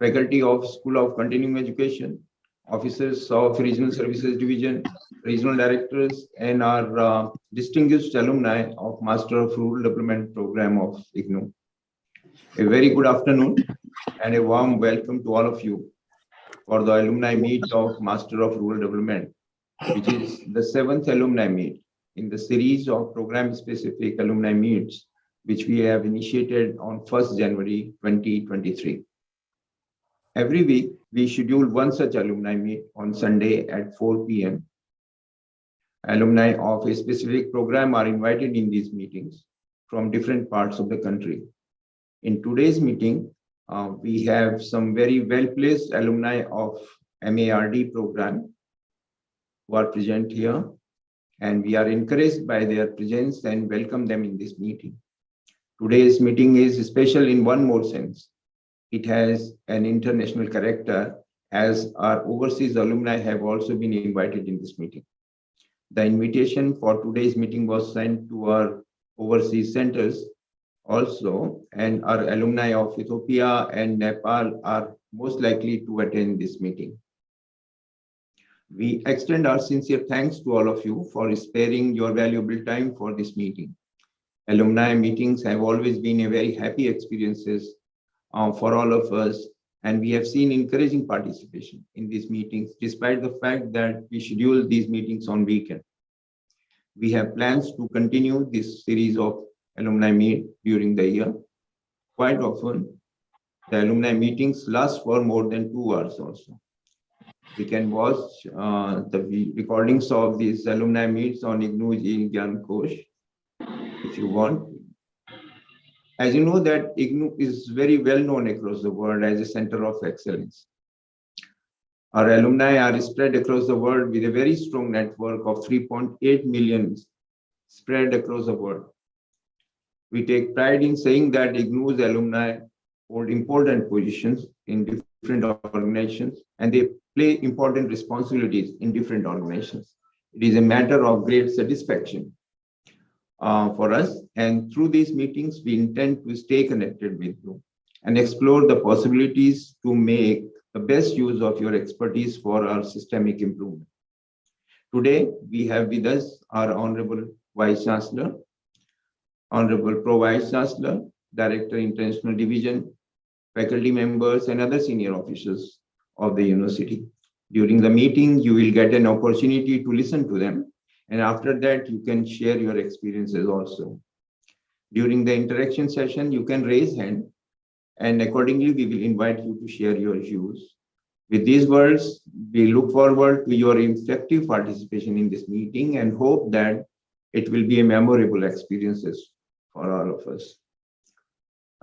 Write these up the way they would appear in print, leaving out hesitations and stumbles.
faculty of School of Continuing Education, officers of Regional Services Division, regional directors, and our distinguished alumni of Master of Rural Development Program of IGNOU. A very good afternoon and a warm welcome to all of you for the alumni meet of Master of Rural Development, which is the 7th alumni meet in the series of program-specific alumni meets, which we have initiated on 1st January 2023. Every week, we schedule one such alumni meet on Sunday at 4 p.m. Alumni of a specific program are invited in these meetings from different parts of the country. In today's meeting, we have some very well-placed alumni of MARD program who are present here, and we are encouraged by their presence and welcome them in this meeting. Today's meeting is special in one more sense. It has an international character, as our overseas alumni have also been invited in this meeting. The invitation for today's meeting was sent to our overseas centers also, and our alumni of Ethiopia and Nepal are most likely to attend this meeting. We extend our sincere thanks to all of you for sparing your valuable time for this meeting. Alumni meetings have always been a very happy experiences for all of us, and we have seen encouraging participation in these meetings, despite the fact that we schedule these meetings on weekend. We have plans to continue this series of alumni meet during the year. Quite often, the alumni meetings last for more than 2 hours also. We can watch the recordings of these alumni meets on IGNOU Gyan Kosh if you want. As you know that IGNOU is very well known across the world as a center of excellence. Our alumni are spread across the world with a very strong network of 3.8 million spread across the world. We take pride in saying that IGNOU's alumni hold important positions in different organizations, and they play important responsibilities in different organizations. It is a matter of great satisfaction for us, and through these meetings, we intend to stay connected with you and explore the possibilities to make the best use of your expertise for our systemic improvement. Today, we have with us our Honorable Vice Chancellor, Honorable Pro Vice Chancellor, Director International Division, faculty members, and other senior officials of the university. During the meeting, you will get an opportunity to listen to them, and after that, you can share your experiences also. During the interaction session, you can raise hand, and accordingly, we will invite you to share your views. With these words, we look forward to your effective participation in this meeting and hope that it will be a memorable experiences for all of us.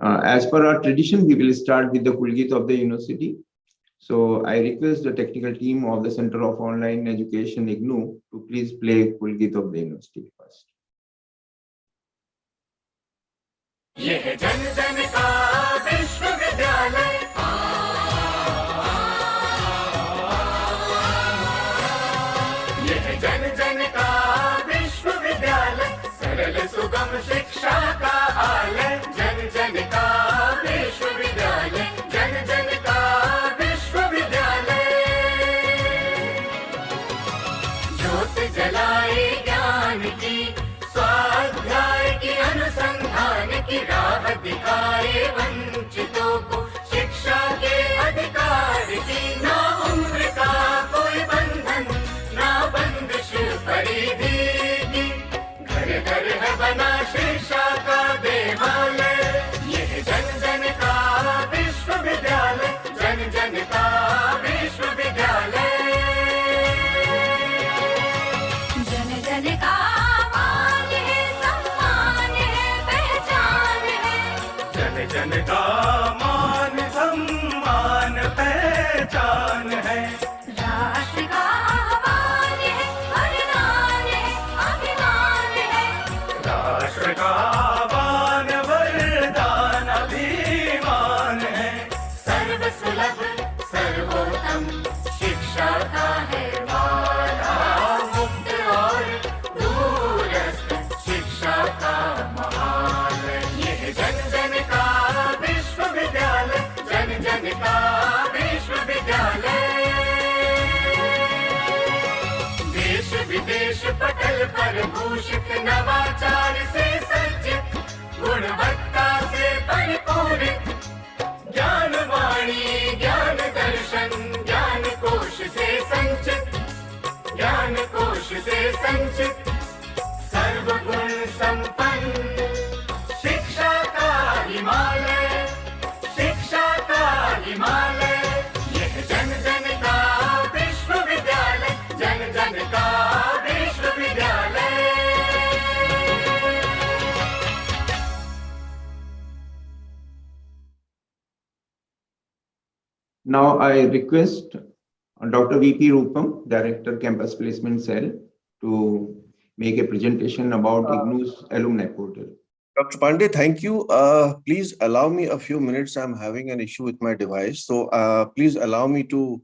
As per our tradition, we will start with the Kulgit of the university. So I request the technical team of the Center of Online Education, IGNOU, to please play Kulgit of the university first. यह जन जन का विश्वविद्यालय, यह जन जन का विश्वविद्यालय, सरल सुगम शिक्षा का आलय, जन जन का विश्वविद्यालय, जन जन का विश्वविद्यालय। ज्योत जलाए ज्ञान की, स्वाध्याय की, अनुसंधान की राह दिखाए वंचितों को, शिक्षा के अधिकार की। ना उम्र का कोई बंधन, ना बंदिश परिधि की, घर घर है बना शिक्षा का देवालय। यह जन जन का विश्वविद्यालय, जन जन का विश्वविद्यालय। जन जन का मान है, सम्मान है, पहचान है। जन जन का मान सम्मान पहचान है। राष्ट्र का आह्वान है, वरदान है, अभिमान है। राष्ट्र का आह्वान, वरदान, अभिमान है। सर्वसुलभ सर्वोत्तम शिक्षा का है वादा, मुक्त और दूरस्थ शिक्षा का महालय। यह जन जन का विश्वविद्यालय, जन जन का जल पर भूषित नवाचार से सज्जित गुणवत्ता से परिपूरित ज्ञान वाणी ज्ञान दर्शन ज्ञान कोश से संचित ज्ञान कोश से संचित सर्वगुण संपन्न शिक्षा का हिमालय शिक्षा का हिमालय यह जन जन का विश्वविद्यालय जन जन का विश्वविद्यालय। Now I request Dr. VP Rupam, Director Campus Placement Cell, to make a presentation about IGNOU's alumni portal. Dr. Pandey, thank you. Please allow me a few minutes. I'm having an issue with my device. So please allow me to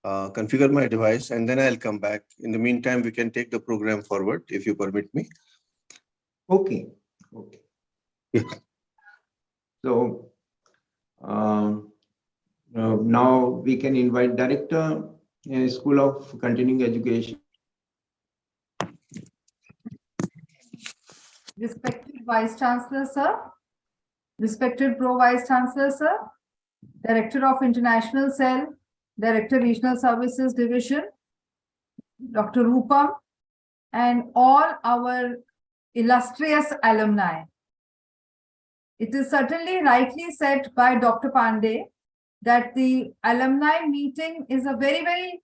configure my device and then I'll come back. In the meantime, we can take the program forward if you permit me. Okay. Okay. Yeah. So now we can invite Director, School of Continuing Education. Respected Vice Chancellor, sir, respected Pro Vice Chancellor, sir, Director of International Cell, Director Regional Services Division, Dr. Rupam, and all our illustrious alumni. It is certainly rightly said by Dr. Pandey that the alumni meeting is a very, very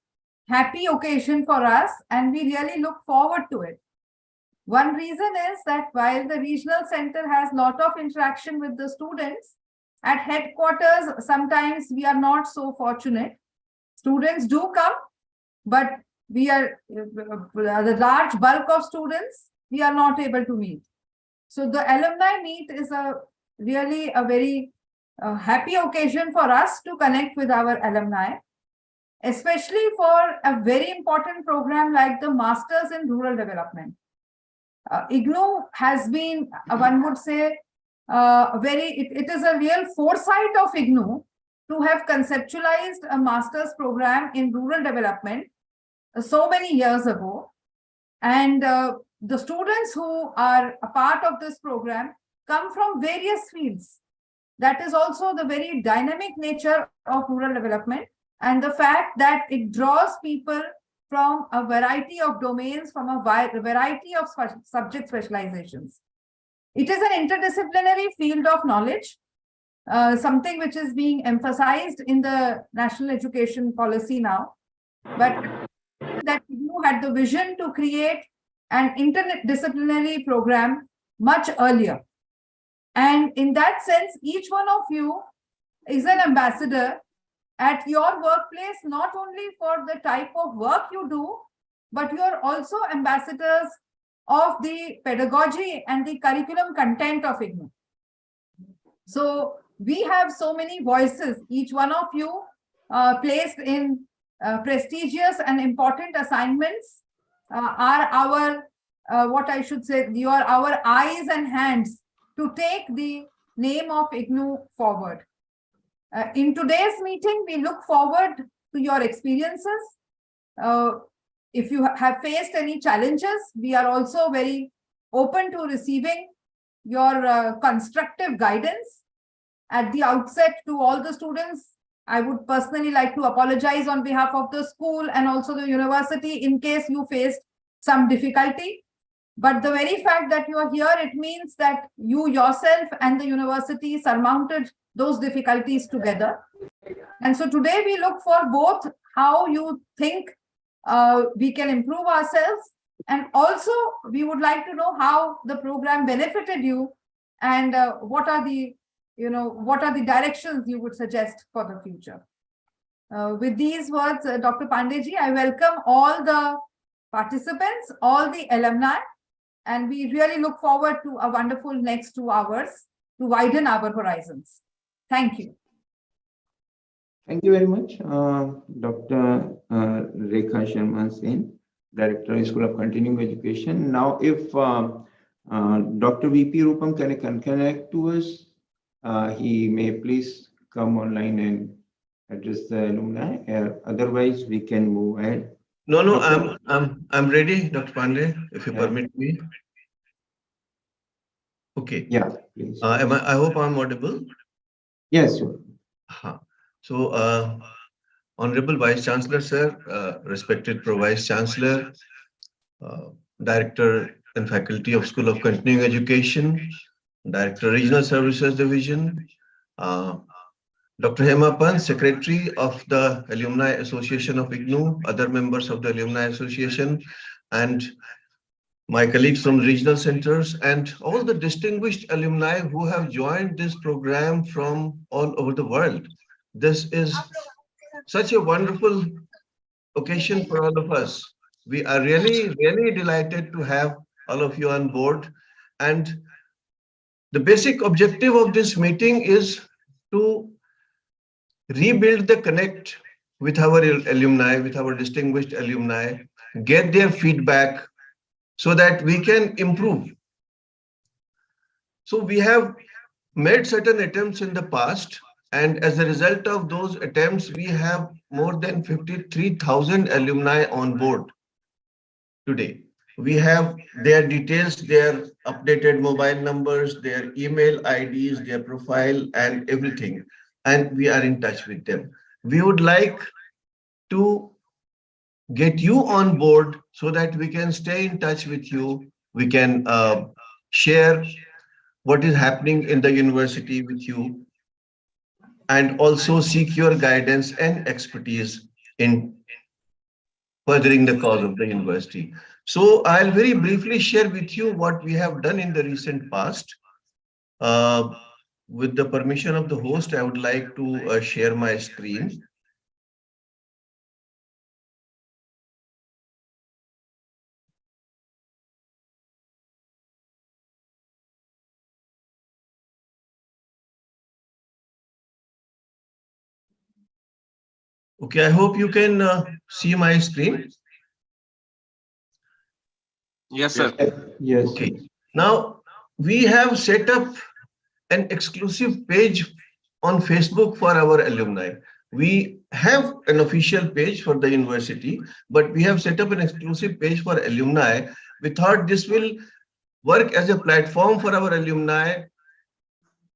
happy occasion for us, and we really look forward to it. One reason is that while the regional center has a lot of interaction with the students, at headquarters, sometimes we are not so fortunate. Students do come, but we are the large bulk of students, we are not able to meet. So the alumni meet is really a very happy occasion for us to connect with our alumni, especially for a very important program like the Masters in Rural Development. IGNOU has been, one would say, it is a real foresight of IGNOU to have conceptualized a master's program in rural development so many years ago. And the students who are a part of this program come from various fields. That is also the very dynamic nature of rural development and the fact that it draws people from a variety of domains, from a variety of subject specializations. It is an interdisciplinary field of knowledge, something which is being emphasized in the national education policy now. But that you had the vision to create an interdisciplinary program much earlier. And in that sense, each one of you is an ambassador at your workplace, not only for the type of work you do, but you are also ambassadors of the pedagogy and the curriculum content of IGNOU. So we have so many voices, each one of you placed in prestigious and important assignments are our, what I should say, you are our eyes and hands to take the name of IGNOU forward. In today's meeting, we look forward to your experiences. If you have faced any challenges, we are also very open to receiving your constructive guidance. At the outset, to all the students, I would personally like to apologize on behalf of the school and also the university in case you faced some difficulty. But the very fact that you are here, it means that you yourself and the university surmounted those difficulties together. And so today we look for both how you think we can improve ourselves, and also we would like to know how the program benefited you and what are the directions you would suggest for the future. With these words, Dr. Pandeyji, I welcome all the participants, all the alumni, and we really look forward to a wonderful next 2 hours to widen our horizons. Thank you. Thank you very much, Dr. Rekha Sharma Sen, Director, School of Continuing Education. Now, if Dr. VP Rupam can connect to us, he may please come online and address the alumni. Otherwise, we can move ahead No, no, Dr. I'm ready, Dr. Pandey, if you Yeah. permit me. Okay. Yeah, please. I hope I'm audible. Yes, sure. So, Honorable Vice Chancellor, sir, respected Pro Vice Chancellor, uh, Director and Faculty of School of Continuing Education, Director Regional Services Division, Dr. Hema Pant, Secretary of the Alumni Association of IGNOU, other members of the Alumni Association, and my colleagues from regional centers, and all the distinguished alumni who have joined this program from all over the world. This is such a wonderful occasion for all of us. We are really, really delighted to have all of you on board. And the basic objective of this meeting is to rebuild the connect with our alumni, with our distinguished alumni, get their feedback so that we can improve. So we have made certain attempts in the past, and as a result of those attempts, we have more than 53,000 alumni on board today. We have their details, their updated mobile numbers, their email IDs, their profile, and everything. And we are in touch with them. We would like to get you on board so that we can stay in touch with you. We can share what is happening in the university with you, and also seek your guidance and expertise in furthering the cause of the university. So I'll very briefly share with you what we have done in the recent past. With the permission of the host, I would like to share my screen. Okay, I hope you can see my screen. Yes, sir. Yes. Okay. Now we have set up an exclusive page on Facebook for our alumni. We have an official page for the university, but we have set up an exclusive page for alumni. We thought this will work as a platform for our alumni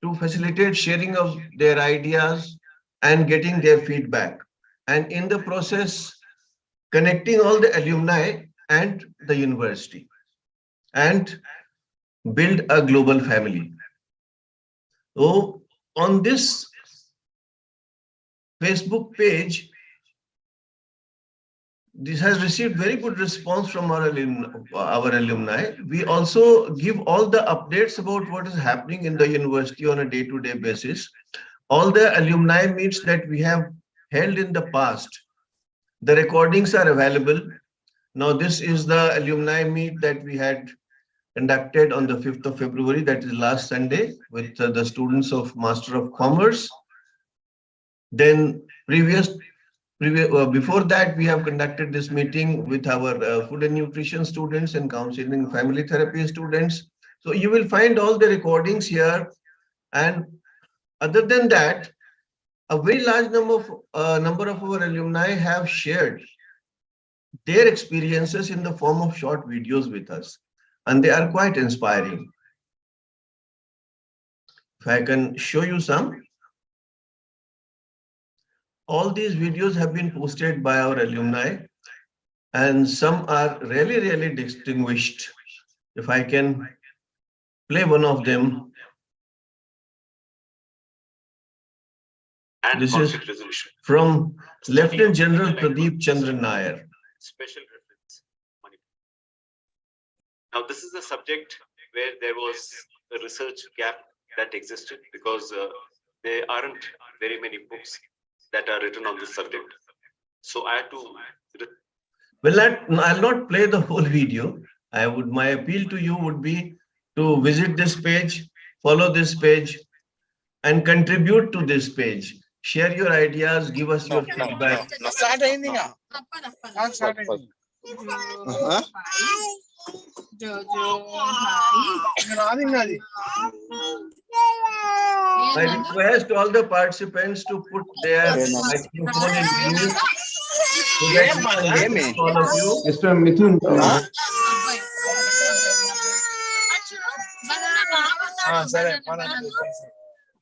to facilitate sharing of their ideas and getting their feedback. And in the process, connecting all the alumni and the university and build a global family. So on this Facebook page, this has received very good response from our alumni. We also give all the updates about what is happening in the university on a day-to-day basis. All the alumni meets that we have held in the past, the recordings are available. Now this is the alumni meet that we had conducted on the 5th of February, that is last Sunday, with the students of Master of Commerce. Then before that, we have conducted this meeting with our food and nutrition students and counseling and family therapy students. So you will find all the recordings here. And other than that, a very large number of our alumni have shared their experiences in the form of short videos with us, and they are quite inspiring. If I can show you some. All these videos have been posted by our alumni, and some are really, really distinguished. If I can play one of them. And this is resolution from Lieutenant General Pradeep Chandra Nair. Special reference. Now, this is a subject where there was a research gap that existed because there aren't very many books that are written on this subject. So I had to. Well, I'll not play the whole video. My appeal to you would be to visit this page, follow this page, and contribute to this page. Share your ideas, give us your feedback. I request all the participants to put their microphone in mute So that we can get all of you. Mr. Mithun,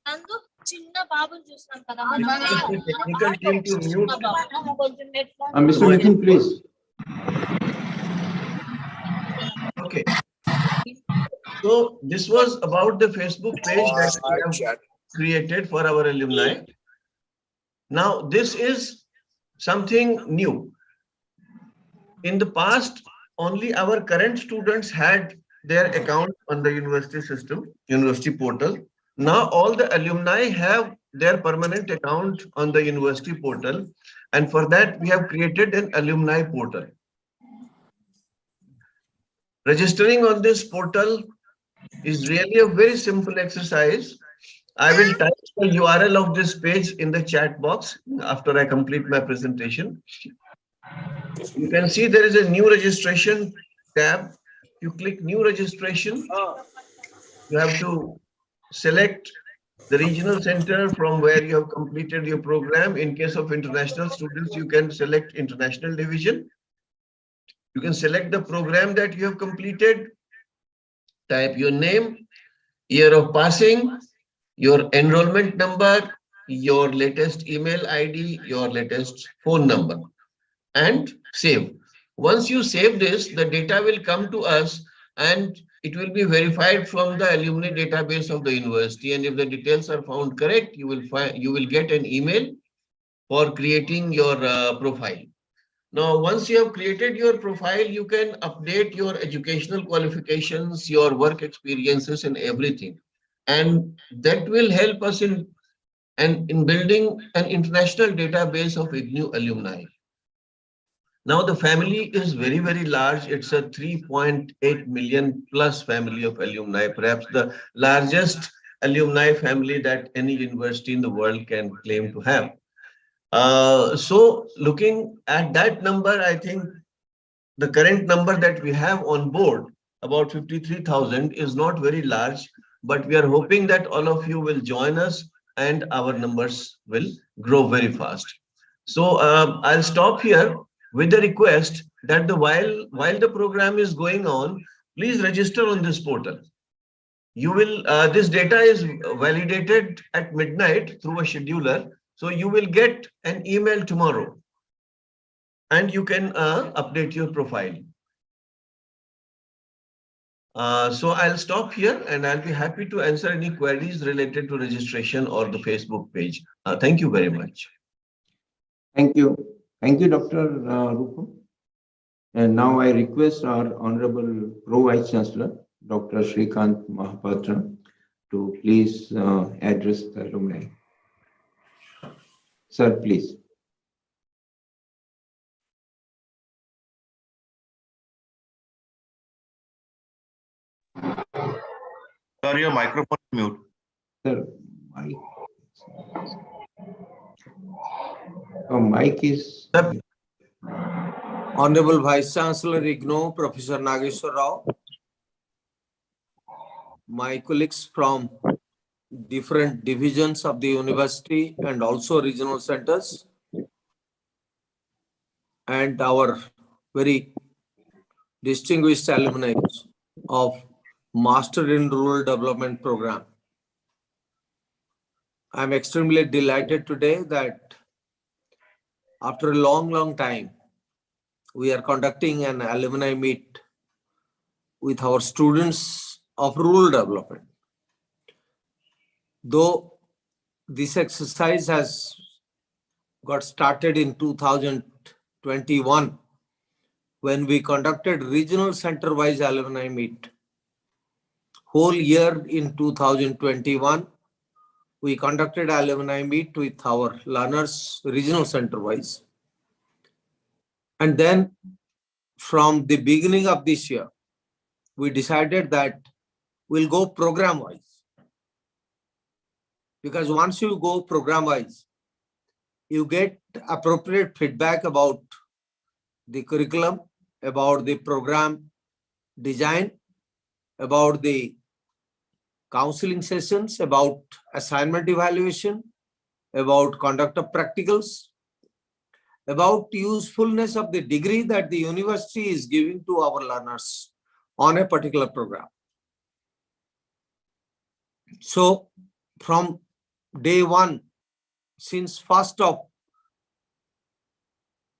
నందు చిన్న బాబుని చూస్తున్నాం కదా Technical team to mute. కొంచెం net Mr. Mithun, please. Okay. So this was about the Facebook page that we have created for our alumni. Now this is something new. In the past, only our current students had their account on the university system, university portal. Now all the alumni have their permanent account on the university portal. And for that, we have created an alumni portal. Registering on this portal is really a very simple exercise. I will type the URL of this page in the chat box after I complete my presentation. You can see there is a new registration tab. You click new registration. You have to select the regional center from where you have completed your program. In case of international students, you can select international division. You can select the program that you have completed. Type your name, year of passing, your enrollment number, your latest email ID, your latest phone number, and save. Once you save this, the data will come to us and it will be verified from the alumni database of the university. And if the details are found correct, you will get an email for creating your profile. Now, once you have created your profile, you can update your educational qualifications, your work experiences, and everything. And that will help us in building an international database of IGNU alumni. Now the family is very, very large. It's a 3.8 million plus family of alumni, perhaps the largest alumni family that any university in the world can claim to have. So looking at that number, I think the current number that we have on board, about 53,000, is not very large, but we are hoping that all of you will join us and our numbers will grow very fast. So I'll stop here with the request that while the program is going on, please register on this portal. You will this data is validated at midnight through a scheduler, so you will get an email tomorrow and you can update your profile. So I'll stop here and I'll be happy to answer any queries related to registration or the Facebook page. Thank you very much. Thank you. Thank you, Dr. Rupam. And now I request our Honorable Pro Vice Chancellor, Dr. Shrikant Mahapatra, to please address the alumni. Sir, please. Sir, your microphone is mute. Sir, mic is. Honorable Vice Chancellor IGNOU, Professor Nageshwar Rao, my colleagues from different divisions of the university and also regional centers, and our very distinguished alumni of Master in Rural Development Program. I'm extremely delighted today that after a long time, we are conducting an alumni meet with our students of rural development. Though this exercise has got started in 2021, when we conducted regional center-wise alumni meet. Whole year in 2021, we conducted alumni meet with our learners regional center-wise. And then from the beginning of this year, we decided that we'll go program-wise. Because once you go program-wise, you get appropriate feedback about the curriculum, about the program design, about the counseling sessions, about assignment evaluation, about conduct of practicals. about usefulness of the degree that the university is giving to our learners on a particular program. So from day one, since 1st of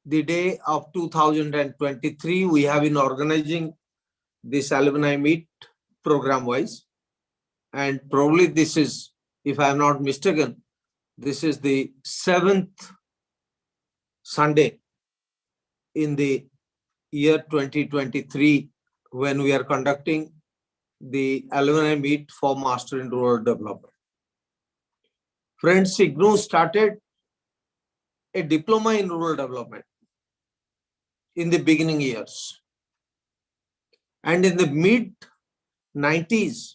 the day of 2023, we have been organizing this alumni meet program wise. And probably this is, if I am not mistaken, this is the 7th Sunday in the year 2023 when we are conducting the alumni meet for Master in Rural Development. Friends, IGNOU started a diploma in rural development in the beginning years. And in the mid 90s,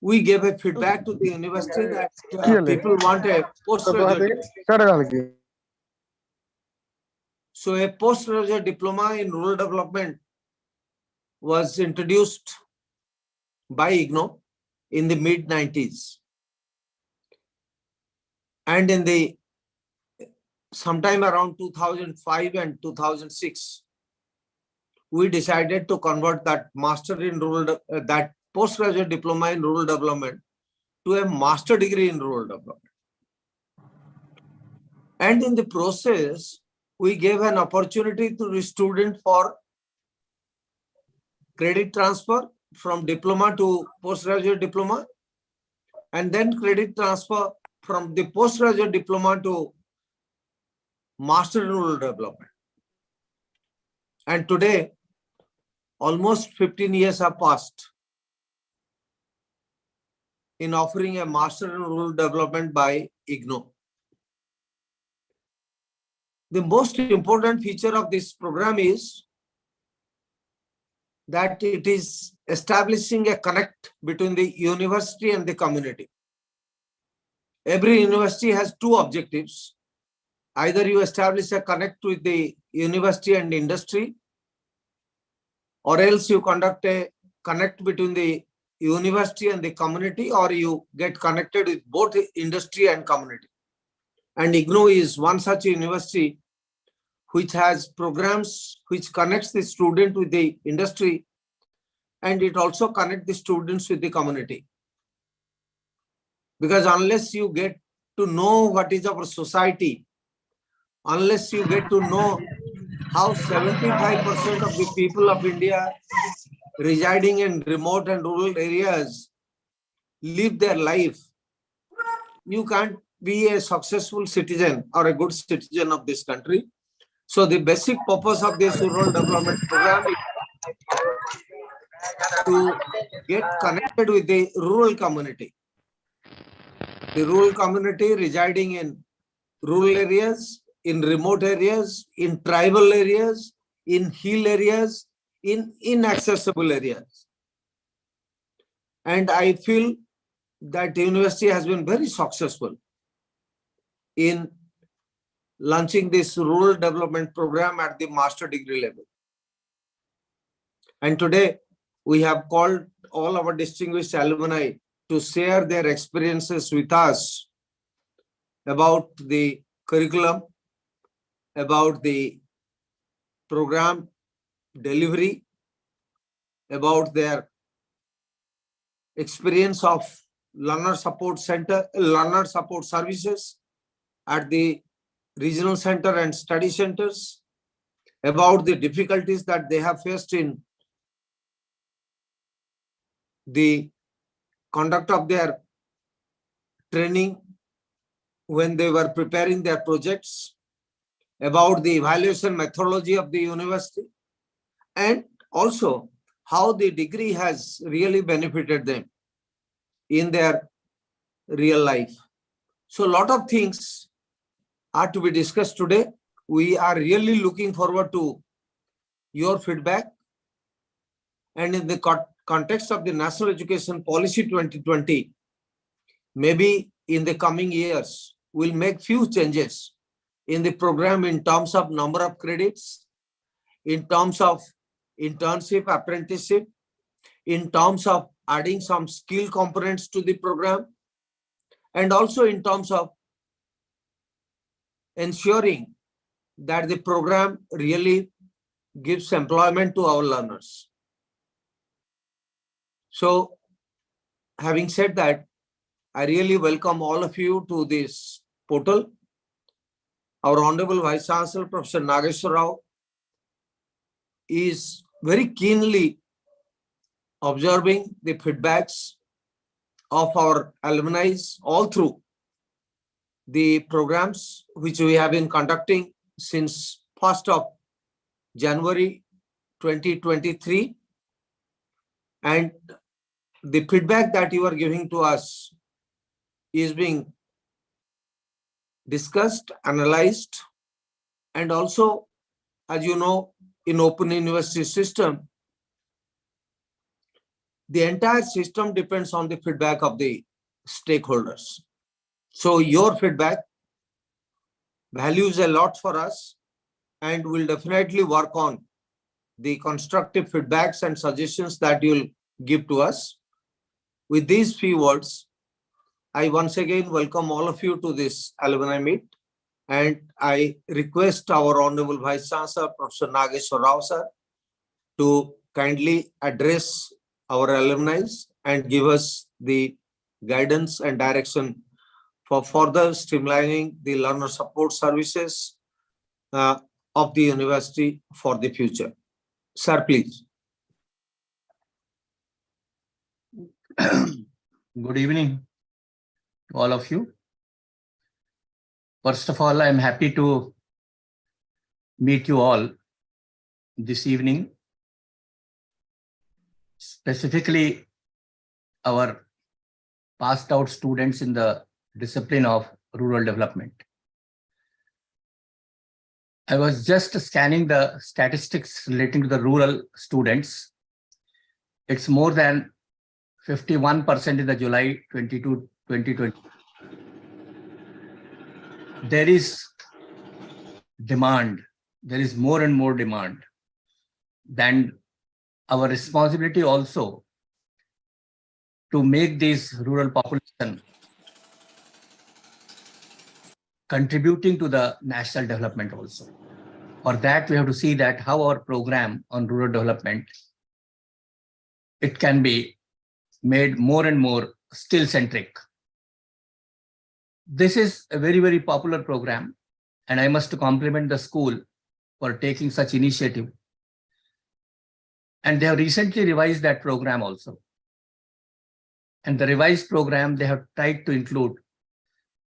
we gave a feedback to the university that people want a postgraduate. So a postgraduate diploma in rural development was introduced by IGNOU in the mid 90s. And in the sometime around 2005 and 2006, we decided to convert that master in rural, that postgraduate diploma in rural development to a master degree in rural development. And in the process, we gave an opportunity to the student for credit transfer from diploma to postgraduate diploma, and then credit transfer from the postgraduate diploma to master in rural development. And today, almost 15 years have passed in offering a master in rural development by IGNOU. The most important feature of this program is that it is establishing a connect between the university and the community. Every university has two objectives. Either you establish a connect with the university and industry, or else you conduct a connect between the university and the community, or you get connected with both industry and community. And IGNOU is one such university which has programs which connects the student with the industry, and it also connects the students with the community. Because unless you get to know what is our society, unless you get to know how 75% of the people of India residing in remote and rural areas live their life, you can't be a successful citizen or a good citizen of this country. So the basic purpose of this rural development program is to get connected with the rural community. The rural community residing in rural areas, in remote areas, in tribal areas, in hill areas, in inaccessible areas. And I feel that the university has been very successful in launching this rural development program at the master degree level. And today we have called all our distinguished alumni to share their experiences with us about the curriculum, about the program delivery, about their experience of learner support center, learner support services at the regional center and study centers, about the difficulties that they have faced in the conduct of their training when they were preparing their projects, about the evaluation methodology of the university, and also how the degree has really benefited them in their real life. So a lot of things are to be discussed today. We are really looking forward to your feedback. And in the context of the National Education Policy 2020, maybe in the coming years, we'll make few changes in the program in terms of number of credits, in terms of internship, apprenticeship, in terms of adding some skill components to the program, and also in terms of ensuring that the program really gives employment to our learners. So, having said that, I really welcome all of you to this portal. Our Honorable Vice Chancellor, Professor Nageshwar Rao, is very keenly observing the feedbacks of our alumni all through the programs which we have been conducting since 1st of January 2023. And the feedback that you are giving to us is being discussed, analyzed, and also, as you know, in Open University system, the entire system depends on the feedback of the stakeholders. So your feedback values a lot for us, and we'll definitely work on the constructive feedbacks and suggestions that you'll give to us. With these few words, I once again welcome all of you to this alumni meet, and I request our Honorable Vice Chancellor, Professor Nageshwar Rao sir, to kindly address our alumni and give us the guidance and direction for further streamlining the learner support services of the university for the future. Sir, please. Good evening to all of you. First of all, I'm happy to meet you all this evening, specifically our passed out students in the discipline of rural development. I was just scanning the statistics relating to the rural students. It's more than 51% in the July 2020. There is demand. There is more and more demand. Then our responsibility also to make this rural population contributing to the national development also. For that, we have to see that how our program on rural development, it can be made more and more skill-centric. This is a very, very popular program, and I must compliment the school for taking such initiative. And they have recently revised that program also. And the revised program, they have tried to include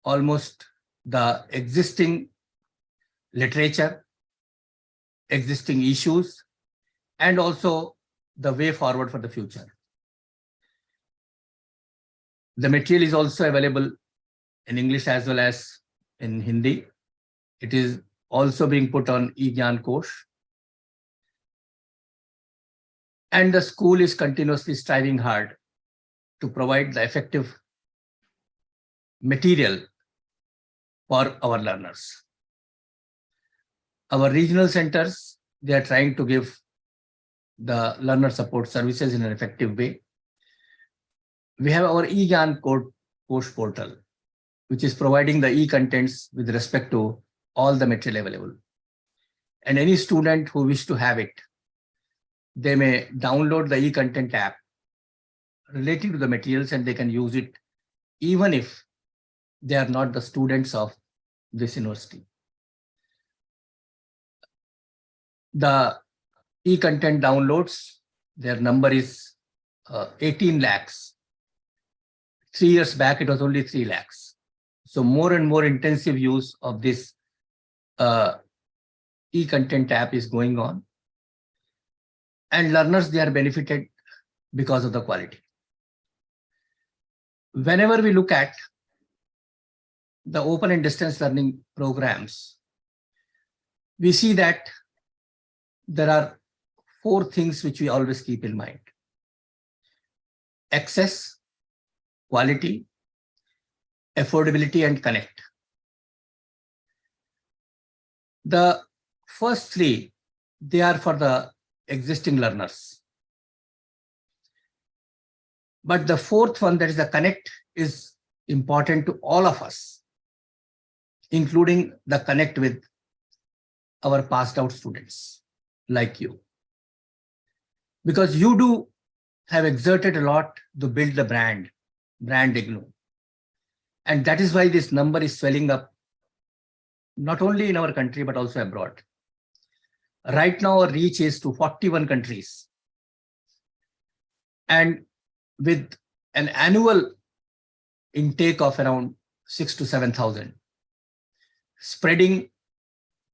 almost the existing literature, existing issues, and also the way forward for the future. The material is also available in English as well as in Hindi. It is also being put on eGyan Kosh. And the school is continuously striving hard to provide the effective material for our learners. Our regional centers, they are trying to give the learner support services in an effective way. We have our eGyan Kosh portal, which is providing the e-contents with respect to all the material available. And any student who wish to have it, they may download the e-content app relating to the materials, and they can use it even if they are not the students of this university. The e-content downloads, their number is 18 lakhs. 3 years back, it was only 3 lakhs. So more and more intensive use of this e-content app is going on. And learners, they are benefited because of the quality. Whenever we look at the open and distance learning programs, we see that there are 4 things which we always keep in mind: access, quality, affordability, and connect. The first 3, they are for the existing learners. But the 4th one, that is the connect, is important to all of us. including the connect with our passed out students like you. Because you do have exerted a lot to build the brand IGNOU. And that is why this number is swelling up, not only in our country, but also abroad. Right now, our reach is to 41 countries. And with an annual intake of around 6,000 to 7,000, spreading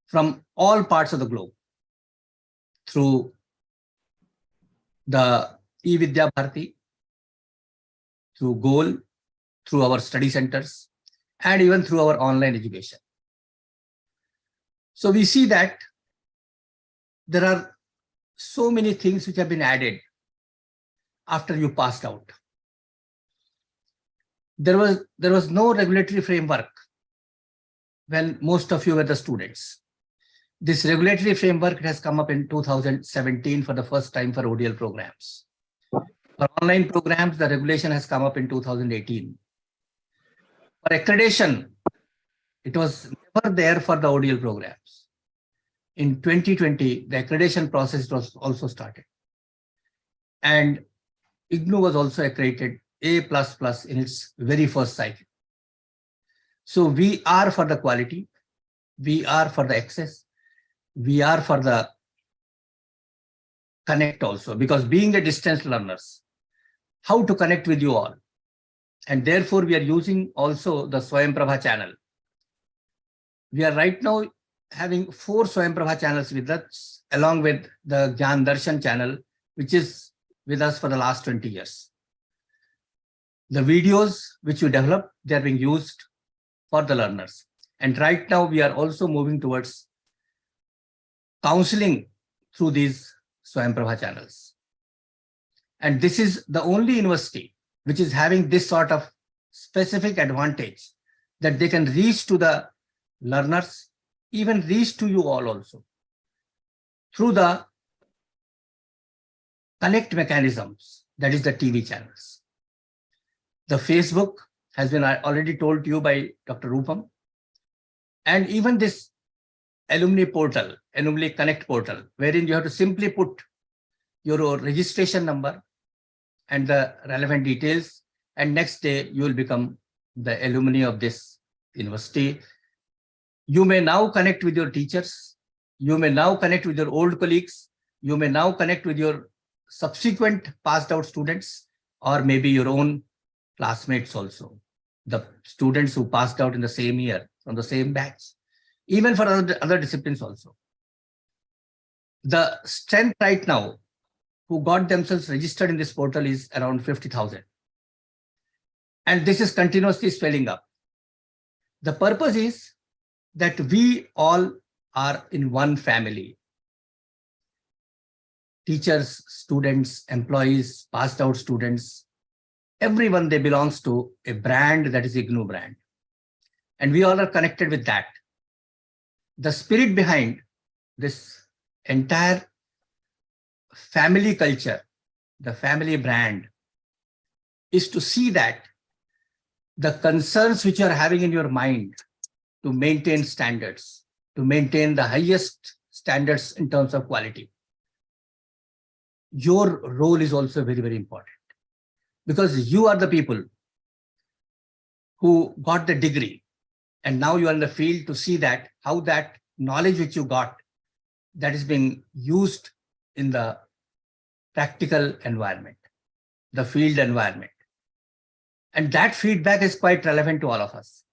from all parts of the globe through the eVidya Bharati, through Goal, through our study centers, and even through our online education. So we see that there are so many things which have been added after you passed out. There was no regulatory framework when most of you were the students. This regulatory framework has come up in 2017 for the first time for ODL programs. For online programs, the regulation has come up in 2018. For accreditation, it was never there for the ODL programs. In 2020, the accreditation process was also started. And IGNOU was also accredited A++ in its very first cycle. So we are for the quality, we are for the access, we are for the connect also, because being a distance learners, how to connect with you all. And therefore, we are using also the Swayam Prabha channel. We are right now having 4 Swayam Prabha channels with us, along with the Gyan Darshan channel, which is with us for the last 20 years. The videos which we develop, they are being used for the learners. And right now, we are also moving towards counseling through these Swayam Prabha channels. And this is the only university which is having this sort of specific advantage, that they can reach to the learners, even reach to you all also, through the connect mechanisms, that is the TV channels. The Facebook has been already told to you by Dr. Rupam. And even this alumni portal, alumni connect portal, wherein you have to simply put your registration number and the relevant details, and next day you will become the alumni of this university. You may now connect with your teachers. You may now connect with your old colleagues. You may now connect with your subsequent passed out students, or maybe your own classmates also, the students who passed out in the same year from the same batch, even for other disciplines also. The strength right now who got themselves registered in this portal is around 50,000. And this is continuously swelling up. The purpose is that we all are in one family. Teachers, students, employees, passed out students, everyone, they belongs to a brand that is IGNOU brand. And we all are connected with that. The spirit behind this entire family culture, the family brand, is to see that the concerns which you are having in your mind to maintain standards, to maintain the highest standards in terms of quality, your role is also very, very important. Because you are the people who got the degree, and now you are in the field to see that how that knowledge which you got, that is being used in the practical environment, the field environment. And that feedback is quite relevant to all of us.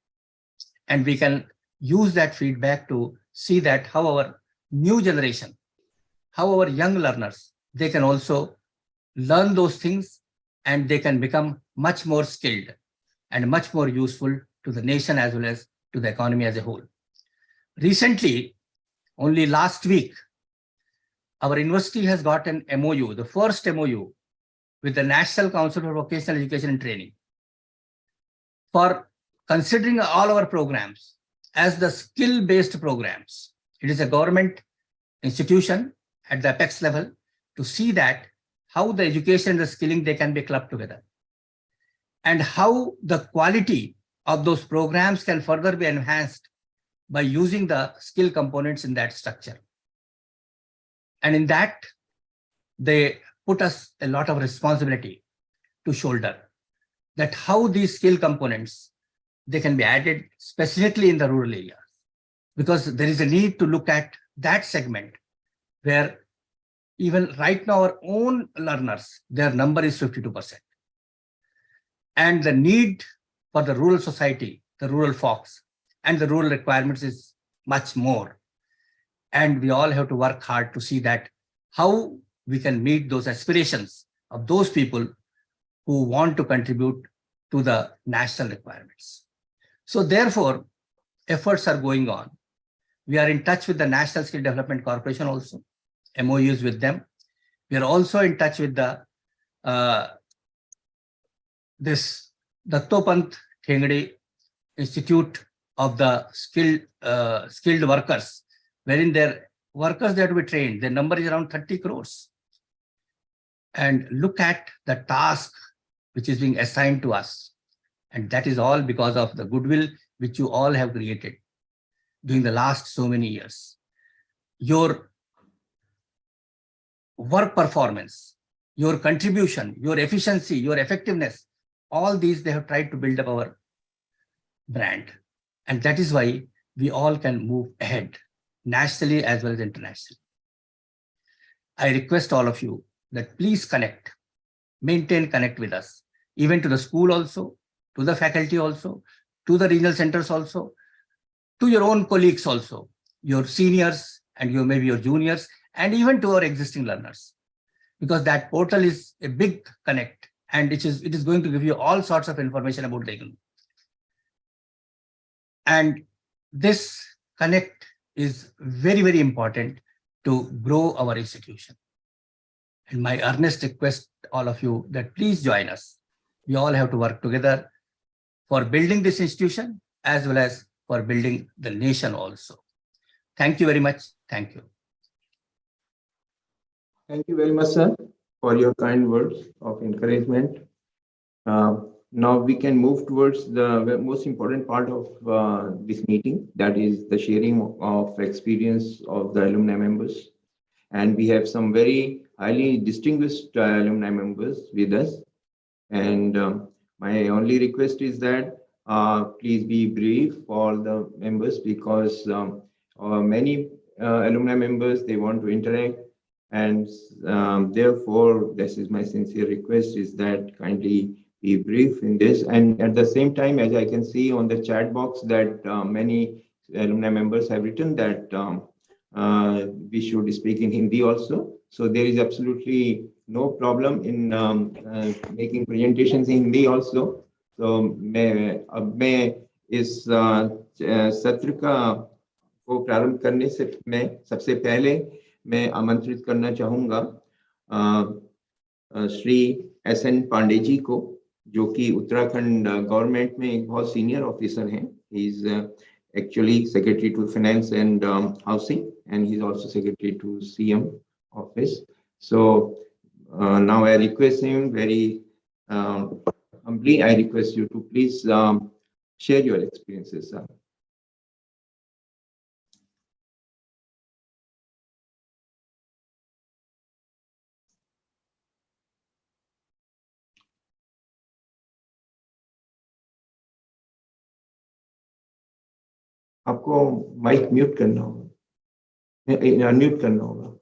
And we can use that feedback to see that how our new generation, how our young learners, they can also learn those things, and they can become much more skilled and much more useful to the nation as well as to the economy as a whole. Recently, only last week, our university has got an MOU, the first MOU with the National Council for Vocational Education and Training, for considering all our programs as the skill-based programs. It is a government institution at the apex level to see that how the education and the skilling, they can be clubbed together, and how the quality of those programs can further be enhanced by using the skill components in that structure. And in that, they put us a lot of responsibility to shoulder, that how these skill components, they can be added specifically in the rural area, because there is a need to look at that segment where even right now our own learners, their number is 52%. And the need for the rural society, the rural folks, and the rural requirements is much more. And we all have to work hard to see that how we can meet those aspirations of those people who want to contribute to the national requirements. So therefore, efforts are going on. We are in touch with the National Skill Development Corporation also, MOUs with them. We are also in touch with the this Dattopant Thengdi Institute of the skilled workers, wherein their workers that we trained, their number is around 30 crores. And look at the task which is being assigned to us. And that is all because of the goodwill which you all have created during the last so many years. Your work performance, your contribution, your efficiency, your effectiveness, all these they have tried to build up our brand. And that is why we all can move ahead nationally as well as internationally. I request all of you that please connect, maintain connect with us, even to the school also, to the faculty also, to the regional centers also, to your own colleagues also, your seniors and maybe your juniors, and even to our existing learners. Because that portal is a big connect, and it is going to give you all sorts of information about the economy. And this connect is very, very important to grow our institution. And my earnest request all of you that please join us. We all have to work together for building this institution as well as for building the nation also. Thank you very much. Thank you. Thank you very much, sir, for your kind words of encouragement. Now we can move towards the most important part of this meeting, that is the sharing of experience of the alumni members. And we have some very highly distinguished alumni members with us. And my only request is that please be brief for the members, because many alumni members, they want to interact. And therefore, this is my sincere request, is that kindly be brief in this. And at the same time, as I can see on the chat box, that many alumni members have written that we should speak in Hindi also. So there is absolutely no problem in making presentations in Hindi also. So मैं इस सत्र को प्रारंभ करने से मैं सबसे पहले मैं आमंत्रित करना चाहूँगा श्री SN पांडे जी को, जो कि उत्तराखंड गवर्नमेंट में एक बहुत सीनियर ऑफिसर हैं. He is actually Secretary to Finance and Housing, and he's also Secretary to CM office. So now I request him very humbly, I request you to please share your experiences, sir. आपको mic mute करना होगा, unmute करना होगा.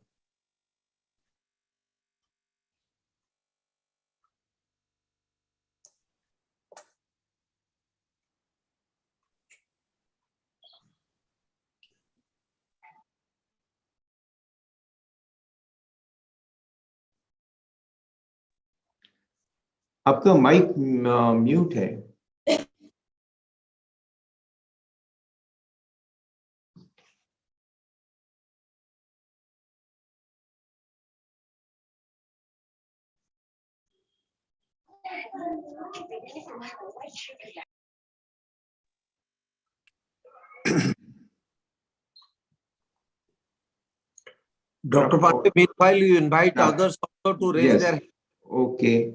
आपका mic mute है. Dr. Pandey, meanwhile, you invite others also to raise their hand. Okay.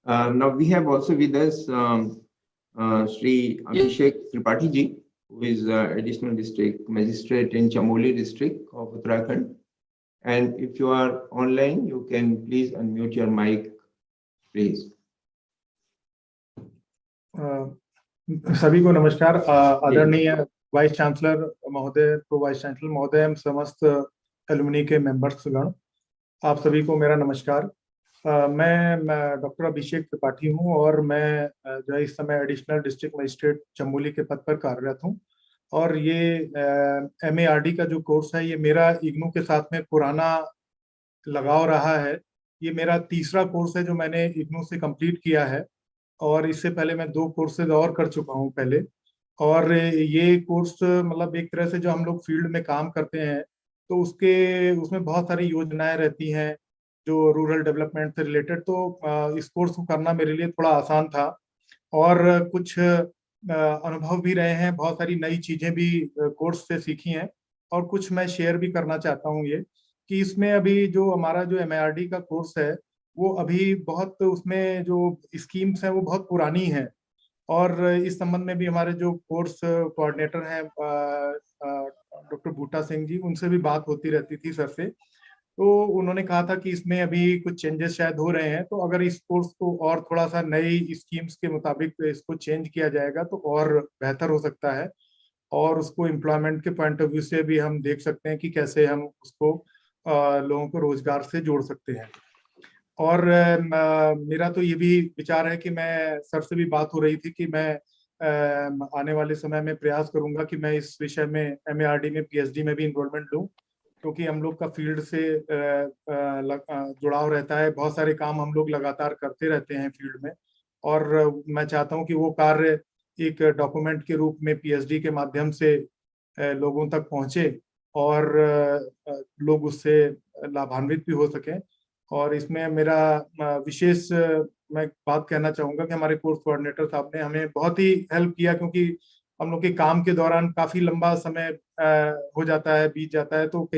Now we have also with us Sri Abhishek Tripathi ji. who is additional district magistrate in Chamoli district of Uttarakhand. And if you are online, you can please unmute your mic, please. सभी को नमस्कार। आदरणीय vice chancellor महोदय, pro vice chancellor महोदय एवं समस्त alumni के members गण, आप सभी को मेरा नमस्कार। मैं डॉक्टर अभिषेक त्रिपाठी हूं और मैं जो है इस समय एडिशनल डिस्ट्रिक्ट मजिस्ट्रेट चमोली के पद पर कार्यरत हूं। और ये MARD का जो कोर्स है, ये मेरा इग्नू के साथ में पुराना लगाव रहा है। ये मेरा तीसरा कोर्स है जो मैंने इग्नू से कंप्लीट किया है, और इससे पहले मैं 2 कोर्सेज और कर चुका हूं पहले। और ये कोर्स मतलब एक तरह से जो हम लोग फील्ड में काम करते हैं तो उसमें बहुत सारी योजनाएं रहती हैं जो रूरल डेवलपमेंट से रिलेटेड, तो इस कोर्स को करना मेरे लिए थोड़ा आसान था। और कुछ अनुभव भी रहे हैं, बहुत सारी नई चीजें भी कोर्स से सीखी हैं, और कुछ मैं शेयर भी करना चाहता हूँ। ये कि इसमें अभी जो हमारा जो MARD का कोर्स है वो अभी बहुत, उसमें जो स्कीम्स हैं वो बहुत पुरानी हैं। और इस संबंध में भी हमारे जो कोर्स कोऑर्डिनेटर हैं डॉक्टर बूटा सिंह जी, उनसे भी बात होती रहती थी सर से। तो उन्होंने कहा था कि इसमें अभी कुछ चेंजेस शायद हो रहे हैं, तो अगर इस कोर्स को और थोड़ा सा नई स्कीम्स के मुताबिक इसको चेंज किया जाएगा तो और बेहतर हो सकता है। और उसको एम्प्लॉयमेंट के पॉइंट ऑफ व्यू से भी हम देख सकते हैं कि कैसे हम उसको लोगों को रोजगार से जोड़ सकते हैं। और मेरा तो ये भी विचार है कि मैं, सर से भी बात हो रही थी कि मैं आने वाले समय में प्रयास करूंगा कि मैं इस विषय में MARD में PhD में भी इन्वॉल्वमेंट लूं, क्योंकि हम लोग का फील्ड से जुड़ाव रहता है। बहुत सारे काम हम लोग लगातार करते रहते हैं फील्ड में, और मैं चाहता हूं कि वो कार्य एक डॉक्यूमेंट के रूप में PhD के माध्यम से लोगों तक पहुंचे और लोग उससे लाभान्वित भी हो सकें। और इसमें मेरा विशेष मैं बात कहना चाहूंगा कि हमारे कोर्स कोऑर्डिनेटर साहब ने हमें बहुत ही हेल्प किया, क्योंकि हम लोग के काम के दौरान काफी लंबा समय हो जाता है, बीत जाता है। तो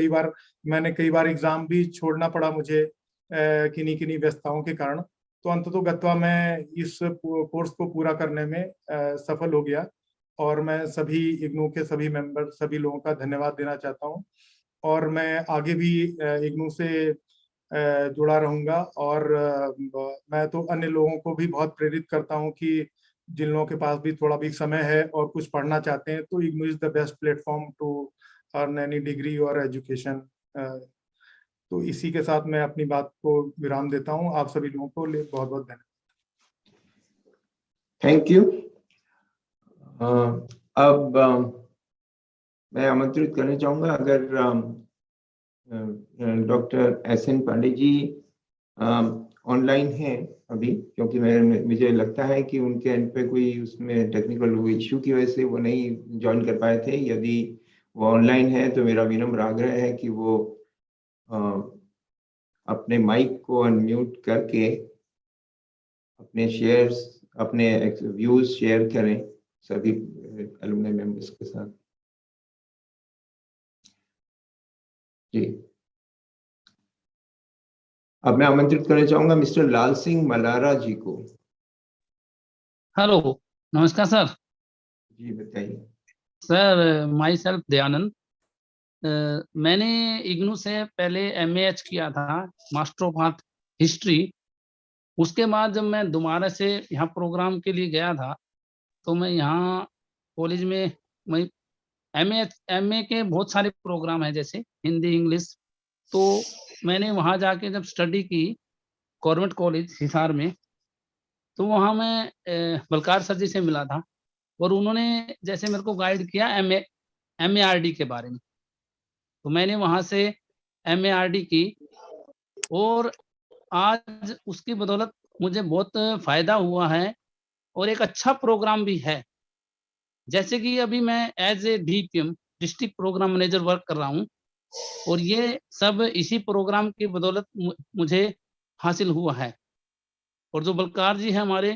मैंने कई बार एग्जाम भी छोड़ना पड़ा मुझे किन्हीं व्यस्तताओं के कारण। तो अंततोगत्वा मैं इस कोर्स को पूरा करने में सफल हो गया, और मैं सभी इग्नू के सभी मेंबर, सभी लोगों का धन्यवाद देना चाहता हूँ। और मैं आगे भी इग्नू से जुड़ा रहूंगा, और मैं तो अन्य लोगों को भी बहुत प्रेरित करता हूं कि जिन लोगों के पास भी थोड़ा भी समय है और कुछ पढ़ना चाहते हैं, तो IGNOU is the best platform to earn any degree और एजुकेशन। तो इसी के साथ मैं अपनी बात को विराम देता हूं। आप सभी लोगों को बहुत बहुत धन्यवाद। Thank you. अब मैं आमंत्रित करना चाहूंगा, अगर doctor SN Pandey ji online हैं अभी, क्योंकि मुझे लगता है कि उनके एंड पे कोई उसमें टेक्निकल इश्यू की वजह से वो नहीं ज्वाइन कर पाए थे। यदि वो ऑनलाइन है तो मेरा विनम्र आग्रह है कि वो अपने माइक को अनम्यूट करके अपने व्यूज शेयर करें सभी एलुमनी मेंबर्स के साथ। जी, अब मैं आमंत्रित करना चाहूंगा मिस्टर लाल सिंह मलारा जी को। हेलो, नमस्कार सर। जी बताइए। Sir, my self Dayanand. मैंने इग्नू से पहले MAH किया था, मास्टर ऑफ आर्ट हिस्ट्री। उसके बाद जब मैं दोबारा से यहाँ प्रोग्राम के लिए गया था, तो मैं यहाँ कॉलेज में MA के बहुत सारे प्रोग्राम हैं, जैसे हिंदी, इंग्लिश। तो मैंने वहाँ जाके जब स्टडी की गवर्नमेंट कॉलेज हिसार में, तो वहाँ मैं बलकार सर जी से मिला था, और उन्होंने जैसे मेरे को गाइड किया MARD के बारे में। तो मैंने वहाँ से MARD की, और आज उसकी बदौलत मुझे बहुत फायदा हुआ है, और एक अच्छा प्रोग्राम भी है। जैसे कि अभी मैं as a DPM, district programme manager work कर रहा हूँ, और ये सब इसी प्रोग्राम की बदौलत मुझे हासिल हुआ है। और जो बलकार जी हैं हमारे,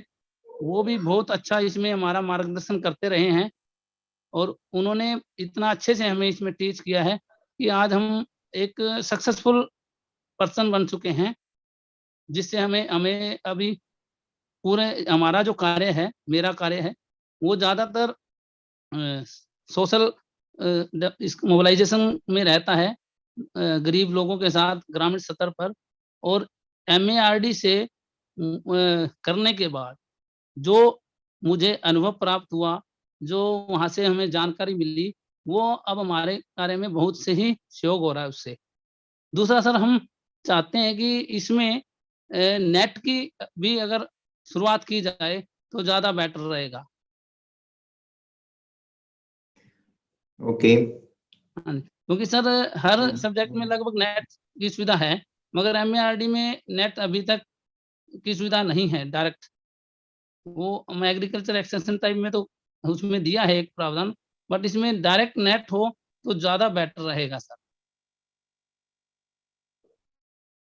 वो भी बहुत अच्छा इसमें हमारा मार्गदर्शन करते रहे हैं, और उन्होंने इतना अच्छे से हमें इसमें टीच किया है कि आज हम एक सक्सेसफुल पर्सन बन चुके हैं, जिससे हमें अभी पूरे हमारा जो कार्य है, मेरा कार्य है, वो ज़्यादातर सोशल इस मोबिलाइजेशन में रहता है गरीब लोगों के साथ ग्रामीण स्तर पर। और MARD से करने के बाद जो मुझे अनुभव प्राप्त हुआ, जो वहाँ से हमें जानकारी मिली, वो अब हमारे कार्य में बहुत से ही सहयोग हो रहा है उससे। दूसरा सर, हम चाहते हैं कि इसमें नेट की भी अगर शुरुआत की जाए तो ज़्यादा बेटर रहेगा। ओके। हाँ जी, क्योंकि सर हर सब्जेक्ट में लगभग नेट की सुविधा है, मगर MARD में नेट अभी तक की सुविधा नहीं है डायरेक्ट। वो हम एग्रीकल्चर एक्सटेंशन टाइप में तो उसमें दिया है एक प्रावधान, बट इसमें डायरेक्ट नेट हो तो ज्यादा बेटर रहेगा सर।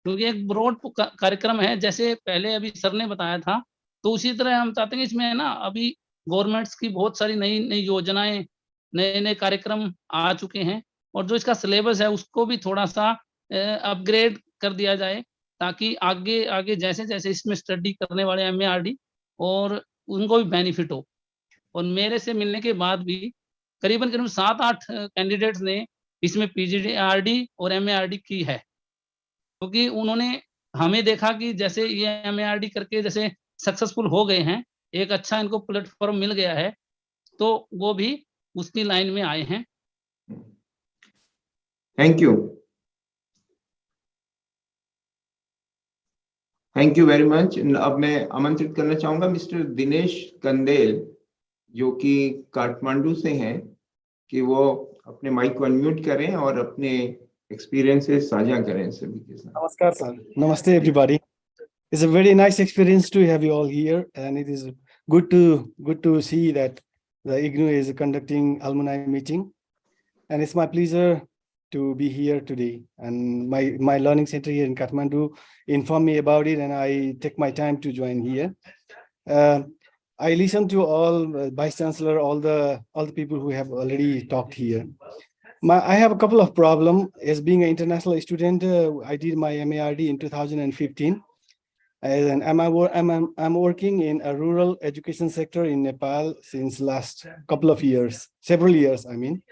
क्योंकि एक ब्रॉड कार्यक्रम है, जैसे पहले अभी सर ने बताया था, तो उसी तरह हम चाहते हैं कि इसमें है ना, अभी गवर्नमेंट्स की बहुत सारी नई नई योजनाएं, नए नए कार्यक्रम आ चुके हैं, और जो इसका सिलेबस है उसको भी थोड़ा सा अपग्रेड कर दिया जाए, ताकि आगे आगे जैसे जैसे इसमें स्टडी करने वाले MARD और उनको भी बेनिफिट हो। और मेरे से मिलने के बाद भी करीबन करीबन 7-8 कैंडिडेट्स ने इसमें PGDRD और MARD की है, क्योंकि उन्होंने हमें देखा कि जैसे ये MARD करके जैसे सक्सेसफुल हो गए हैं, एक अच्छा इनको प्लेटफॉर्म मिल गया है, तो वो भी उसकी लाइन में आए हैं। Thank you. Thank you very much. अब मैं आमंत्रित करना चाहूंगा मिस्टर दिनेश कंदेल, जो कि काठमांडू से हैं, कि वो अपने माइक को अनम्यूट करें और अपने एक्सपीरियंसेस साझा करें सभी के साथ। Namaskar, sir. Namaste, everybody. It's a very nice experience to have you all here, and it is good to see that the IGNU is conducting alumni meeting, and it's my pleasure to be here today. And my learning center here in Kathmandu informed me about it, and I take my time to join here. I listened to all vice chancellor, all the people who have already talked here. I have a couple of problems. As being an international student, I did my MARD in 2015. And I'm working in a rural education sector in Nepal since last couple of years, several years, I mean.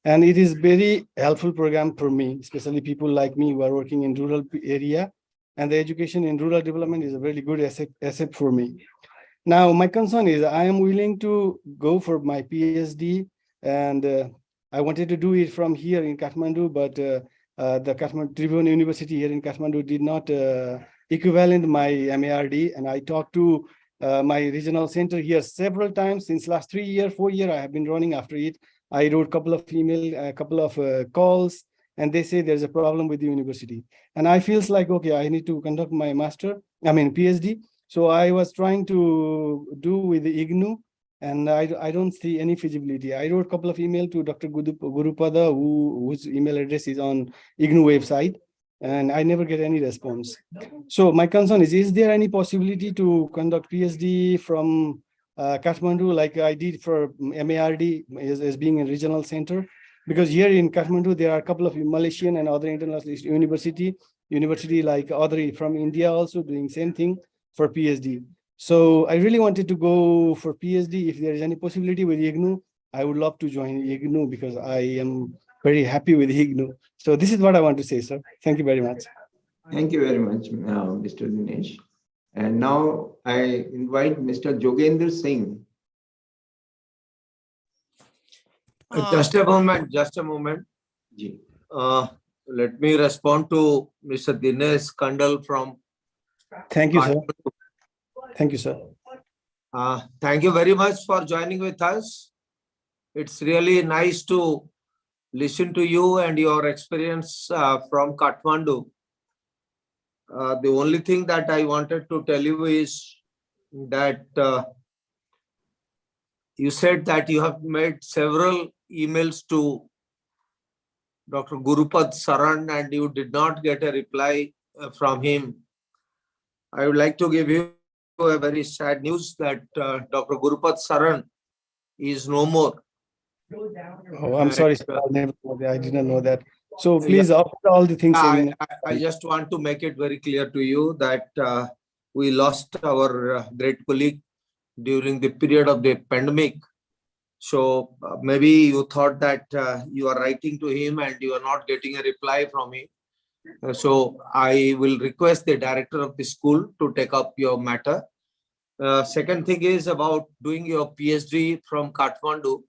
And it is very helpful program for me, especially people like me who are working in rural area. And the education in rural development is a very good asset for me. Now, my concern is I am willing to go for my PhD, and I wanted to do it from here in Kathmandu, but the Kathmandu Tribhuvan University here in Kathmandu did not equivalent my MARD, and I talked to my regional center here several times since last 3 years, 4 years. I have been running after it. I wrote a couple of emails, a couple of calls, and they say there's a problem with the university. And I feels like, okay, I need to conduct my PhD. So I was trying to do with the IGNU, and I don't see any feasibility. I wrote a couple of emails to Dr. Gurupada, whose email address is on IGNU website, and I never get any response. So my concern is there any possibility to conduct PhD from Kathmandu like I did for MARD as being a regional center? Because here in Kathmandu, there are a couple of Malaysian and other international university like other from India also doing same thing for PhD. So I really wanted to go for PhD. If there is any possibility with IGNU, I would love to join IGNU because I am very happy with IGNU. So this is what I want to say, sir. Thank you very much. Thank you very much, Mr. Dinesh. And now I invite Mr. Jogender Singh. Just a moment. Ji. Let me respond to Mr. Dinesh Kandal from. Thank you, sir. Thank you, sir. Thank you very much for joining with us. It's really nice to listen to you and your experience from Kathmandu. The only thing that I wanted to tell you is that you said that you have made several emails to Dr. Gurupad Saran and you did not get a reply from him. I would like to give you a very sad news that Dr. Gurupad Saran is no more. Oh, I'm sorry, sir. I didn't know that. So please, after all the things. I just want to make it very clear to you that we lost our great colleague during the period of the pandemic. So maybe you thought that you are writing to him and you are not getting a reply from him. So I will request the director of the school to take up your matter. Second thing is about doing your PhD from Kathmandu.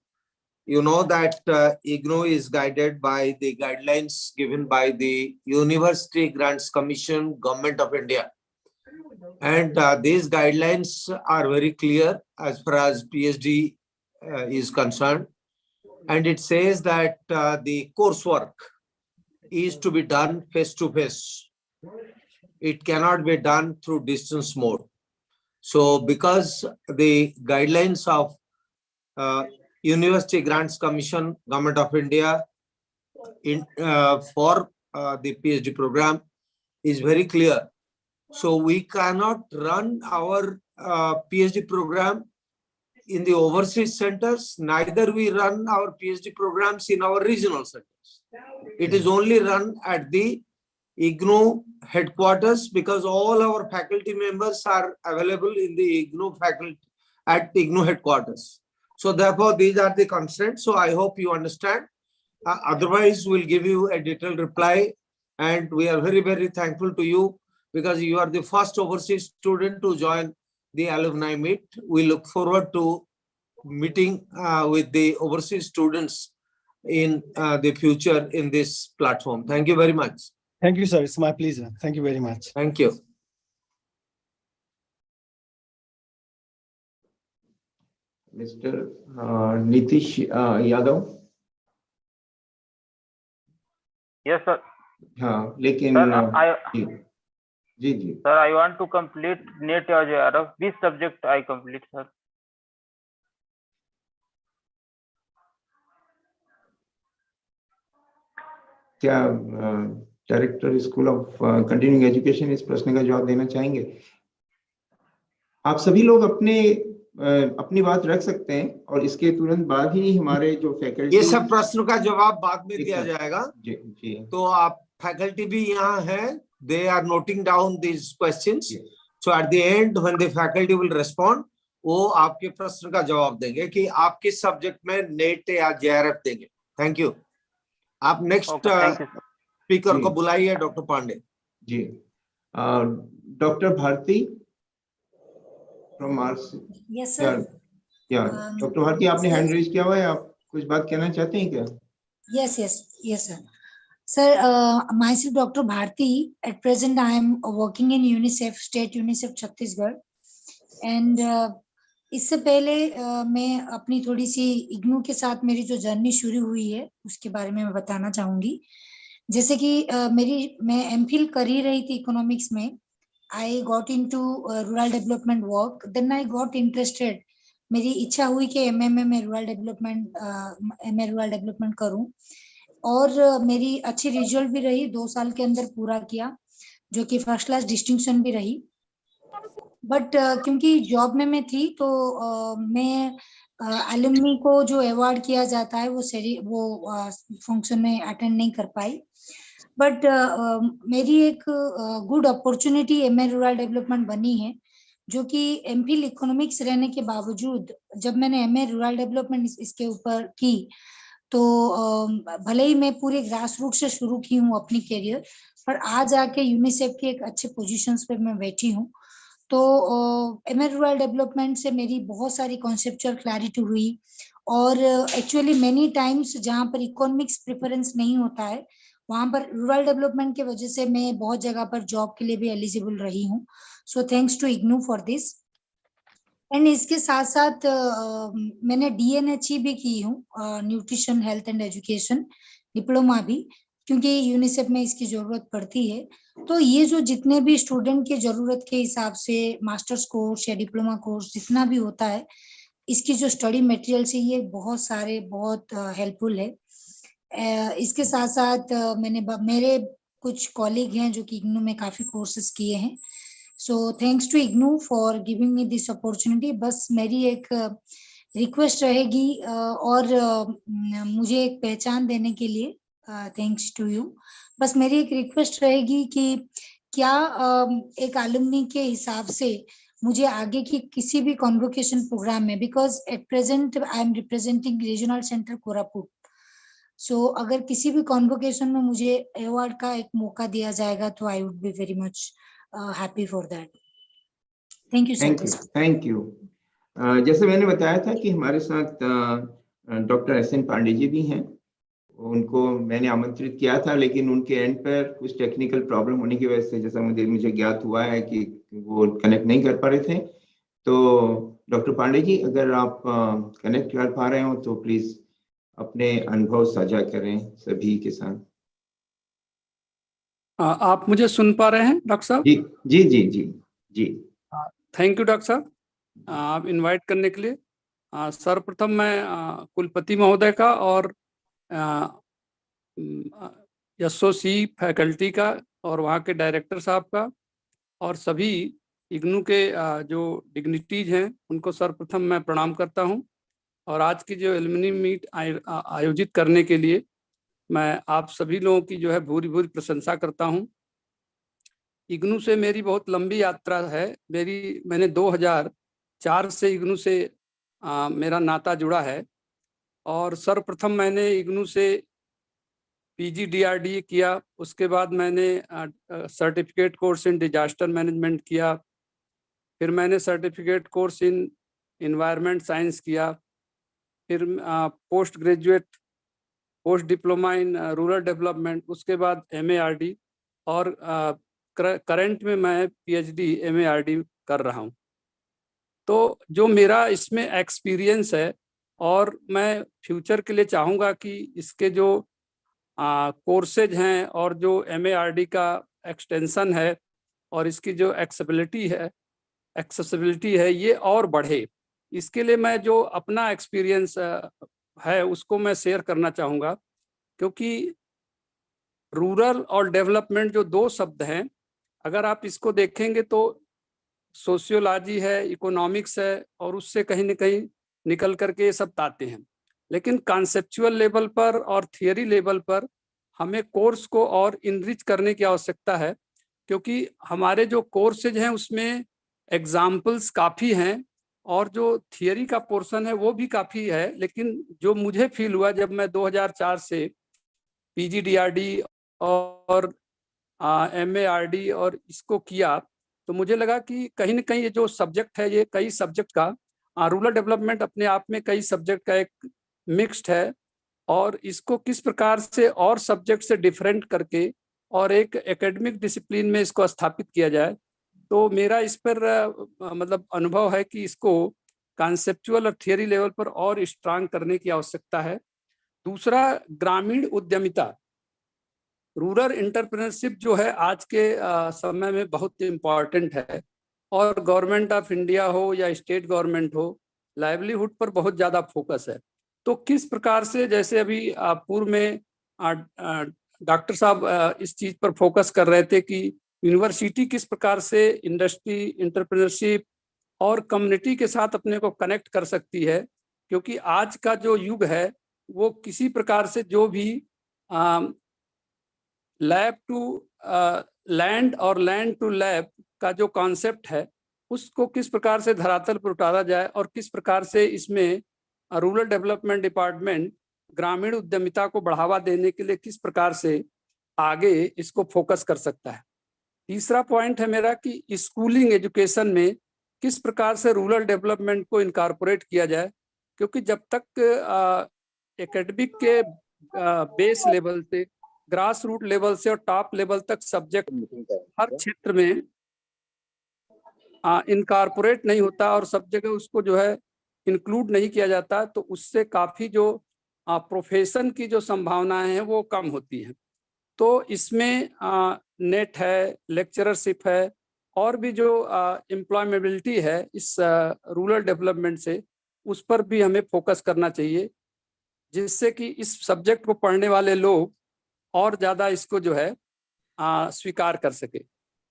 You know that IGNOU is guided by the guidelines given by the University Grants Commission, Government of India. And these guidelines are very clear as far as PhD is concerned. And it says that the coursework is to be done face-to-face. It cannot be done through distance mode. So because the guidelines of University Grants Commission, Government of India for the PhD program is very clear. So we cannot run our PhD program in the overseas centers, neither we run our PhD programs in our regional centers. It is only run at the IGNOU headquarters because all our faculty members are available in the IGNOU faculty at IGNOU headquarters. So therefore, these are the constraints. So I hope you understand. Otherwise, we'll give you a detailed reply. And we are very, very thankful to you because you are the first overseas student to join the alumni meet. We look forward to meeting with the overseas students in the future in this platform. Thank you very much. Thank you, sir. It's my pleasure. Thank you very much. Thank you. Mr. Nitish Yadav. Yes, sir. हाँ, लेकिन जी Sir, I want to complete NET or JRF. Which subject I complete, sir? क्या director school of continuing education इस प्रश्न का जवाब देना चाहेंगे? आप सभी लोग अपनी बात रख सकते हैं और इसके तुरंत बाद ही हमारे जो फैकल्टी, ये सब प्रश्न का जवाब बाद में दिया जाएगा। जी जी। तो आप फैकल्टी भी यहाँ है, they are noting down these questions. So at the end when the faculty will respond, वो आपके प्रश्न का जवाब देंगे कि आप किस सब्जेक्ट में नेट या जेआरएफ देंगे। Thank you. आप नेक्स्ट स्पीकर को बुलाइए, doctor Pandey ji. Doctor Bharti from RC. Yes sir. या डॉक्टर भारती, आपने हैंड रेज किया हुआ है, आप कुछ बात कहना चाहते हैं क्या? Yes, sir. Sir, myself Dr. Bharti. At present, I am working in UNICEF, State UNICEF Chhattisgarh, and इससे पहले मैं अपनी थोड़ी सी इग्नू के साथ मेरी जो जर्नी शुरू हुई है उसके बारे में मैं बताना चाहूंगी। जैसे कि मैं एमफिल कर ही रही थी इकोनॉमिक्स में। I got into rural development work. Then I got interested. मेरी इच्छा हुई कि एमए में रूरल डेवलपमेंट करूं और मेरी अच्छी रिजल्ट भी रही, 2 साल के अंदर पूरा किया, जो कि फर्स्ट क्लास डिस्टिंक्शन भी रही। बट क्योंकि जॉब में मैं थी तो मैं एलुमनी को जो अवार्ड किया जाता है वो फंक्शन में अटेंड नहीं कर पाई। बट मेरी एक good opportunity MA rural development बनी है, जो कि एमफिल इकोनॉमिक्स रहने के बावजूद जब मैंने एमए रूरल डेवलपमेंट इसके ऊपर की तो भले ही मैं पूरे ग्रास रूट से शुरू की हूँ अपनी करियर, पर आज आके यूनिसेफ के एक अच्छे पोजीशंस पे मैं बैठी हूँ। तो एमए रूरल डेवलपमेंट से मेरी बहुत सारी कॉन्सेप्चुअल क्लैरिटी हुई और एक्चुअली मेनी टाइम्स जहाँ पर इकोनॉमिक्स प्रेफरेंस नहीं होता है वहां पर रूरल डेवलपमेंट के वजह से मैं बहुत जगह पर जॉब के लिए भी एलिजिबल रही हूँ। So thanks to IGNOU for this. And इसके साथ साथ मैंने डीएनएचई भी की हूँ, nutrition health and education diploma भी, क्योंकि यूनिसेफ में इसकी जरूरत पड़ती है। तो ये जो जितने भी स्टूडेंट की जरूरत के हिसाब से मास्टर्स कोर्स या डिप्लोमा कोर्स जितना भी होता है, इसकी जो स्टडी मटेरियल्स है ये बहुत हेल्पफुल है। इसके साथ साथ मेरे कुछ कॉलीग हैं जो कि इग्नू में काफी कोर्सेज किए हैं। So thanks to IGNOU for giving me this opportunity. बस मेरी एक रिक्वेस्ट रहेगी और मुझे एक पहचान देने के लिए थैंक्स टू यू। बस मेरी एक रिक्वेस्ट रहेगी कि क्या एक एलुमनी के हिसाब से मुझे आगे की किसी भी कॉन्वोकेशन प्रोग्राम में, because at present I am representing regional centre Koraput, सो अगर किसी भी कॉन्वोकेशन में मुझे अवार्ड का एक मौका दिया जाएगा तो I would be very much happy for that. Thank you thank you, sir. Thank you. जैसे मैंने बताया था कि हमारे साथ doctor S N Pandey ji भी हैं। उनको मैंने आमंत्रित किया था, लेकिन उनके एंड पर कुछ टेक्निकल प्रॉब्लम होने की वजह से, जैसा मुझे ज्ञात हुआ है कि वो कनेक्ट नहीं कर पा रहे थे। तो डॉक्टर पांडे जी, अगर आप कनेक्ट कर पा रहे हो तो प्लीज अपने अनुभव साझा करें सभी के साथ। आप मुझे सुन पा रहे हैं डॉक्टर साहब? जी जी जी जी जी। थैंक यू डॉक्टर साहब, आप इनवाइट करने के लिए। सर्वप्रथम मैं कुलपति महोदय का और एसओसी फैकल्टी का और वहाँ के डायरेक्टर साहब का और सभी इग्नू के जो डिग्निटीज हैं उनको सर्वप्रथम मैं प्रणाम करता हूँ। और आज की जो एलुमनी मीट आयोजित करने के लिए मैं आप सभी लोगों की जो है भूरी भूरी प्रशंसा करता हूँ। इग्नू से मेरी बहुत लंबी यात्रा है। मैंने 2004 से इग्नू से मेरा नाता जुड़ा है। और सर्वप्रथम मैंने इग्नू से PGDRD किया, उसके बाद मैंने certificate course in disaster management किया, फिर मैंने certificate course in environment science किया, फिर post graduate post diploma in rural development, उसके बाद MARD और करंट में मैं PhD MARD कर रहा हूँ। तो जो मेरा इसमें एक्सपीरियंस है और मैं फ्यूचर के लिए चाहूँगा कि इसके जो कोर्सेज हैं और जो MARD का एक्सटेंशन है और इसकी जो एक्सेसिबिलिटी है ये और बढ़े। इसके लिए मैं जो अपना एक्सपीरियंस है उसको मैं शेयर करना चाहूँगा, क्योंकि रूरल और डेवलपमेंट जो दो शब्द हैं, अगर आप इसको देखेंगे तो सोशियोलॉजी है, इकोनॉमिक्स है और उससे कहीं न कहीं निकल करके ये सब आते हैं। लेकिन कॉन्सेप्चुअल लेवल पर और थियरी लेवल पर हमें कोर्स को और इनरिच करने की आवश्यकता है, क्योंकि हमारे जो कोर्सेज हैं उसमें एग्जाम्पल्स काफ़ी हैं और जो थियरी का पोर्शन है वो भी काफ़ी है। लेकिन जो मुझे फील हुआ जब मैं 2004 से PGDRD और MARD और इसको किया, तो मुझे लगा कि कहीं न कहीं ये जो सब्जेक्ट है ये कई सब्जेक्ट का रूरल डेवलपमेंट अपने आप में कई सब्जेक्ट का एक मिक्स्ड है और इसको किस प्रकार से और सब्जेक्ट से डिफरेंट करके और एक एकेडमिक डिसिप्लिन में इसको स्थापित किया जाए। तो मेरा इस पर मतलब अनुभव है कि इसको कॉन्सेप्चुअल और थियरी लेवल पर और स्ट्रांग करने की आवश्यकता है। दूसरा, ग्रामीण उद्यमिता, रूरल एंटरप्रेन्योरशिप जो है आज के समय में बहुत इम्पॉर्टेंट है और गवर्नमेंट ऑफ इंडिया हो या स्टेट गवर्नमेंट हो, लाइवलीहुड पर बहुत ज़्यादा फोकस है। तो किस प्रकार से, जैसे अभी पूर्व में डॉक्टर साहब इस चीज़ पर फोकस कर रहे थे कि यूनिवर्सिटी किस प्रकार से इंडस्ट्री, एंटरप्रेन्योरशिप और कम्युनिटी के साथ अपने को कनेक्ट कर सकती है, क्योंकि आज का जो युग है वो किसी प्रकार से जो भी लैब टू लैंड और लैंड टू लैब का जो कॉन्सेप्ट है उसको किस प्रकार से धरातल पर उतारा जाए और किस प्रकार से इसमें रूरल डेवलपमेंट डिपार्टमेंट ग्रामीण उद्यमिता को बढ़ावा देने के लिए किस प्रकार से आगे इसको फोकस कर सकता है। तीसरा पॉइंट है मेरा कि स्कूलिंग एजुकेशन में किस प्रकार से रूरल डेवलपमेंट को इनकॉर्पोरेट किया जाए, क्योंकि जब तक एकेडमिक के बेस लेवल से, ग्रास रूट लेवल से और टॉप लेवल तक सब्जेक्ट हर क्षेत्र में इनकॉर्पोरेट नहीं होता और सब जगह उसको जो है इंक्लूड नहीं किया जाता, तो उससे काफ़ी जो प्रोफेशन की जो संभावनाएं हैं वो कम होती हैं। तो इसमें नेट है, लेक्चररशिप है और भी जो एम्प्लॉयमेबिलिटी है इस रूरल डेवलपमेंट से, उस पर भी हमें फोकस करना चाहिए, जिससे कि इस सब्जेक्ट को पढ़ने वाले लोग और ज़्यादा इसको जो है स्वीकार कर सके।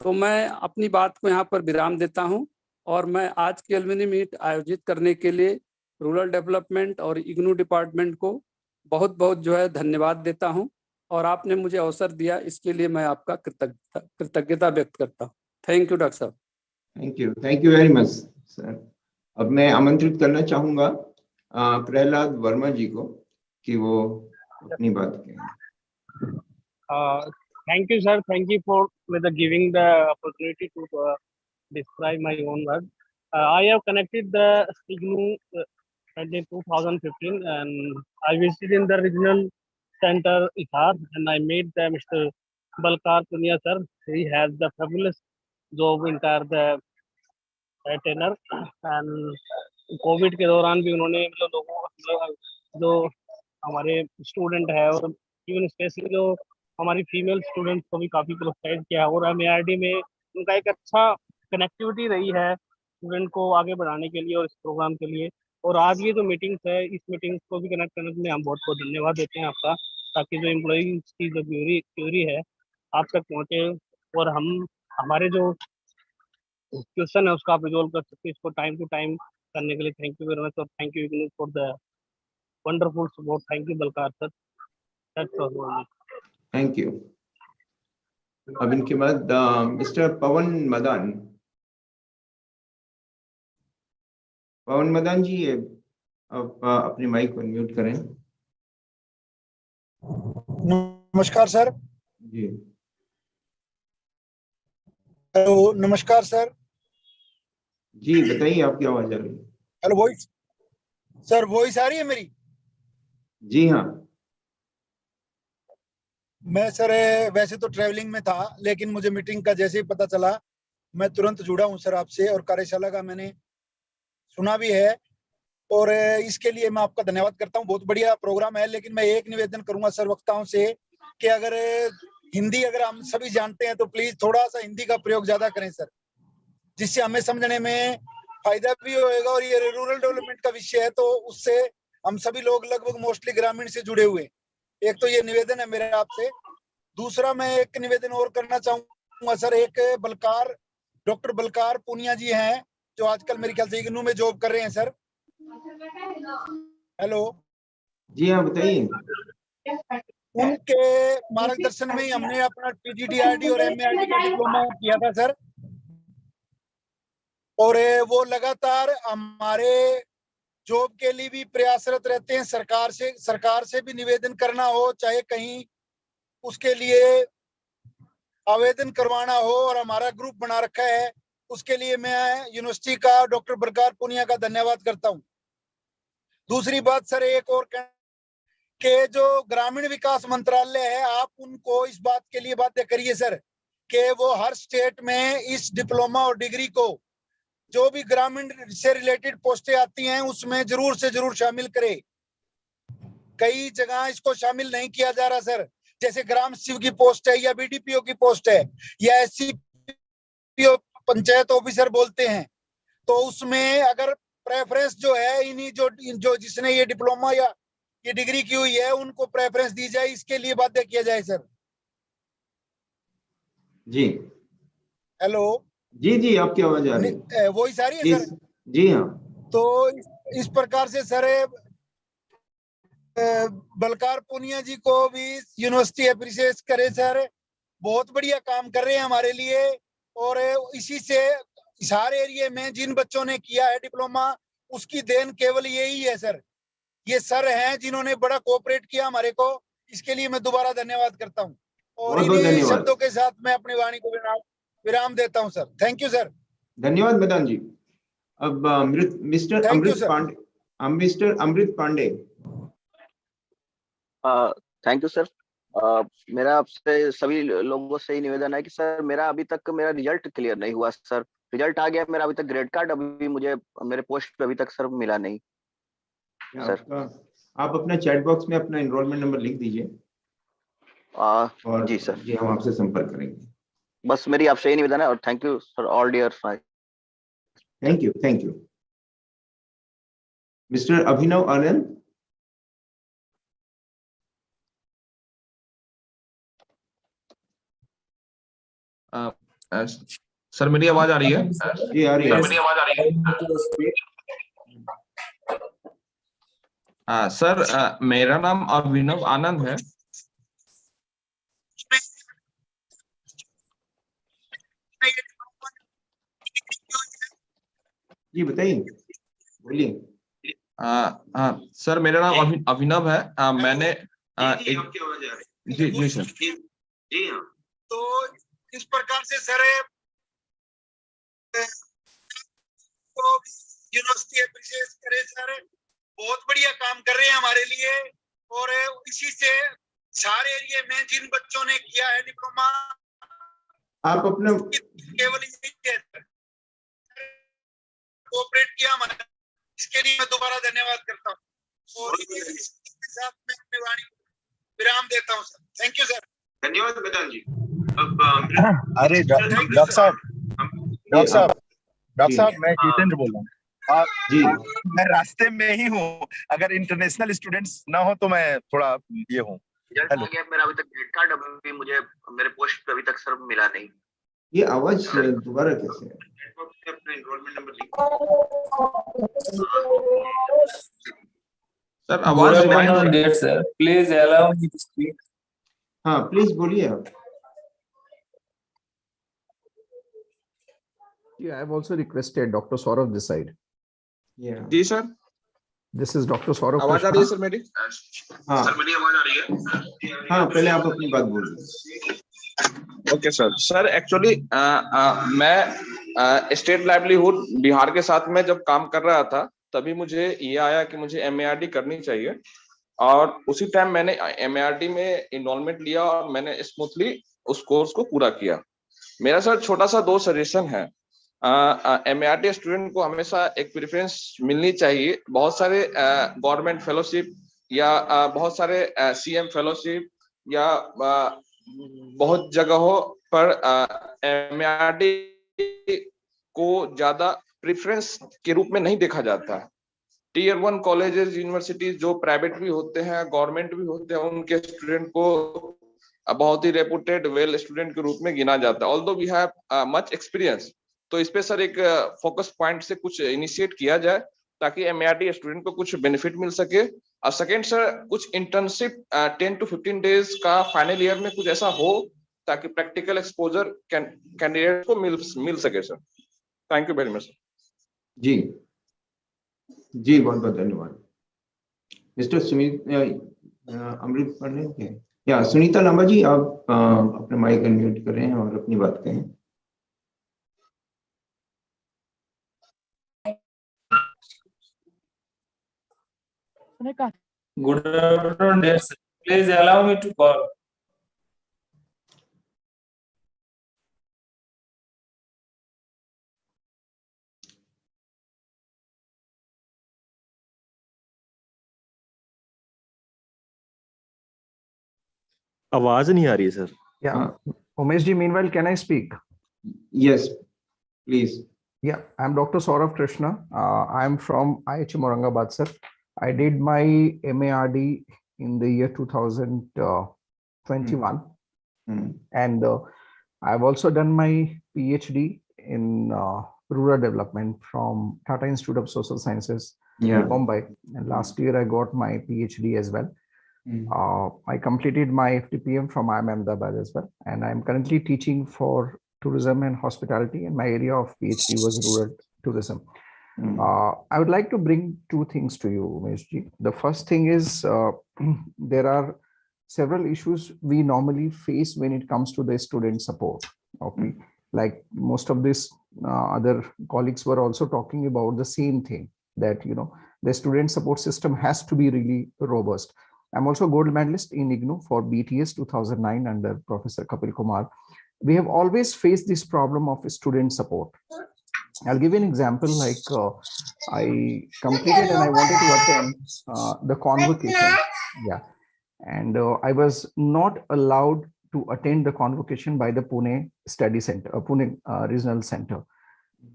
तो मैं अपनी बात को यहाँ पर विराम देता हूँ और मैं आज की एलुमनी मीट आयोजित करने के लिए रूरल डेवलपमेंट और इग्नू डिपार्टमेंट को बहुत बहुत जो है धन्यवाद देता हूँ और आपने मुझे अवसर दिया इसके लिए मैं आपका कृतज्ञता व्यक्त करता हूँ। थैंक यू डॉक्टर साहब। Thank you very much sir. अब मैं आमंत्रित करना चाहूंगा प्रहलाद वर्मा जी को कि वो अपनी बात कहें। Thank you, sir. Thank you for giving the opportunity to describe my own work. I have connected the IGNU in 2015, and I visited in the regional center Ithar, and I met Mr. Balkar Punia sir. He has the fabulous job entire the tenor, and Covid के दौरान भी उन्होंने मतलब लोगों जो हमारे student है और इवन स्पेशली जो हमारी फीमेल स्टूडेंट्स को भी काफी प्रोत्साहित किया और MARD में उनका एक अच्छा कनेक्टिविटी रही है स्टूडेंट को आगे बढ़ाने के लिए और इस प्रोग्राम के लिए। और आज ये जो मीटिंग्स है इस मीटिंग्स को भी कनेक्ट करने के लिए हम बहुत बहुत धन्यवाद देते हैं आपका, ताकि जो एम्प्लॉइज की जो क्यूरी है आप तक पहुंचे और हम हमारे जो क्वेश्चन है उसका आप रिजोल्व कर सकते हैं। इसको टाइम टू टाइम करने के लिए थैंक यू वेरी मच और thank you for the wonderful support. Thank you Balkar sir. That's all. Thank you. अब इनके बाद मिस्टर पवन मदान। पवन मदान जी आप अपनी माइक को म्यूट करें। नमस्कार सर। जी हेलो, नमस्कार सर। जी बताइए, आपकी आवाज आ रही है। हेलो, वॉइस सर, वॉइस आ रही है मेरी? जी हाँ। मैं सर वैसे तो ट्रैवलिंग में था, लेकिन मुझे मीटिंग का जैसे ही पता चला मैं तुरंत जुड़ा हूं सर आपसे, और कार्यशाला का मैंने सुना भी है और इसके लिए मैं आपका धन्यवाद करता हूं। बहुत बढ़िया प्रोग्राम है, लेकिन मैं एक निवेदन करूंगा सर वक्ताओं से कि अगर हिंदी अगर हम सभी जानते हैं तो प्लीज थोड़ा सा हिंदी का प्रयोग ज्यादा करें सर, जिससे हमें समझने में फायदा भी होएगा। और ये रूरल डेवलपमेंट का विषय है तो उससे हम सभी लोग लगभग मोस्टली ग्रामीण से जुड़े हुए। एक तो ये निवेदन है मेरा आपसे। दूसरा मैं एक निवेदन और करना चाहूंगा सर। एक डॉक्टर बलकार पूनिया जी हैं जो आजकल मेरे ख्याल से इग्नू में जॉब कर रहे हैं सर। हेलो। जी हाँ बताइए। उनके मार्गदर्शन में ही हमने अपना PGDRD और MARD का डिप्लोमा किया था सर, और वो लगातार हमारे जॉब के लिए भी प्रयासरत रहते हैं। सरकार से भी निवेदन करना हो, चाहे कहीं उसके लिए आवेदन करवाना हो, और हमारा ग्रुप बना रखा है, उसके लिए मैं यूनिवर्सिटी का डॉक्टर बलकार पूनिया का धन्यवाद करता हूं। दूसरी बात सर, एक और के जो ग्रामीण विकास मंत्रालय है, आप उनको इस बात के लिए बाध्य करिए सर कि वो हर स्टेट में इस डिप्लोमा और डिग्री को जो भी ग्रामीण से रिलेटेड पोस्टें आती हैं उसमें जरूर से जरूर शामिल करे। कई जगह इसको शामिल नहीं किया जा रहा सर, जैसे ग्राम सचिव की पोस्ट है या BDPO की पोस्ट है या SCPO पंचायत ऑफिसर बोलते हैं, तो उसमें अगर प्रेफरेंस जो है इन्हीं जो जिसने ये डिप्लोमा या ये डिग्री की हुई है उनको प्रेफरेंस दी जाए, इसके लिए बाध्य किया जाए सर। जी हेलो। जी जी आपकी आवाज आ रही है। वो ही सारी है सर। जी हाँ। तो इस प्रकार से सर बलकार पूनिया जी को भी यूनिवर्सिटी अप्रिशिएट करे सर, बहुत बढ़िया काम कर रहे हैं हमारे लिए। और इसी से सारे एरिया में जिन बच्चों ने किया है डिप्लोमा उसकी देन केवल यही है सर। ये सर हैं जिन्होंने बड़ा कोऑपरेट किया हमारे को, इसके लिए मैं दोबारा धन्यवाद करता हूँ। और इन्हीं शब्दों के साथ मैं अपनी वाणी को विराम देता हूँ सर। Thank you sir. धन्यवाद मदान जी। अब mister Amrit Pandey. Thank you sir. मेरा आपसे सभी लोगों से ही निवेदन है कि सर मेरा अभी तक मेरा रिजल्ट क्लियर नहीं हुआ सर। रिजल्ट आ गया मेरा, अभी तक ग्रेड कार्ड अभी मुझे मेरे पोस्ट पे अभी तक सर मिला नहीं सर। आप अपना चैट बॉक्स में अपना एनरोलमेंट नंबर लिख दीजिए और जी सर। जी हम आपसे संपर्क करेंगे। बस मेरी आपसे ही निवेदन है और thank you sir all dear. Thank you. Mister Abhinav Anand. Sir मेरी आवाज आ रही है? जी आ रही है। मेरी आवाज आ रही है? सर मेरा नाम अभिनव आनंद है। जी बताइए, बोलिए। सर मेरा नाम अभिनव है। मैंने जी जी सर। जी हाँ। तो इस प्रकार से सर तो यूनिवर्सिटी अप्रिशिएट करे सर, बहुत बढ़िया काम कर रहे हैं हमारे लिए। और इसी से सारे एरिया में जिन बच्चों ने किया है डिप्लोमा, आप अपना केवल कोऑपरेट किया हमारे, इसके लिए मैं दोबारा धन्यवाद करता हूँ। और इसके साथ मैं अपनी वाणी को विराम देता हूँ सर। Thank you sir. धन्यवाद बेदान जी। अरे डॉक्टर साहब मैं जितेंद्र बोल रहा हूँ। जी मैं रास्ते में ही हूँ, अगर इंटरनेशनल स्टूडेंट्स ना हो तो मैं थोड़ा ये हूँ। रिजल्ट आ गया मेरा, अभी तक ग्रेड कार्ड अभी मुझे मेरे पोस्ट पे अभी तक सर मिला नहीं। ये आवाज दोबारा कैसे है? अपना एनरोलमेंट नंबर सर आवाज sir. Please allow me to speak. हाँ प्लीज बोलिए आप। Yeah, I have also requested Dr. Saurav this side. जी sir. This is Dr. Saurav. आवाज आ रही है सर मेरी? हाँ सर मेरी आवाज आ रही है? हाँ, पहले आप अपनी बात बोलिए। Okay sir. सर एक्चुअली मैं स्टेट लाइवलीहुड बिहार के साथ में जब काम कर रहा था, तभी मुझे ये आया कि मुझे MARD करनी चाहिए, और उसी टाइम मैंने MARD में इनरोलमेंट लिया और मैंने स्मूथली उस कोर्स को पूरा किया। मेरा सर छोटा सा 2 सजेशन है। MARD स्टूडेंट को हमेशा एक प्रेफरेंस मिलनी चाहिए। बहुत सारे गवर्नमेंट फेलोशिप या बहुत सारे CM फेलोशिप या बहुत जगहों पर MARD को ज्यादा प्रेफरेंस के रूप में नहीं देखा जाता है। Tier 1 कॉलेजेस, यूनिवर्सिटीज जो प्राइवेट भी होते हैं, गवर्नमेंट भी होते हैं, उनके स्टूडेंट को बहुत ही रेपुटेड वेल स्टूडेंट के रूप में गिना जाता है। Although we have much experience, तो इस पे सर एक फोकस पॉइंट से कुछ इनिशिएट किया जाए ताकि MARD स्टूडेंट को कुछ बेनिफिट मिल सके। और सेकंड सर, कुछ इंटर्नशिप 10 to 15 डेज का फाइनल ईयर में कुछ ऐसा हो ताकि प्रैक्टिकल एक्सपोजर कैंडिडेट को मिल सके sir. Thank you very much. जी जी, बहुत बहुत धन्यवाद। मिस्टर सुमित अमृत पढ़ रहे हैं या सुनीता लांबा जी, आप अपना माइक अनम्यूट कर रहे हैं और अपनी बात कहें। Good afternoon, dear sir. Please allow me to call. आवाज नहीं आ रही है sir. Yeah. Umesh ji, meanwhile, can I speak? Yes, please. Yeah, I'm Dr. Saurav Krishna. I'm from IHM Aurangabad, sir. I did my MARD in the year 2021. And I've also done my PhD in rural development from Tata Institute of Social Sciences, Bombay. And last year I got my PhD as well. I completed my FTPM from IIM Ahmedabad as well. And I'm currently teaching for tourism and hospitality, and my area of PhD was rural tourism. I would like to bring 2 things to you, Umesh ji. The first thing is there are several issues we normally face when it comes to the student support. Okay, like most of this other colleagues were also talking about the same thing, that the student support system has to be really robust. I'm also a gold medalist in IGNOU for BTS 2009 under Professor Kapil Kumar. We have always faced this problem of student support. I'll give you an example. Like I completed and I wanted to attend the convocation. Yeah. And I was not allowed to attend the convocation by the Pune Study Center, Pune Regional Center.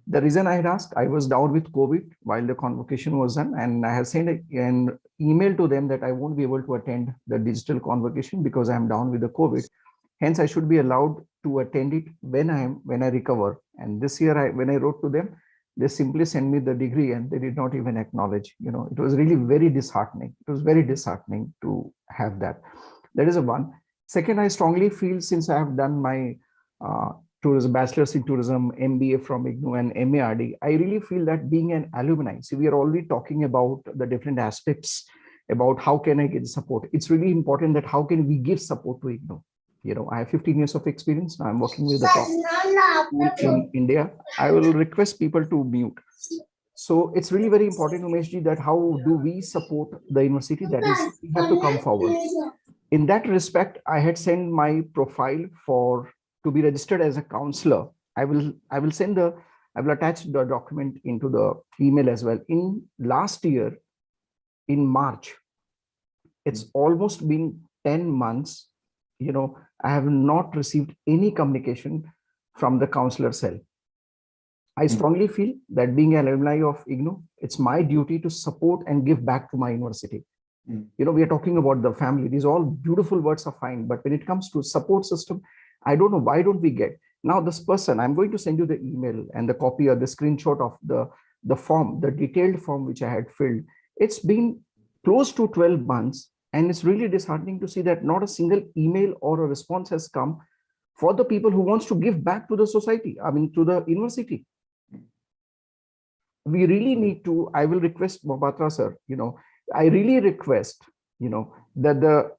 The reason I had asked, I was down with COVID while the convocation was done, and I have sent an email to them that I won't be able to attend the digital convocation because I am down with the COVID. Hence, I should be allowed to attend it when I recover. And this year, when I wrote to them, they simply sent me the degree and they did not even acknowledge. It was really very disheartening. It was very disheartening to have that. That is one. Second, I strongly feel, since I have done my tourism, bachelor's in tourism, MBA from IGNOU and MARD, I really feel that being an alumni, see, we are already talking about the different aspects about how can I get support. It's really important that how can we give support to IGNOU. You know, I have 15 years of experience. Now I'm working with the top school in India. I will request people to mute. So it's really very important, Umeshji, that how do we support the university? That is, we have to come forward. In that respect, I had sent my profile to be registered as a counselor. I will attach the document into the email as well. In last year, in March, it's almost been 10 months. You know, I have not received any communication from the counselor cell. I strongly feel that being an alumni of IGNOU, it's my duty to support and give back to my university. You know, we are talking about the family. These all beautiful words are fine, but when it comes to support system, I don't know, why don't we get? Now this person, I'm going to send you the email and the copy or the screenshot of the form, the detailed form which I had filled. It's been close to 12 months. And it's really disheartening to see that not a single email or a response has come for the people who wants to give back to the society, I mean, to the university. We really need to, I will request Mohapatra sir, you know, I really request, you know, that the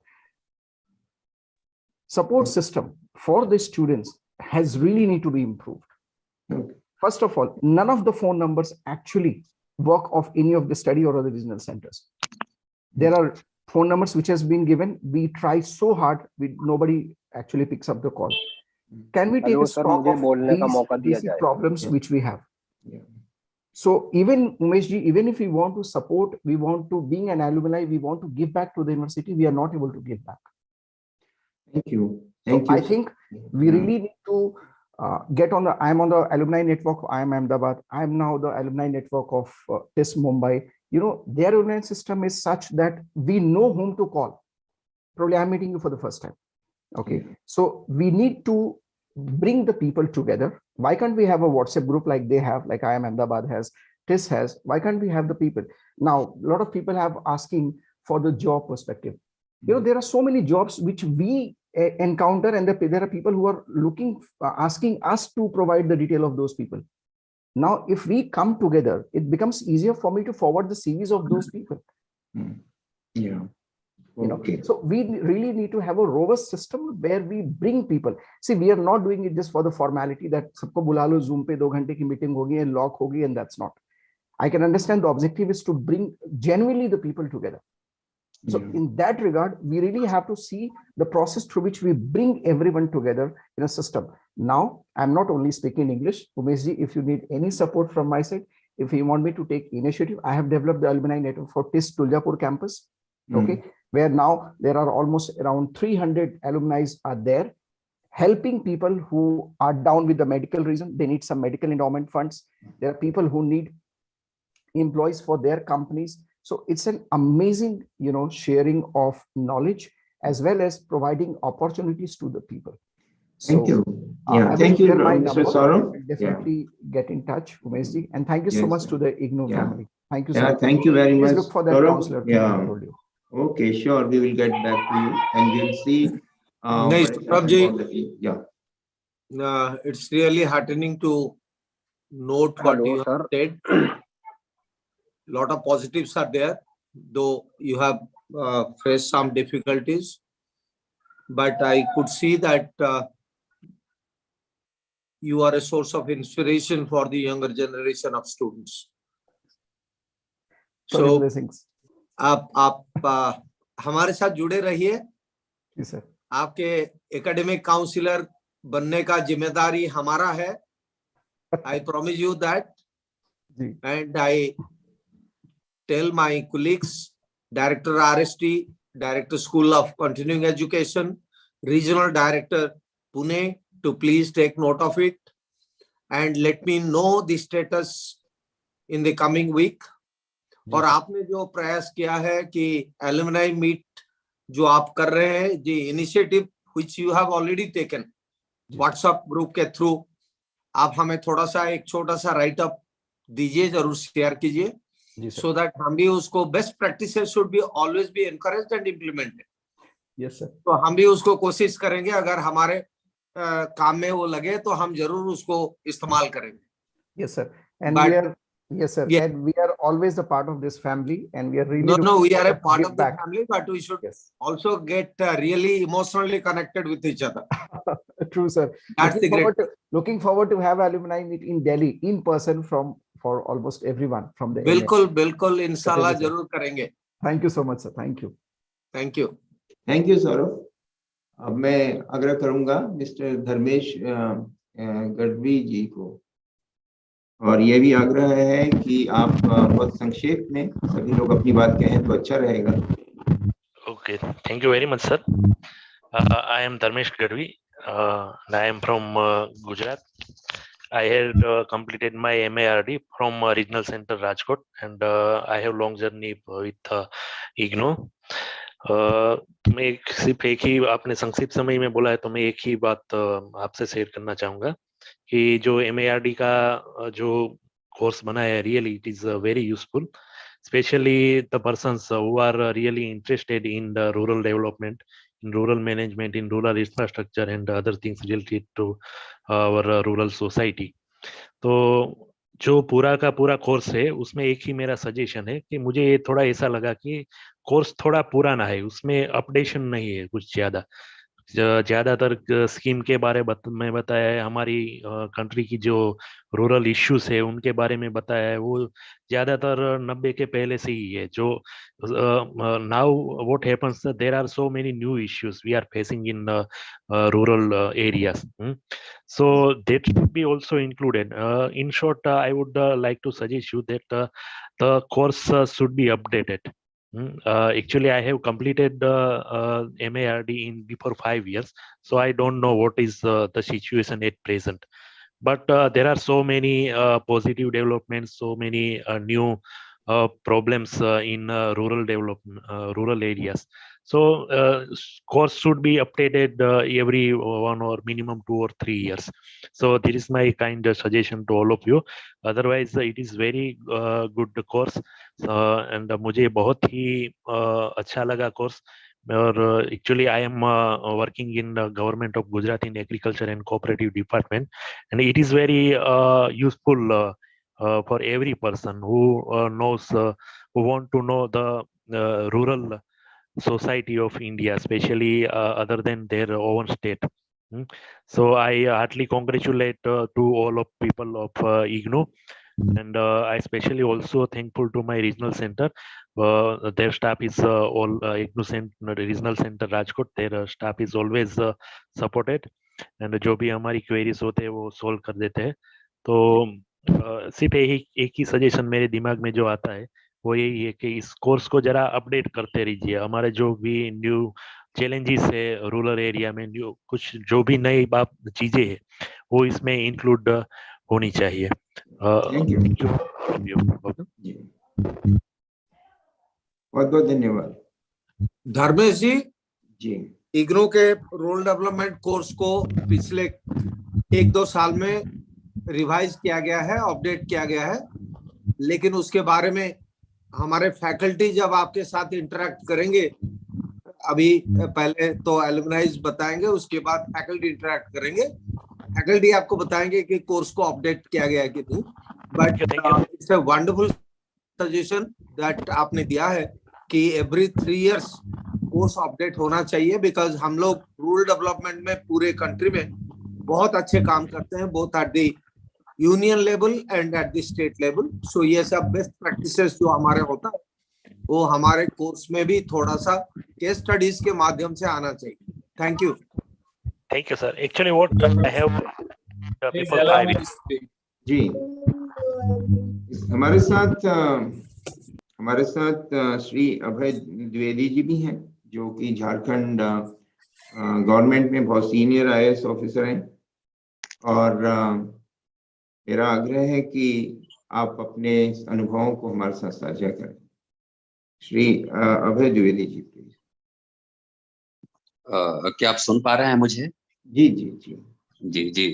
support system for the students has really need to be improved. First of all, none of the phone numbers actually work of any of the study or other regional centers. There are phone numbers which has been given. We try so hard, nobody actually picks up the call. Can we take a stock of these basic problems which we have? So even Umeshji, even if we want to support, we want to, being an alumni, we want to give back to the university, we are not able to give back. Thank you. So I think we really need to get on the, I'm on the alumni network, I am Ahmedabad, I am now the alumni network of TIS Mumbai. You know, their alumni system is such that we know whom to call. Probably I'm meeting you for the first time. Okay, so we need to bring the people together. Why can't we have a WhatsApp group like they have, like I am Ahmedabad has, TIS has? Why can't we have the people? Now, a lot of people have asking for the job perspective. You know, there are so many jobs which we encounter, and there are people who are looking, asking us to provide the detail of those people. Now, if we come together, it becomes easier for me to forward the CVs of those people. Yeah. You know, so we really need to have a robust system where we bring people. See, we are not doing it just for the formality that sabko bula lo, Zoom pe 2 ghante ki meeting hogi and lock hogi, and that's not. I can understand the objective is to bring genuinely the people together. So in that regard, we really have to see the process through which we bring everyone together in a system. Now, I'm not only speaking English. Umeshji, if you need any support from my side, if you want me to take initiative, I have developed the alumni network for TIS Tuljapur campus, okay, where now there are almost around 300 alumni are there, helping people who are down with the medical reason. They need some medical endowment funds. There are people who need employees for their companies. So it's an amazing, you know, sharing of knowledge as well as providing opportunities to the people. Thank you. Yeah, thank you, Mr. Saurabh. Definitely get in touch, Umeshji, and thank you so much to the IGNOU family. Thank you so much. Thank you very much. Please look for that counselor. Yeah. Okay, sure. We will get back to you, and we'll see. Nice, yeah. It's really heartening to note what you have said. Lot of positives are there, though you have faced some difficulties. But I could see that you are a source of inspiration for the younger generation of students. So, आप हमारे साथ जुड़े रहिए. आपके academic counsellor बनने का जिम्मेदारी हमारा है. I promise you that, and I tell my colleagues, Director RST, Director School of Continuing Education, Regional Director Pune, to please take note of it and let me know the status in the coming week. और आपने जो प्रयास किया है कि alumni meet जो आप कर रहे हैं, the initiative which you have already taken, WhatsApp group के through, आप हमें थोड़ा सा एक छोटा सा write up दीजिए, जरूर शेयर कीजिए, so that हम भी उसको best practices should be always be encouraged and implemented. Yes sir. तो हम भी उसको कोशिश करेंगे, अगर हमारे काम में वो लगे तो हम जरूर उसको इस्तेमाल करेंगे. Yes, sir. And But we are, yes, sir. yeah. And we are always a part of this family, and we are really No, looking we are a forward to part give of the back. family, but we should Yes. also get really emotionally connected with each other. True, sir. That's the great. Looking forward to have alumni meet in Delhi in person for almost everyone from the बिल्कुल इंशाल्लाह जरूर करेंगे. Thank you so much, sir. Thank you. Thank you. Thank you Saurabh. अब मैं आग्रह करूंगा mister Dharmesh Gadhvi जी को, और ये भी आग्रह है कि आप बहुत संक्षेप में सभी लोग अपनी बात कहें तो अच्छा रहेगा. Okay, thank you very much, sir. I am Dharmesh Gadvi, and I am from Gujarat. I had completed my MARD from Regional Center Rajkot, and I have long journey with IGNO. मैं सिर्फ एक ही, आपने संक्षिप्त समय में बोला है तो मैं एक ही बात आपसे शेयर करना चाहूँगा कि जो MARD का जो कोर्स बना है, really it is very useful, especially the persons who are really interested in the rural development, in rural management, in rural infrastructure and other things related to our rural society. तो जो पूरा का पूरा course है उसमें एक ही मेरा suggestion है कि मुझे ये थोड़ा ऐसा लगा कि कोर्स थोड़ा पुराना है, उसमें अपडेशन नहीं है कुछ ज्यादातर स्कीम के बारे में बताया है, हमारी कंट्री की जो रूरल इश्यूज है उनके बारे में बताया है, वो ज्यादातर 90 के पहले से ही है. जो now what happens, there are so many new issues we are facing in rural areas, so that should be also included. In short, I would like to suggest you that the course should be updated. Actually, I have completed MARD in before 5 years, so I don't know what is the situation at present. But there are so many positive developments, so many new problems in rural development, rural areas. So course should be updated every 1 or minimum 2 or 3 years. So this is my kind of suggestion to all of you. Otherwise, it is very good course, and मुझे बहुत ही अच्छा लगा course. और actually I am working in the government of Gujarat in agriculture and cooperative department, and it is very useful for every person who knows, who want to know the rural society of India, especially other than their own state. So I heartily congratulate to all of people of IGNO, and I especially also thankful to my regional center. Their staff is all IGNO center, regional center Rajkot. Their staff is always supported, and जो भी हमारी queries होते हैं वो solve कर देते हैं. तो सिर्फ एक ही सजेशन मेरे दिमाग में जो आता है वो यही है कि इस कोर्स को जरा अपडेट करते रहिए. हमारे जो भी न्यू चैलेंजेस है रूरल एरिया में, न्यू कुछ जो भी नई चीजें है वो इसमें इंक्लूड होनी चाहिए. बहुत बहुत धन्यवाद. धर्मेश जी, जी इग्नो के रूरल डेवलपमेंट कोर्स को पिछले 1-2 साल में रिवाइज किया गया है, अपडेट किया गया है, लेकिन उसके बारे में हमारे फैकल्टी जब आपके साथ इंटरेक्ट करेंगे, अभी पहले तो एलुमनाइज बताएंगे, उसके बाद फैकल्टी इंटरेक्ट करेंगे. फैकल्टी आपको बताएंगे कि कोर्स को अपडेट किया गया है कि नहीं. But it's a wonderful suggestion that आपने दिया है कि एवरी 3 इयर्स कोर्स अपडेट होना चाहिए, बिकॉज हम लोग रूरल डेवलपमेंट में पूरे कंट्री में बहुत अच्छे काम करते हैं, both at the union level and at the state level. So ये सब बेस्ट प्रैक्टिसेस जो हमारे होता है वो हमारे कोर्स में भी थोड़ा सा केस स्टडीज के माध्यम से आना चाहिए. Thank you. Thank you, sir. Actually, what I have before 5 years. जी, हमारे साथ श्री अभय द्विवेदी जी भी हैं, जो कि झारखंड गवर्नमेंट में बहुत सीनियर IAS ऑफिसर हैं, और मेरा आग्रह है कि आप अपने अनुभवों को हमारे साथ साझा करें. श्री अभय द्विवेदी जी प्लीज. क्या आप सुन पा रहे हैं मुझे? जी जी जी जी जी.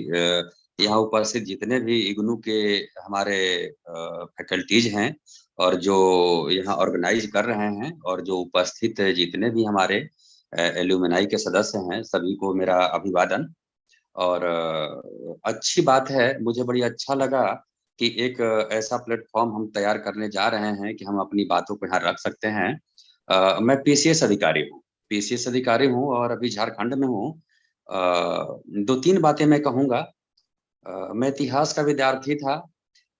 यहाँ उपस्थित जितने भी इग्नू के हमारे फैकल्टीज हैं और जो यहाँ ऑर्गेनाइज कर रहे हैं, और जो उपस्थित जितने भी हमारे एल्यूमिनाई के सदस्य हैं, सभी को मेरा अभिवादन. और अच्छी बात है, मुझे बड़ी अच्छा लगा कि एक ऐसा प्लेटफॉर्म हम तैयार करने जा रहे हैं कि हम अपनी बातों को यहाँ रख सकते हैं। मैं पीसीएस अधिकारी हूँ और अभी झारखंड में हूँ। 2-3 बातें मैं कहूँगा। मैं इतिहास का विद्यार्थी था,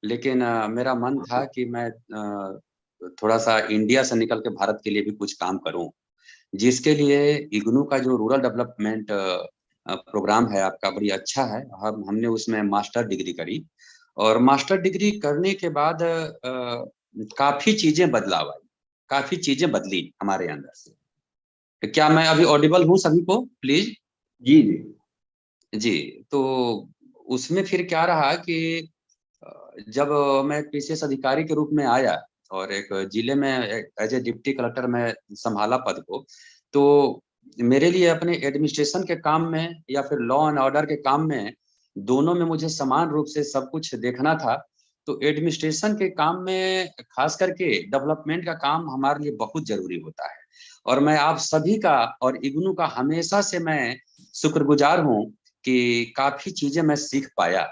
लेकिन मेरा मन था कि मैं थोड़ा सा इंडिया से निकल के भारत के लिए भी कुछ काम करूं, जिसके लिए इग्नू का जो रूरल डेवलपमेंट प्रोग्राम है आपका बड़ी अच्छा है। हमने उसमें मास्टर डिग्री करी और मास्टर डिग्री करने के बाद काफी चीजें बदलाव आई, काफी चीजें बदली हमारे अंदर से। क्या मैं अभी ऑडिबल हूँ सभी को? प्लीज। जी जी जी। तो उसमें फिर क्या रहा कि जब मैं पीसीएस अधिकारी के रूप में आया और एक जिले में एज ए डिप्टी कलेक्टर में संभाला पद को, तो मेरे लिए अपने एडमिनिस्ट्रेशन के काम में या फिर लॉ एंड ऑर्डर के काम में, दोनों में मुझे समान रूप से सब कुछ देखना था। तो एडमिनिस्ट्रेशन के काम में खास करके डेवलपमेंट का काम हमारे लिए बहुत जरूरी होता है और मैं आप सभी का और इग्नू का हमेशा से मैं शुक्रगुजार हूँ कि काफी चीजें मैं सीख पाया।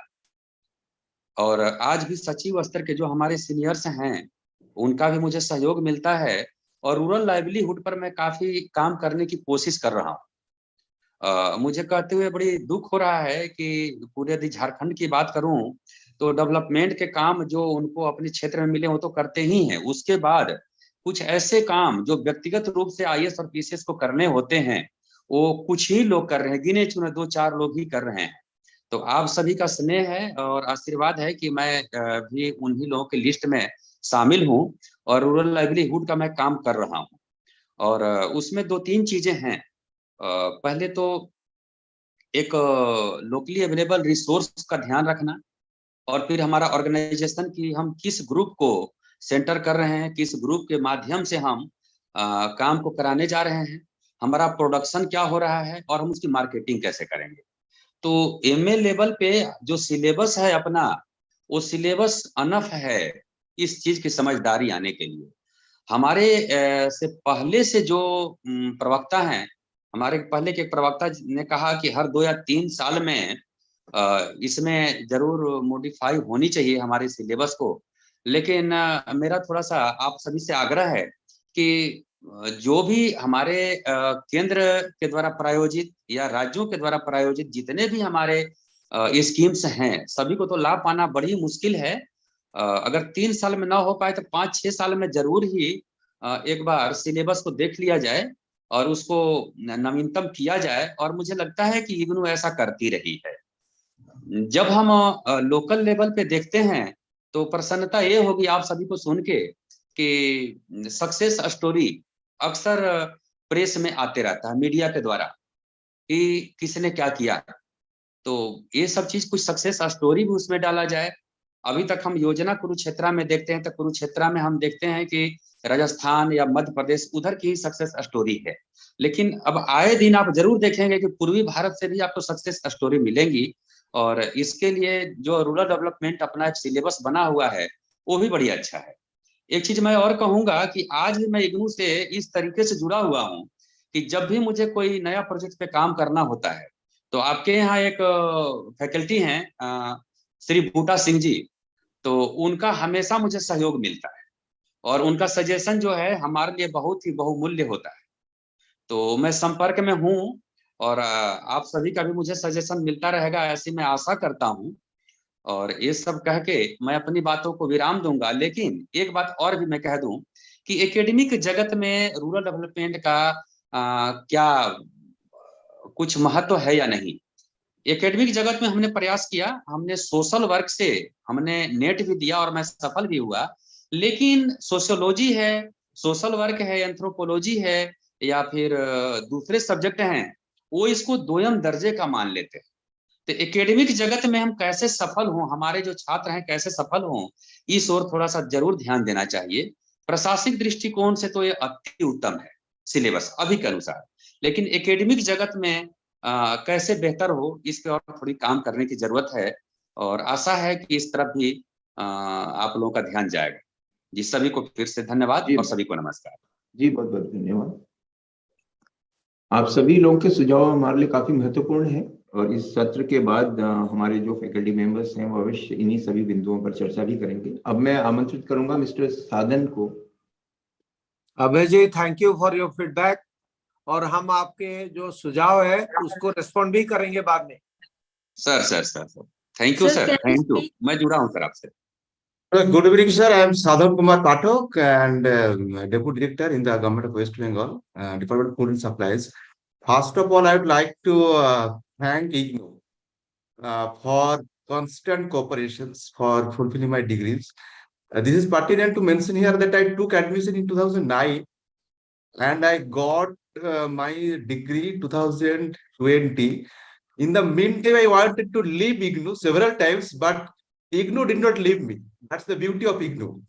और आज भी सचिव स्तर के जो हमारे सीनियर्स हैं उनका भी मुझे सहयोग मिलता है और रूरल लाइवलीहुड पर मैं काफी काम करने की कोशिश कर रहा हूँ। मुझे कहते हुए बड़ी दुख हो रहा है कि पूरे यदि झारखंड की बात करूं तो डेवलपमेंट के काम जो उनको अपने क्षेत्र में मिले वो तो करते ही हैं, उसके बाद कुछ ऐसे काम जो व्यक्तिगत रूप से आईएएस और पीसीएस को करने होते हैं वो कुछ ही लोग कर रहे हैं, गिने चुने 2-4 लोग ही कर रहे हैं। तो आप सभी का स्नेह है और आशीर्वाद है कि मैं भी उन्हीं लोगों की लिस्ट में शामिल हूं और रूरल लाइवलीहुड का मैं काम कर रहा हूं। और उसमें 2-3 चीजें हैं। पहले तो एक लोकली अवेलेबल रिसोर्स का ध्यान रखना और फिर हमारा ऑर्गेनाइजेशन की हम किस ग्रुप को सेंटर कर रहे हैं, किस ग्रुप के माध्यम से हम काम को कराने जा रहे हैं, हमारा प्रोडक्शन क्या हो रहा है और हम उसकी मार्केटिंग कैसे करेंगे। तो एमए लेवल पे जो सिलेबस है अपना, वो सिलेबस अनफ है इस चीज की समझदारी आने के लिए। हमारे से पहले से जो प्रवक्ता हैं, हमारे पहले के प्रवक्ता ने कहा कि हर 2 या 3 साल में इसमें जरूर मॉडिफाई होनी चाहिए हमारे सिलेबस को। लेकिन मेरा थोड़ा सा आप सभी से आग्रह है कि जो भी हमारे केंद्र के द्वारा प्रायोजित या राज्यों के द्वारा प्रायोजित जितने भी हमारे स्कीम्स हैं, सभी को तो लाभ पाना बड़ी मुश्किल है। अगर 3 साल में ना हो पाए तो 5-6 साल में जरूर ही एक बार सिलेबस को देख लिया जाए और उसको नवीनतम किया जाए। और मुझे लगता है कि इग्नू ऐसा करती रही है। जब हम लोकल लेवल पे देखते हैं तो प्रसन्नता ये होगी आप सभी को सुन के कि सक्सेस स्टोरी अक्सर प्रेस में आते रहता है, मीडिया के द्वारा, कि किसने क्या किया। तो ये सब चीज कुछ सक्सेस स्टोरी भी उसमें डाला जाए। अभी तक हम योजना कुरुक्षेत्रा में देखते हैं तो कुरुक्षेत्रा में हम देखते हैं कि राजस्थान या मध्य प्रदेश उधर की सक्सेस स्टोरी है। लेकिन अब आए दिन आप जरूर देखेंगे कि पूर्वी भारत से भी आपको सक्सेस स्टोरी मिलेंगी। और इसके लिए जो रूरल डेवलपमेंट अपना एक सिलेबस बना हुआ है वो भी बड़ी अच्छा है। एक चीज मैं और कहूंगा कि आज भी मैं इग्नू से इस तरीके से जुड़ा हुआ हूँ कि जब भी मुझे कोई नया प्रोजेक्ट पे काम करना होता है तो आपके यहाँ एक फैकल्टी हैं श्री बूटा सिंह जी, तो उनका हमेशा मुझे सहयोग मिलता है और उनका सजेशन जो है हमारे लिए बहुत ही बहुमूल्य होता है। तो मैं संपर्क में हूँ और आप सभी का भी मुझे सजेशन मिलता रहेगा ऐसी मैं आशा करता हूँ। और ये सब कह के मैं अपनी बातों को विराम दूंगा। लेकिन एक बात और भी मैं कह दूं कि एकेडमिक जगत में रूरल डेवलपमेंट का क्या कुछ महत्व है या नहीं। एकेडमिक जगत में हमने प्रयास किया, हमने सोशल वर्क से हमने नेट भी दिया और मैं सफल भी हुआ। लेकिन सोशियोलॉजी है, सोशल वर्क है, एंथ्रोपोलॉजी है या फिर दूसरे सब्जेक्ट हैं, वो इसको दोयम दर्जे का मान लेते हैं। तो एकेडमिक जगत में हम कैसे सफल हों, हमारे जो छात्र हैं कैसे सफल हों, इस ओर थोड़ा सा जरूर ध्यान देना चाहिए। प्रशासनिक दृष्टिकोण से तो ये अति उत्तम है सिलेबस अभी के अनुसार, लेकिन एकेडमिक जगत में कैसे बेहतर हो इस पे और थोड़ी काम करने की जरूरत है। और आशा है कि इस तरफ भी आप लोगों का ध्यान जाएगा। जी सभी को फिर से धन्यवाद और सभी को नमस्कार। जी बहुत बहुत धन्यवाद। आप सभी लोगों के सुझाव हमारे लिए काफी महत्वपूर्ण है और इस सत्र के बाद हमारे जो फैकल्टी मेंबर्स हैं वो अवश्य इन्हीं सभी बिंदुओं पर चर्चा भी करेंगे। अब मैं आमंत्रित करूंगा मिस्टर साधन को। Abhay ji, thank you for your feedback, और हम आपके जो सुझाव है उसको रिस्पॉन्ड भी करेंगे बाद में। Sir thank you sir, thank you. मैं जुड़ा हूँ सर आपसे। Good evening, sir. I am Sadhan Kumar Pathak and Deputy Director in the Government of West Bengal, Department of Food and Supplies. First of all, I would like to thank IGNOU for constant cooperations for fulfilling my degrees. This is pertinent to mention here that I took admission in 2009 and I got my degree 2020. In the meantime, I wanted to leave IGNOU several times, but IGNOU did not leave me. That's the beauty of IGNOU.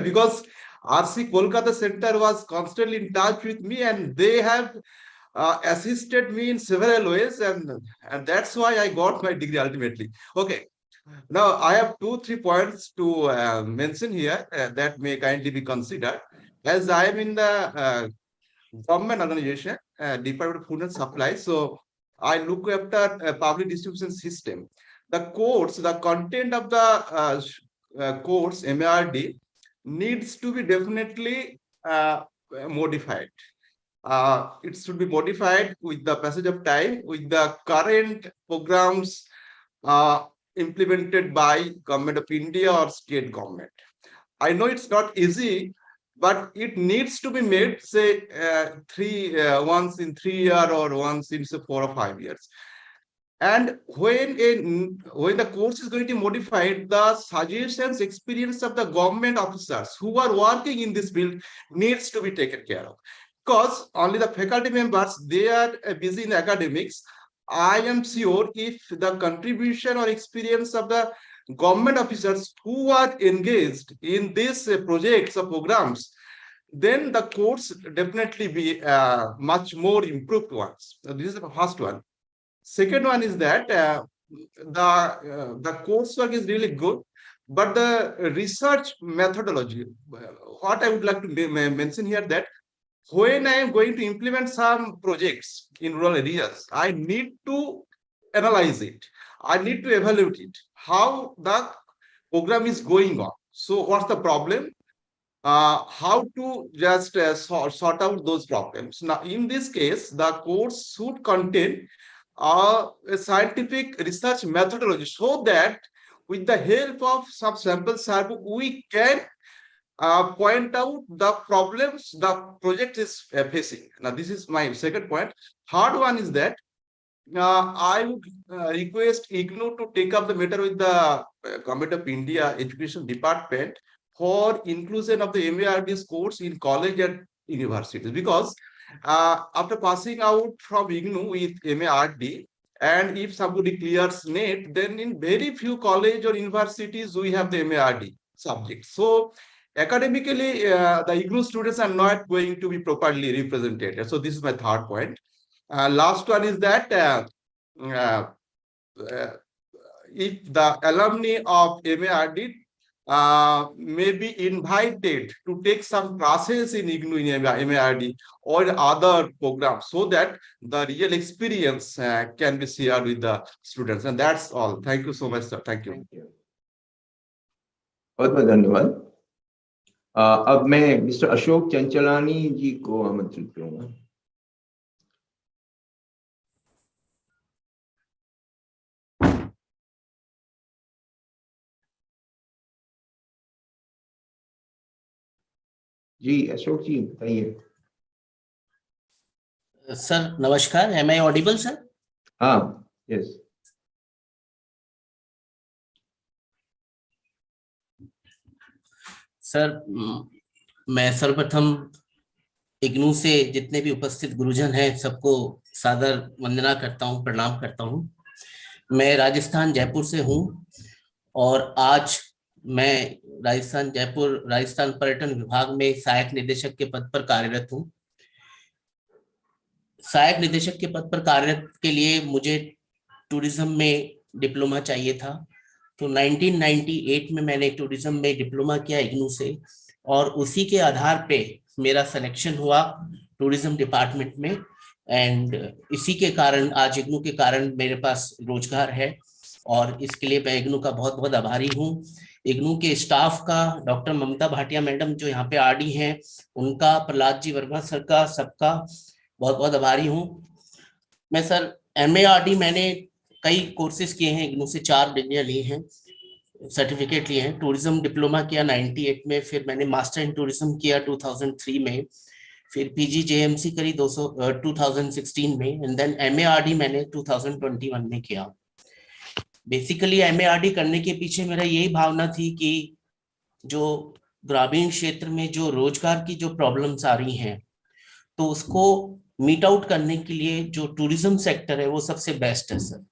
Because RC Kolkata Center was constantly in touch with me and they have assisted me in several ways, and that's why I got my degree ultimately. Okay. Now, I have 2-3 points to mention here that may kindly be considered. As I am in the government organization, Department of Food and Supply, so I look after a public distribution system. The course, the content of the course, MARD, needs to be definitely modified. It should be modified with the passage of time, with the current programs implemented by Government of India or state government. I know it's not easy, but it needs to be made, say, once in 3 years or once in, say, 4 or 5 years. And when the course is going to be modified, the suggestions, experience of the government officers who are working in this field needs to be taken care of. Because only the faculty members, they are busy in academics. I am sure if the contribution or experience of the government officers who are engaged in these projects or programs, then the course definitely be much more improved ones. So this is the first one. Second one is that the coursework is really good, but the research methodology, what I would like to mention here, that when I am going to implement some projects in rural areas, I need to analyze it. I need to evaluate it, how the program is going on. So what's the problem? How to just sort out those problems. Now, in this case, the course should contain a scientific research methodology so that with the help of some sample survey, we can point out the problems the project is facing. Now, this is my second point. Third one is that I would request IGNOU to take up the matter with the Government of India Education Department for inclusion of the MARD's course in college and universities. Because after passing out from IGNOU with MARD, and if somebody clears NET, then in very few college or universities, we have the MARD subject. So academically, the IGNOU students are not going to be properly represented. So this is my third point. Last one is that if the alumni of MARD may be invited to take some classes in IGNOU in MARD or other programs, so that the real experience can be shared with the students. And that's all. Thank you so much, sir. Thank you. बहुत बहुत धन्यवाद। अब मैं mister Ashok Chanchlani जी को आमंत्रित करूंगा। जी अशोक जी बताइए। Sir नमस्कार, एम आई ऑडिबल सर? हाँ, यस। सर मैं सर्वप्रथम इग्नू से जितने भी उपस्थित गुरुजन हैं सबको सादर वंदना करता हूं, प्रणाम करता हूं। मैं राजस्थान जयपुर से हूं और आज मैं राजस्थान पर्यटन विभाग में सहायक निदेशक के पद पर कार्यरत हूं। सहायक निदेशक के पद पर कार्यरत के लिए मुझे टूरिज्म में डिप्लोमा चाहिए था, तो 1998 में मैंने टूरिज्म में डिप्लोमा किया इग्नू से, और उसी के आधार पे मेरा सिलेक्शन हुआ टूरिज्म डिपार्टमेंट में। एंड इसी के कारण, आज इग्नू के कारण मेरे पास रोजगार है, और इसके लिए मैं इग्नू का बहुत बहुत आभारी हूँ। इग्नू के स्टाफ का, डॉक्टर ममता भाटिया मैडम जो यहाँ पे आरडी हैं, उनका, प्रहलाद जी वर्मा सर का, सबका बहुत बहुत आभारी हूँ मैं। सर MARD मैंने कई कोर्सेज किए हैं इग्नू से, 4 डिग्रियां ली हैं, सर्टिफिकेट लिए हैं। टूरिज्म डिप्लोमा किया 98 में, फिर मैंने मास्टर इन टूरिज्म किया 2003 में, फिर PGJMC करी 2016 में, एंड देन MARD मैंने 2021 में किया। बेसिकली MARD करने के पीछे मेरा यही भावना थी कि जो ग्रामीण क्षेत्र में जो रोजगार की जो प्रॉब्लम्स आ रही हैं, तो उसको मीट आउट करने के लिए जो टूरिज्म सेक्टर है वो सबसे बेस्ट है सर।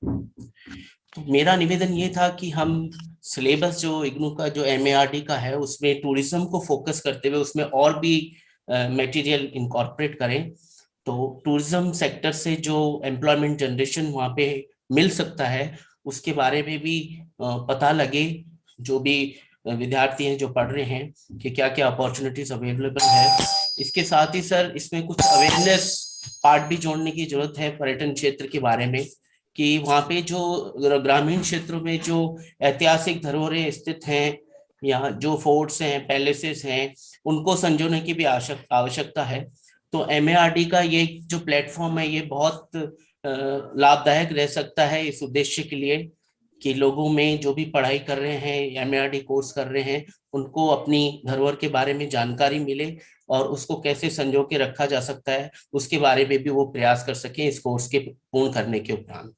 तो मेरा निवेदन ये था कि हम सिलेबस जो इग्नू का जो MARD का है उसमें टूरिज्म को फोकस करते हुए उसमें और भी मटेरियल इनकॉर्पोरेट करें, तो टूरिज्म सेक्टर से जो एम्प्लॉयमेंट जनरेशन वहाँ पे मिल सकता है उसके बारे में भी पता लगे, जो भी विद्यार्थी हैं जो पढ़ रहे हैं कि क्या क्या अपॉर्चुनिटीज अवेलेबल है। इसके साथ ही सर इसमें कुछ अवेयरनेस पार्ट भी जोड़ने की जरूरत है पर्यटन क्षेत्र के बारे में, कि वहाँ पे जो ग्रामीण क्षेत्रों में जो ऐतिहासिक धरोहरें स्थित हैं, यहाँ जो फोर्ट्स हैं, पैलेसेस हैं, उनको संजोने की भी आवश्यकता है। तो MARD का ये जो प्लेटफॉर्म है ये बहुत लाभदायक रह सकता है इस उद्देश्य के लिए कि लोगों में जो भी पढ़ाई कर रहे हैं, MARD कोर्स कर रहे हैं, उनको अपनी धरोहर के बारे में जानकारी मिले और उसको कैसे संजो के रखा जा सकता है उसके बारे में भी वो प्रयास कर सकें इस कोर्स के पूर्ण करने के उपरांत।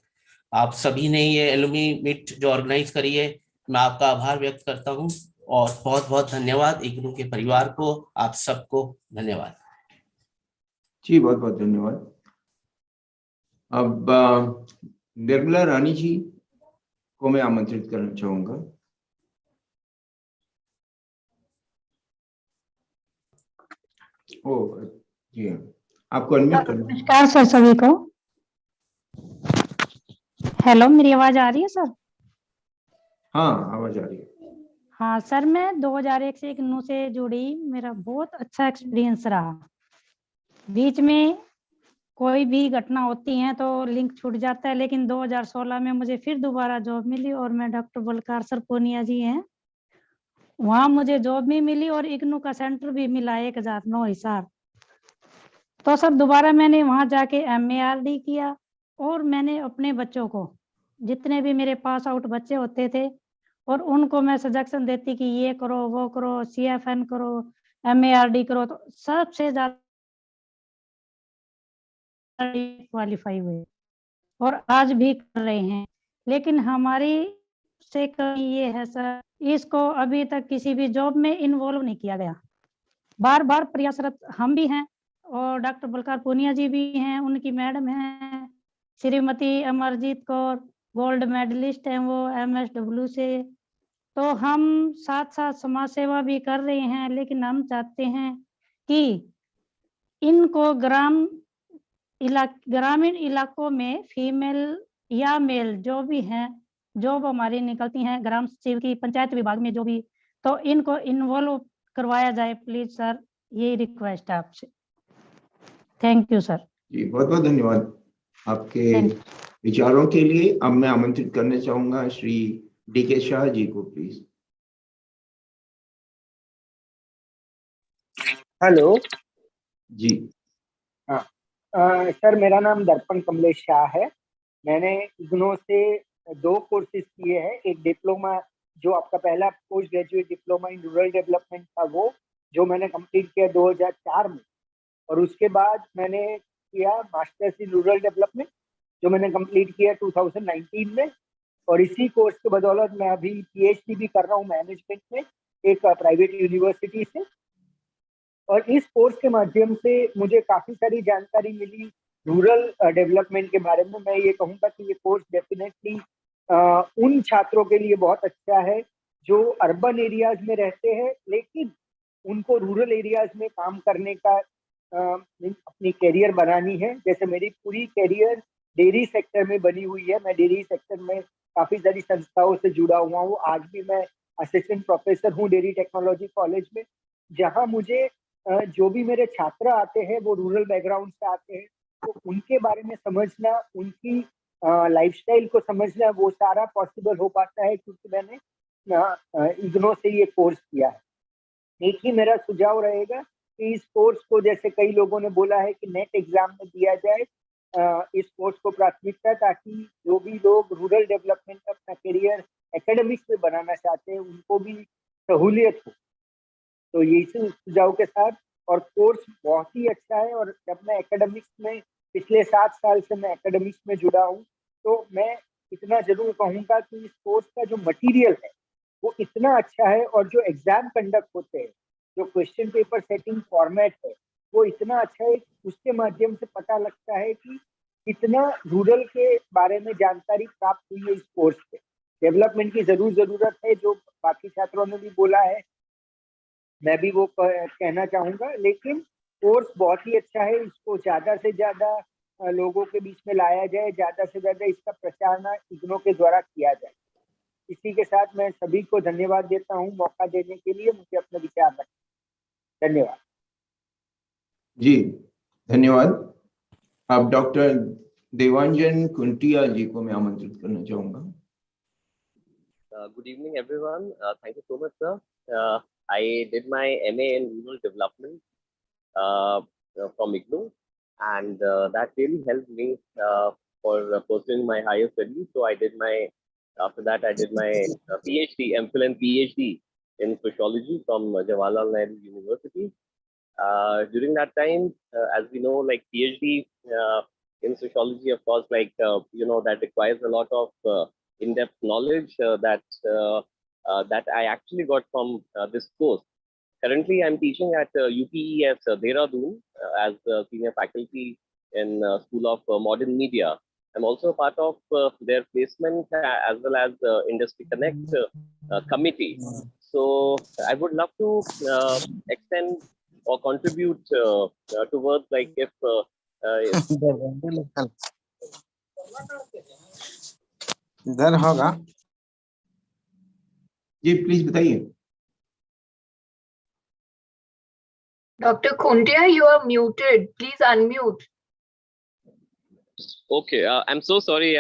आप सभी ने ये एलुमनी मीट जो ऑर्गेनाइज करी है, मैं आपका आभार व्यक्त करता हूँ और बहुत बहुत धन्यवाद इग्नू के परिवार को, आप सबको धन्यवाद जी, बहुत बहुत धन्यवाद। अब निर्मला रानी जी को मैं आमंत्रित करना चाहूंगा। ओ जी, आपको अनम्यूट करना। नमस्कार सर सभी को। हेलो, मेरी आवाज आ रही है सर? हाँ, आवाज आ रही है। हाँ सर, मैं 2001 से इग्नू से जुड़ी, मेरा बहुत अच्छा एक्सपीरियंस रहा। बीच में कोई भी घटना होती है तो लिंक छूट जाता है, लेकिन 2016 में मुझे फिर दोबारा जॉब मिली और मैं डॉक्टर बलकार सर पूनिया जी हैं, वहाँ मुझे जॉब भी मिली और इग्नू का सेंटर भी मिला 1009 हिसार। तो सर दोबारा मैंने वहाँ जाके MARD किया और मैंने अपने बच्चों को, जितने भी मेरे पास आउट बच्चे होते थे, और उनको मैं सजेशन देती कि ये करो, वो करो, CFN करो, MARD करो, तो सबसे ज्यादा क्वालिफाई हुए और आज भी कर रहे हैं। लेकिन हमारी से कमी ये है सर, इसको अभी तक किसी भी जॉब में इन्वॉल्व नहीं किया गया। बार बार प्रयासरत हम भी हैं और डॉक्टर बलकार पूनिया जी भी हैं, उनकी मैडम हैं श्रीमती अमरजीत कौर, गोल्ड मेडलिस्ट हैं वो MSW से। तो हम साथ साथ समाज सेवा भी कर रहे हैं, लेकिन हम चाहते हैं कि इनको ग्रामीण इलाकों में फीमेल या मेल जो भी हैं, जॉब हमारी निकलती हैं ग्राम सचिव की, पंचायत विभाग में जो भी, तो इनको इन्वॉल्व करवाया जाए प्लीज सर, यही रिक्वेस्ट है आपसे। Thank you sir. जी, बहुत बहुत धन्यवाद आपके विचारों के लिए। अब मैं आमंत्रित करना चाहूंगा श्री DK शाह जी को, प्लीज। हेलो जी। हाँ सर, मेरा नाम दर्पण कमलेश शाह है। मैंने इग्नू से 2 कोर्सेज किए हैं। एक डिप्लोमा, जो आपका पहला post graduate diploma in rural development था, वो जो मैंने कंप्लीट किया 2004 में, और उसके बाद मैंने किया मास्टर्स इन रूरल डेवलपमेंट जो मैंने कंप्लीट किया 2019 में, और इसी कोर्स के बदौलत मैं अभी PhD भी कर रहा हूँ मैनेजमेंट में एक प्राइवेट यूनिवर्सिटी से। और इस कोर्स के माध्यम से मुझे काफ़ी सारी जानकारी मिली रूरल डेवलपमेंट के बारे में। मैं ये कहूँगा कि ये कोर्स डेफिनेटली उन छात्रों के लिए बहुत अच्छा है जो अर्बन एरियाज में रहते हैं, लेकिन उनको रूरल एरियाज में काम करने का अपनी कैरियर बनानी है। जैसे मेरी पूरी कैरियर डेयरी सेक्टर में बनी हुई है। मैं डेयरी सेक्टर में काफ़ी सारी संस्थाओं से जुड़ा हुआ हूँ। आज भी मैं असिस्टेंट प्रोफेसर हूँ डेयरी टेक्नोलॉजी कॉलेज में, जहाँ मुझे जो भी मेरे छात्र आते हैं वो रूरल बैकग्राउंड से आते हैं, तो उनके बारे में समझना, उनकी लाइफस्टाइल को समझना, वो सारा पॉसिबल हो पाता है क्योंकि मैंने इग्नो से ये कोर्स किया है। एक ही मेरा सुझाव रहेगा कि इस कोर्स को, जैसे कई लोगों ने बोला है कि नेट एग्जाम में दिया जाए, इस कोर्स को प्राथमिकता, ताकि जो भी लोग रूरल डेवलपमेंट में अपना करियर एकेडमिक्स में बनाना चाहते हैं उनको भी सहूलियत हो। तो यही सुझाव के साथ, और कोर्स बहुत ही अच्छा है। और जब मैं एकेडमिक्स में पिछले 7 साल से मैं एकेडमिक्स में जुड़ा हूँ, तो मैं इतना जरूर कहूँगा कि इस कोर्स का जो मटेरियल है वो इतना अच्छा है, और जो एग्जाम कंडक्ट होते हैं, जो क्वेश्चन पेपर सेटिंग फॉर्मेट है, वो इतना अच्छा है। उसके माध्यम से पता लगता है कि कितना रूरल के बारे में जानकारी प्राप्त हुई है इस कोर्स से। डेवलपमेंट की जरूरत है, जो बाकी छात्रों ने भी बोला है, मैं भी वो कहना चाहूंगा। लेकिन कोर्स बहुत ही अच्छा है, इसको ज्यादा से ज्यादा लोगों के बीच में लाया जाए, ज्यादा से ज्यादा इसका प्रचार इग्नो के द्वारा किया जाए। इसी के साथ मैं सभी को धन्यवाद देता हूं मौका देने के लिए, मुझे अपने विचार रखने। धन्यवाद जी, धन्यवाद। अब डॉक्टर देवांजन कुंटिया जी को मैं आमंत्रित करना चाहूंगा। Good evening, everyone. Thank you so much, sir. I did my MA in Rural Development from IGNU, and that really helped me for pursuing my higher studies. So after that, I did my PhD, MPhil and PhD in sociology from Jawaharlal Nehru University. During that time, as we know, like PhD in sociology, of course, like, that requires a lot of in-depth knowledge that I actually got from this course. Currently, I'm teaching at UPES Dehradun as senior faculty in School of Modern Media. I'm also a part of their placement as well as Industry Connect committee. So I would love to extend or contribute towards, like, if इधर होगा जी, please बताइए। Dr. Khuntia, you are muted. Please unmute. Okay, I'm so sorry.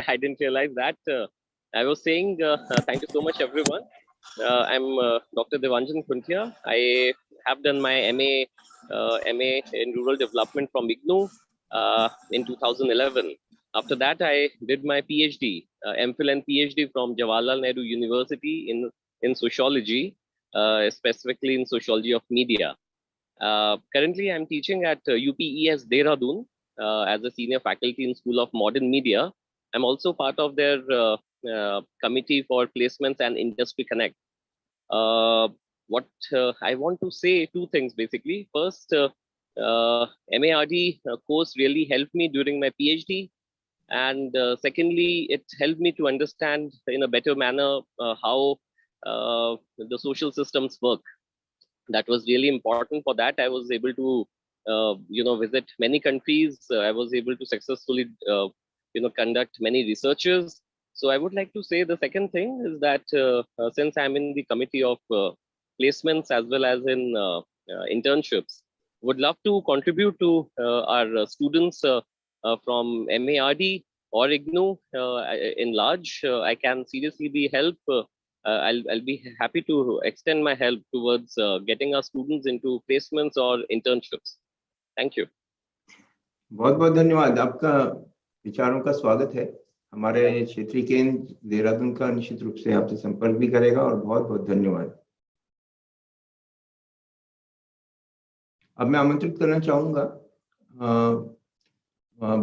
I didn't realize that. I was saying, thank you so much, everyone. I'm Dr. Devanjan Khuntia. I have done my MA in Rural Development from IGNU in 2011. After that, I did my PhD, MPhil and PhD from Jawaharlal Nehru University in sociology, specifically in sociology of media. Currently, I'm teaching at UPES Dehradun as a senior faculty in School of Modern Media. I'm also part of their committee for placements and Industry Connect. What I want to say, two things basically. First, MARD course really helped me during my PhD. And secondly, it helped me to understand in a better manner how the social systems work. That was really important. For that, I was able to visit many countries. I was able to successfully conduct many researches. So I would like to say the second thing is that since I'm in the committee of placements as well as in internships, would love to contribute to our students from MARD or IGNU in large. I can seriously be help. I'll be happy to extend my help towards getting our students into placements or internships. Thank you. बहुत बहुत धन्यवाद। आपका विचारों का स्वागत है। हमारे क्षेत्रीय केंद्र देहरादून का निश्चित रूप से आपसे संपर्क भी करेगा, और बहुत बहुत धन्यवाद। अब मैं आमंत्रित करना चाहूंगा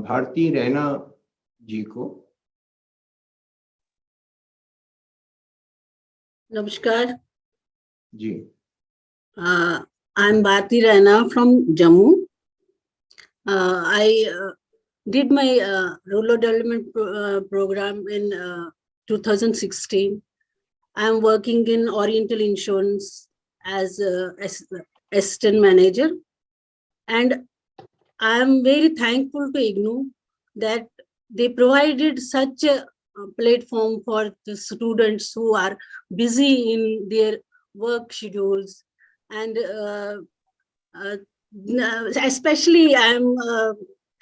भारती रैना जी को। Namaskar. Ji. I'm Bharti Raina from Jammu. I did my rural development program in 2016. I'm working in Oriental Insurance as assistant manager, and I'm very thankful to IGNU that they provided such a platform for the students who are busy in their work schedules. And especially I'm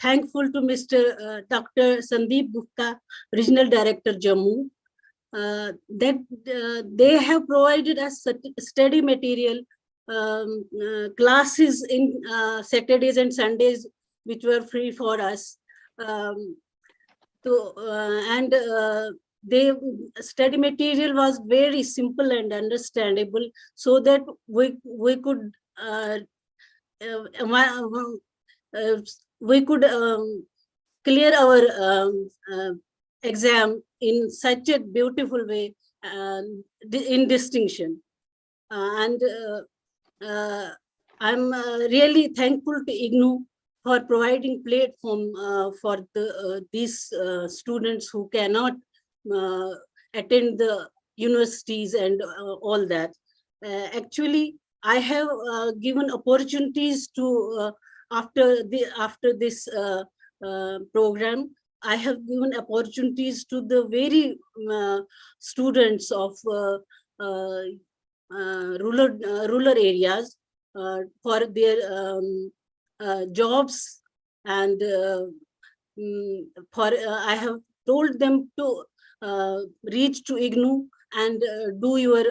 thankful to Mr. Dr. Sandeep Gupta, Regional Director, Jammu, that they have provided us study material, classes in Saturdays and Sundays, which were free for us. The study material was very simple and understandable, so that we could clear our exam in such a beautiful way, in distinction. I'm really thankful to IGNOU for providing platform for these students who cannot attend the universities and all that. Actually, I have given opportunities to after this program. I have given opportunities to the very students of rural areas for their jobs, and I have told them to reach to IGNOU and do your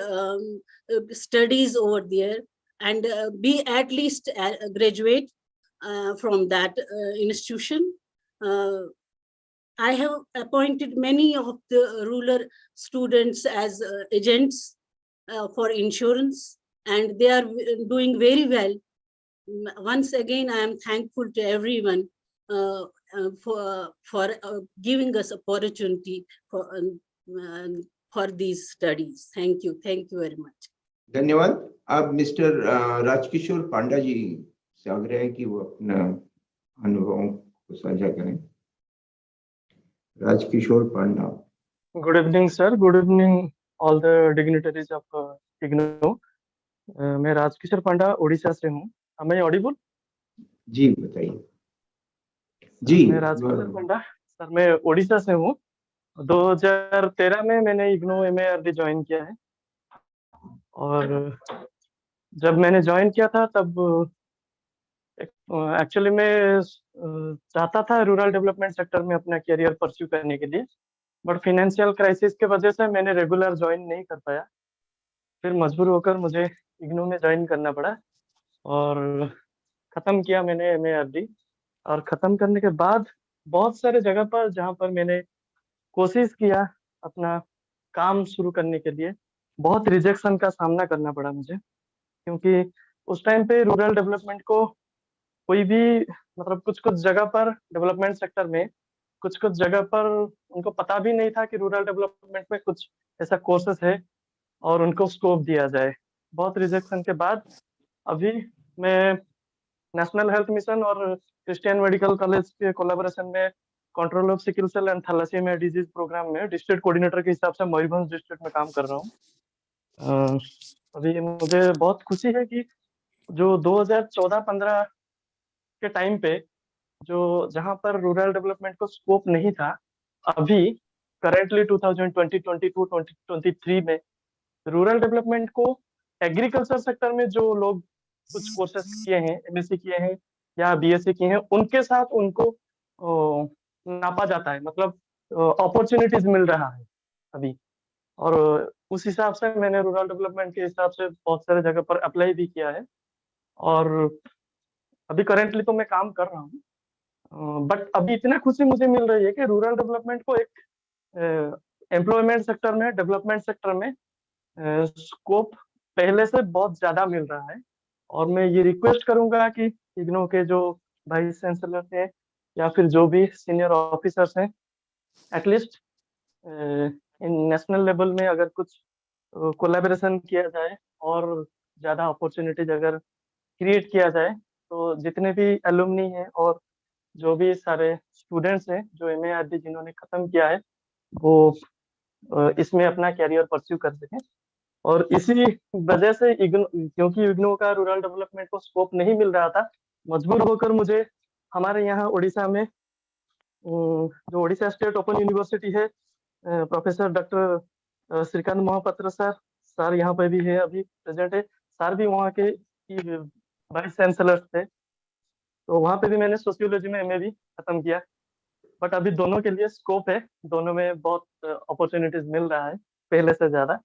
studies over there, and be at least a graduate from that institution. I have appointed many of the rural students as agents for insurance, and they are doing very well. Once again, I am thankful to everyone for giving us opportunity for these studies. Thank you very much. धन्यवाद। अब mister Rajkishore पांडा जी से आग्रह है कि वो अपना अनुभवों को साझा करें। राजकिशोर पांडा। Good evening, sir. Good evening, all the dignitaries of IGNOU. मैं राजकिशोर पांडा उड़ीसा से हूँ। Am I audible? जी बताइए। जी मैं राजकिशोर पांडा सर, मैं उड़ीसा से हूँ। 2013 में मैंने IGNOU MARD ज्वाइन किया है, और जब मैंने ज्वाइन किया था तब एक्चुअली मैं चाहता था रूरल डेवलपमेंट सेक्टर में अपना करियर परस्यू करने के लिए, बट फाइनेंशियल क्राइसिस के वजह से मैंने रेगुलर ज्वाइन नहीं कर पाया। फिर मजबूर होकर मुझे IGNOU में ज्वाइन करना पड़ा, और ख़त्म किया मैंने MARD। और ख़त्म करने के बाद बहुत सारे जगह पर जहाँ पर मैंने कोशिश किया अपना काम शुरू करने के लिए, बहुत रिजेक्शन का सामना करना पड़ा मुझे, क्योंकि उस टाइम पे रूरल डेवलपमेंट को कोई भी मतलब कुछ जगह पर डेवलपमेंट सेक्टर में कुछ जगह पर उनको पता भी नहीं था कि रूरल डेवलपमेंट में कुछ ऐसा कोर्सेस है और उनको स्कोप दिया जाए। बहुत रिजेक्शन के बाद अभी मैं नेशनल हेल्थ मिशन और क्रिश्चियन मेडिकल कॉलेज के कोलैबोरेशन में control of sickle cell and thalassemia disease programme में डिस्ट्रिक्ट कोऑर्डिनेटर के हिसाब से मयूरभंज डिस्ट्रिक्ट में काम कर रहा हूँ। अभी मुझे बहुत खुशी है कि जो 2014-15 के टाइम पे जो जहाँ पर रूरल डेवलपमेंट को स्कोप नहीं था, अभी करेंटली 2020-22-2023 में रूरल डेवलपमेंट को एग्रीकल्चर सेक्टर में जो लोग कुछ कोर्सेस किए हैं, MSc किए हैं या BSc किए हैं, उनके साथ उनको नापा जाता है, मतलब अपॉर्चुनिटीज मिल रहा है अभी। और उस हिसाब से मैंने रूरल डेवलपमेंट के हिसाब से बहुत सारे जगह पर अप्लाई भी किया है, और अभी करेंटली तो मैं काम कर रहा हूँ। बट अभी इतना खुशी मुझे मिल रही है कि रूरल डेवलपमेंट को एक एम्प्लॉयमेंट सेक्टर में, डेवलपमेंट सेक्टर में स्कोप पहले से बहुत ज्यादा मिल रहा है। और मैं ये रिक्वेस्ट करूंगा कि IGNOU के जो वाइस चांसलर हैं या फिर जो भी सीनियर ऑफिसर्स हैं, एटलीस्ट नेशनल लेवल में अगर कुछ कोलैबोरेशन किया जाए और ज्यादा अपॉर्चुनिटीज अगर क्रिएट किया जाए, तो जितने भी एलुमनी हैं और जो भी सारे स्टूडेंट्स हैं जो MARD जिन्होंने खत्म किया है, वो इसमें अपना कैरियर परस्यू कर सकें। और इसी वजह से क्योंकि IGNOU का रूरल डेवलपमेंट को स्कोप नहीं मिल रहा था, मजबूर होकर मुझे हमारे यहाँ उड़ीसा में जो उड़ीसा स्टेट ओपन यूनिवर्सिटी है, professor doctor Srikant Mahapatra sir यहाँ पे भी है, अभी प्रेजेंट है। सर भी वहाँ के वाइस चांसलर थे, तो वहाँ पे भी मैंने सोशियोलॉजी में एमए भी खत्म किया, बट अभी दोनों के लिए स्कोप है, दोनों में बहुत अपॉर्चुनिटीज मिल रहा है पहले से ज्यादा।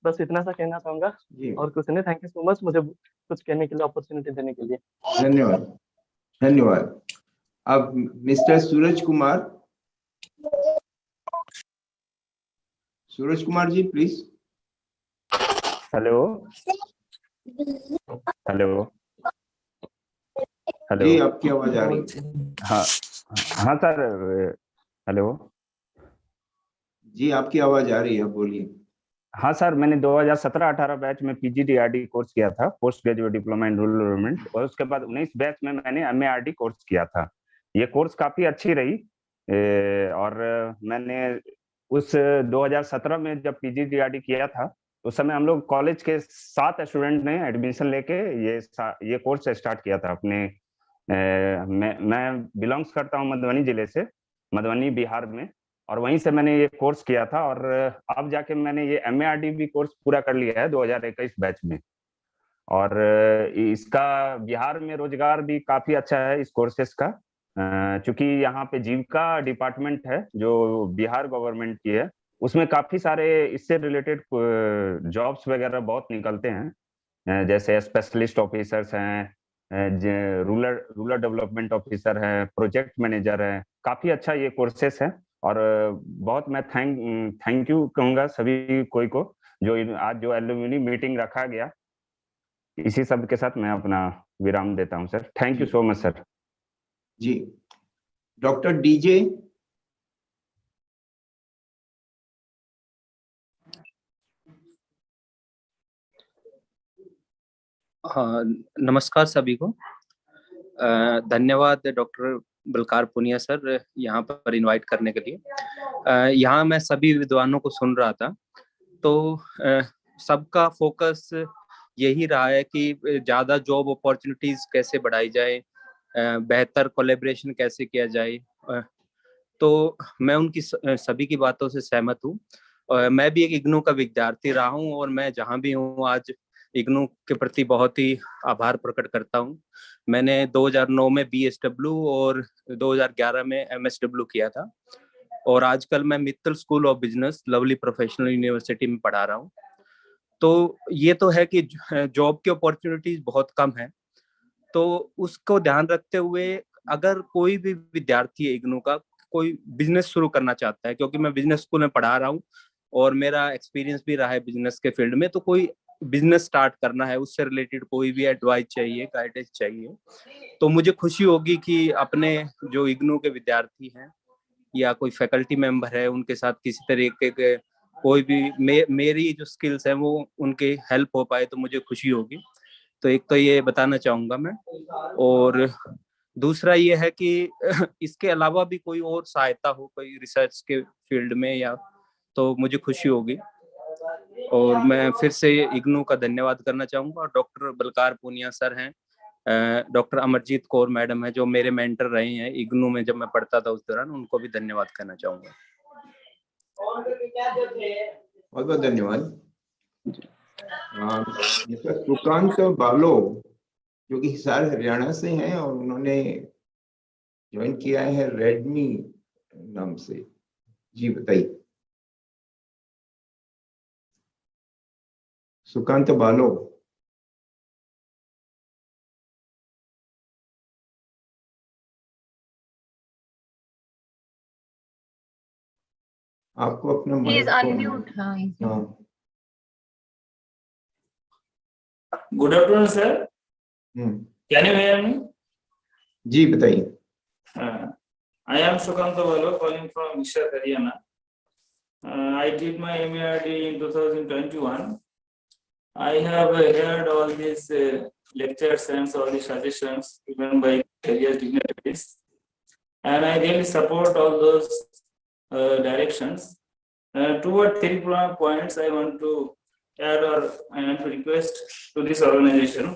बस इतना सा कहना चाहूंगा और कुछ नहीं। थैंक यू सो मच मुझे कुछ कहने के लिए, अपॉर्चुनिटी देने के लिए। धन्यवाद, धन्यवाद। अब mister Suraj Kumar, Suraj Kumar ji please. Hello hello hello जी, आपकी आवाज आ रही है। हाँ हाँ सर, हेलो जी, आपकी आवाज आ रही है, बोलिए। हाँ सर, मैंने 2017-18 बैच में पीजीडीआरडी कोर्स किया था, post graduate diploma in rural development, और उसके बाद 19 बैच में मैंने एमएआरडी कोर्स किया था। ये कोर्स काफी अच्छी रही और मैंने उस 2017 में जब पीजीडीआरडी किया था, उस समय हम लोग कॉलेज के 7 स्टूडेंट ने एडमिशन लेके ये कोर्स स्टार्ट किया था अपने। मैं बिलोंग्स करता हूँ मधुबनी जिले से, मधुबनी बिहार में, और वहीं से मैंने ये कोर्स किया था। और अब जाके मैंने ये एमएआरडी भी कोर्स पूरा कर लिया है 2021 बैच में। और इसका बिहार में रोजगार भी काफी अच्छा है इस कोर्सेस का, चूंकि यहाँ पे जीविका डिपार्टमेंट है जो बिहार गवर्नमेंट की है, उसमें काफी सारे इससे रिलेटेड जॉब्स वगैरह बहुत निकलते हैं, जैसे स्पेशलिस्ट ऑफिसर्स हैं, रूरल डेवलपमेंट ऑफिसर है, प्रोजेक्ट मैनेजर है। काफी अच्छा ये कोर्सेस है। और बहुत मैं थैंक यू कहूंगा सभी कोई को जो आज जो एलुमनी मीटिंग रखा गया। इसी सब के साथ मैं अपना विराम देता हूं sir. Thank you so much sir. जी, डॉक्टर डीजे। हाँ, नमस्कार सभी को। धन्यवाद डॉक्टर बलकार पुनिया सर यहाँ पर इनवाइट करने के लिए। यहाँ मैं सभी विद्वानों को सुन रहा था, तो सबका फोकस यही रहा है कि ज़्यादा जॉब अपॉर्चुनिटीज़ कैसे बढ़ाई जाए, बेहतर कोलैबोरेशन कैसे किया जाए। तो मैं उनकी सभी की बातों से सहमत हूँ। मैं भी एक इग्नू का विद्यार्थी रहा हूँ और मैं जहाँ भी हूँ आज इग्नू के प्रति बहुत ही आभार प्रकट करता हूँ। मैंने 2009 में बीएसडब्ल्यू और 2011 में एमएसडब्ल्यू किया था, और आजकल मैं Mittal school of business lovely professional university में पढ़ा रहा हूँ। तो ये तो है कि जॉब की अपॉर्चुनिटीज बहुत कम है, तो उसको ध्यान रखते हुए अगर कोई भी विद्यार्थी है इग्नू का, कोई बिजनेस शुरू करना चाहता है, क्योंकि मैं बिजनेस स्कूल में पढ़ा रहा हूँ और मेरा एक्सपीरियंस भी रहा है बिजनेस के फील्ड में, तो कोई बिजनेस स्टार्ट करना है, उससे रिलेटेड कोई भी एडवाइस चाहिए, गाइडेंस चाहिए, तो मुझे खुशी होगी कि अपने जो इग्नू के विद्यार्थी हैं या कोई फैकल्टी मेंबर है उनके साथ किसी तरीके के कोई भी मेरी जो स्किल्स हैं वो उनके हेल्प हो पाए, तो मुझे खुशी होगी। तो एक तो ये बताना चाहूंगा मैं, और दूसरा ये है कि इसके अलावा भी कोई और सहायता हो कोई रिसर्च के फील्ड में या, तो मुझे खुशी होगी। और मैं फिर से इग्नू का धन्यवाद करना चाहूंगा। और डॉक्टर बलकार पुनिया सर हैं, डॉक्टर अमरजीत कौर मैडम है जो मेरे मेंटर रहे हैं इग्नू में जब मैं पढ़ता था उस दौरान, उनको भी धन्यवाद करना चाहूंगा। बहुत बहुत धन्यवाद। मिस्टर सुकांत बालो जो कि हिसार हरियाणा से हैं और उन्होंने ज्वाइन किया है रेडमी नाम से। जी बताइए सुकांत बालो। आपको अपना माइक अनम्यूट। हाँ। Good afternoon, sir. Can you hear me? जी बताइए। I am Sukanta Valo, calling from Hisar, Haryana. I did my MARD in 2021. I have heard all these lectures and all the suggestions given by various dignitaries, and I really support all those directions. 2 or 3 points I want to add or I want to request to this organization.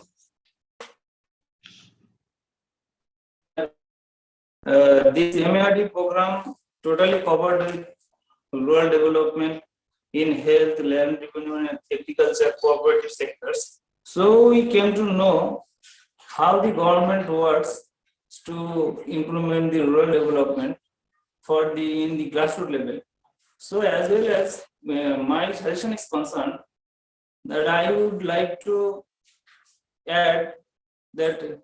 This MARD program totally covered with rural development in health, land revenue, and agriculture cooperative sectors. So we came to know how the government works to implement the rural development for the in the grassroots level. So as well as my suggestion is concerned, that I would like to add that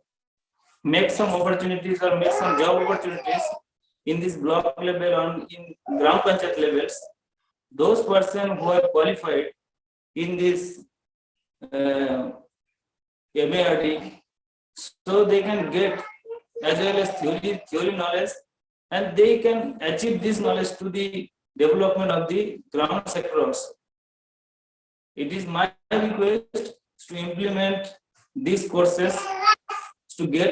make some opportunities or make some job opportunities in this block level on in Gram Panchayat levels. Those persons who are qualified in this MARD, so they can get as well as theory knowledge, and they can achieve this knowledge to the development of the ground sector also. It is my request to implement these courses to get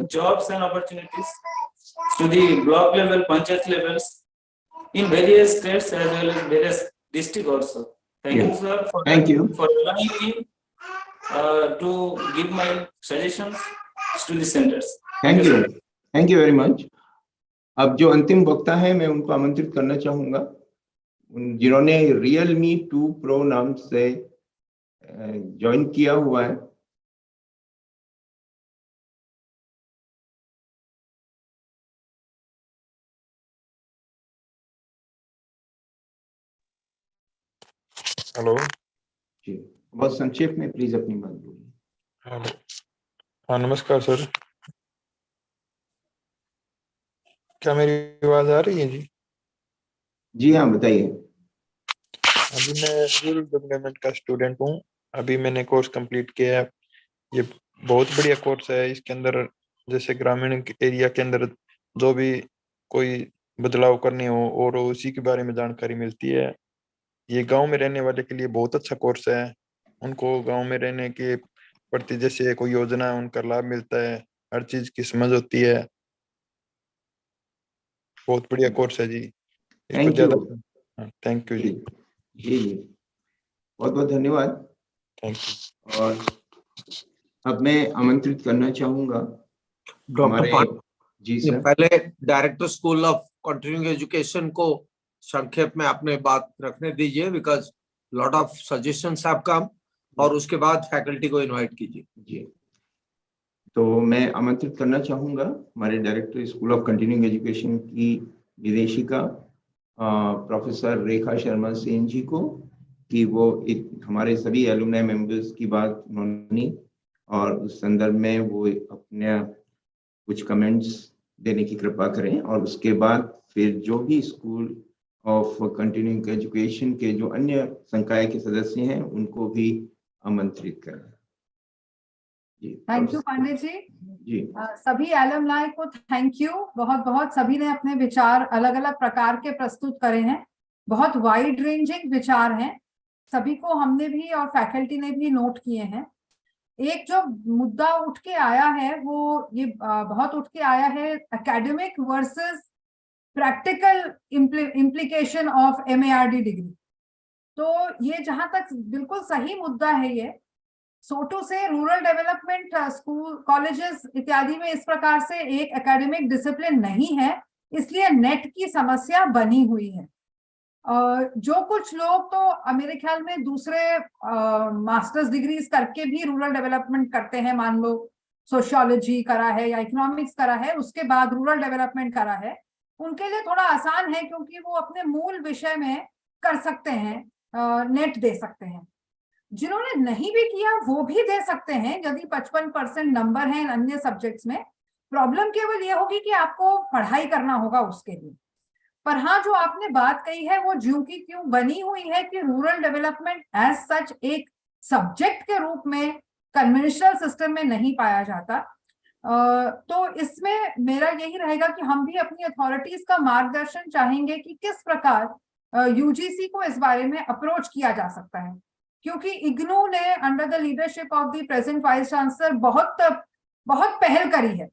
jobs and opportunities to the block level, panchayat levels in various states as well as various districts also. Thank you, sir, for allowing me to give my suggestions to the centers. Thank you very much. अब जो अंतिम वक्ता है मैं उनको आमंत्रित करना चाहूंगा, जिन्होंने रियलमी 2 प्रो नाम से ज्वाइन किया हुआ है। हेलो जी, बहुत संक्षेप में प्लीज अपनी बात बोलिए। हेलो, हाँ नमस्कार सर, क्या मेरी आवाज आ रही है जी? जी हाँ, बताइए। अभी मैं रूरल डेवलपमेंट का स्टूडेंट हूँ। अभी मैंने कोर्स कंप्लीट किया है। ये बहुत बढ़िया कोर्स है। इसके अंदर जैसे ग्रामीण एरिया के अंदर जो भी कोई बदलाव करने हो और उसी के बारे में जानकारी मिलती है। ये गांव में रहने वाले के लिए बहुत अच्छा कोर्स है। उनको गांव में रहने के प्रति जैसे कोई योजना है उनका लाभ मिलता है, हर चीज की समझ होती है। बहुत बढ़िया कोर्स है जी। Thank you. थैंक यू जी। जी जी, बहुत बहुत धन्यवाद। Thank you. और अब मैं आमंत्रित करना चाहूंगा डॉक्टर जी सर। पहले director school of continuing education को संक्षेप में अपने बात रखने दीजिए, because lot of suggestions have come, और उसके बाद फैकल्टी को इनवाइट कीजिए। जी, तो मैं आमंत्रित करना चाहूंगा हमारे director school of continuing education की विदेशिका प्रोफेसर रेखा शर्मा सेन जी को, कि वो हमारे सभी एलुमनाई मेंबर्स की बात उन्होंने और उस संदर्भ में वो अपने कुछ कमेंट्स देने की कृपा करें, और उसके बाद फिर जो भी स्कूल ऑफ कंटिन्यूइंग एजुकेशन के जो अन्य संकाय के सदस्य हैं उनको भी आमंत्रित करें। Thank you Pandey ji. जी सभी एलुमनाई को थैंक यू बहुत बहुत। सभी ने अपने विचार अलग अलग प्रकार के प्रस्तुत करे हैं, बहुत वाइड रेंजिंग विचार हैं। सभी को हमने भी और फैकल्टी ने भी नोट किए हैं। एक जो मुद्दा उठ के आया है वो ये बहुत उठ के आया है, academic versus practical implication of MARD degree. तो ये जहां तक बिल्कुल सही मुद्दा है, ये सोटो से रूरल डेवलपमेंट स्कूल कॉलेजेस इत्यादि में इस प्रकार से एक एकेडमिक डिसिप्लिन नहीं है, इसलिए नेट की समस्या बनी हुई है। जो कुछ लोग तो मेरे ख्याल में दूसरे मास्टर्स डिग्रीज करके भी रूरल डेवलपमेंट करते हैं, मान लो सोशियोलॉजी करा है या इकोनॉमिक्स करा है, उसके बाद रूरल डेवलपमेंट करा है, उनके लिए थोड़ा आसान है क्योंकि वो अपने मूल विषय में कर सकते हैं, नेट दे सकते हैं। जिन्होंने नहीं भी किया वो भी दे सकते हैं यदि 55% नंबर है अन्य सब्जेक्ट्स में। प्रॉब्लम केवल ये होगी कि आपको पढ़ाई करना होगा उसके लिए। पर हाँ, जो आपने बात कही है वो ज्यों की त्यों बनी हुई है कि रूरल डेवलपमेंट एज सच एक सब्जेक्ट के रूप में कन्वेंशनल सिस्टम में नहीं पाया जाता। तो इसमें मेरा यही रहेगा कि हम भी अपनी अथॉरिटीज का मार्गदर्शन चाहेंगे कि किस प्रकार UGC को इस बारे में अप्रोच किया जा सकता है, क्योंकि इग्नू ने under the leadership of the present vice chancellor बहुत पहल करी है।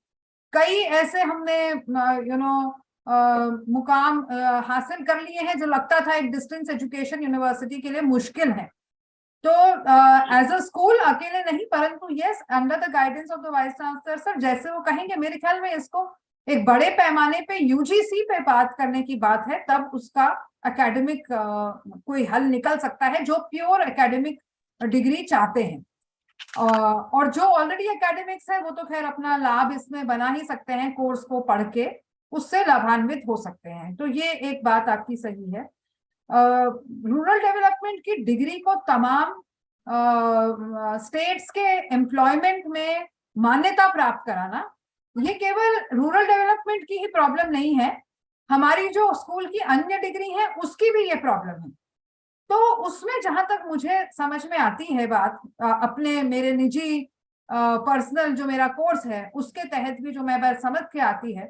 कई ऐसे हमने मुकाम हासिल कर लिए हैं जो लगता था एक डिस्टेंस एजुकेशन यूनिवर्सिटी के लिए मुश्किल है। तो एज अ स्कूल अकेले नहीं, परंतु yes under the guidance of the vice chancellor sir, जैसे वो कहेंगे, मेरे ख्याल में इसको एक बड़े पैमाने पे UGC पे बात करने की बात है, तब उसका एकेडमिक कोई हल निकल सकता है जो प्योर एकेडमिक डिग्री चाहते हैं। और जो ऑलरेडी एकेडमिक्स है वो तो खैर अपना लाभ इसमें बना ही सकते हैं, कोर्स को पढ़ के उससे लाभान्वित हो सकते हैं। तो ये एक बात आपकी सही है। रूरल डेवलपमेंट की डिग्री को तमाम स्टेट्स के एम्प्लॉयमेंट में मान्यता प्राप्त कराना, ये केवल रूरल डेवलपमेंट की ही प्रॉब्लम नहीं है, हमारी जो स्कूल की अन्य डिग्री है उसकी भी ये प्रॉब्लम है। तो उसमें जहां तक मुझे समझ में आती है बात, अपने मेरे निजी पर्सनल जो मेरा कोर्स है उसके तहत भी जो मैं बात समझ के आती है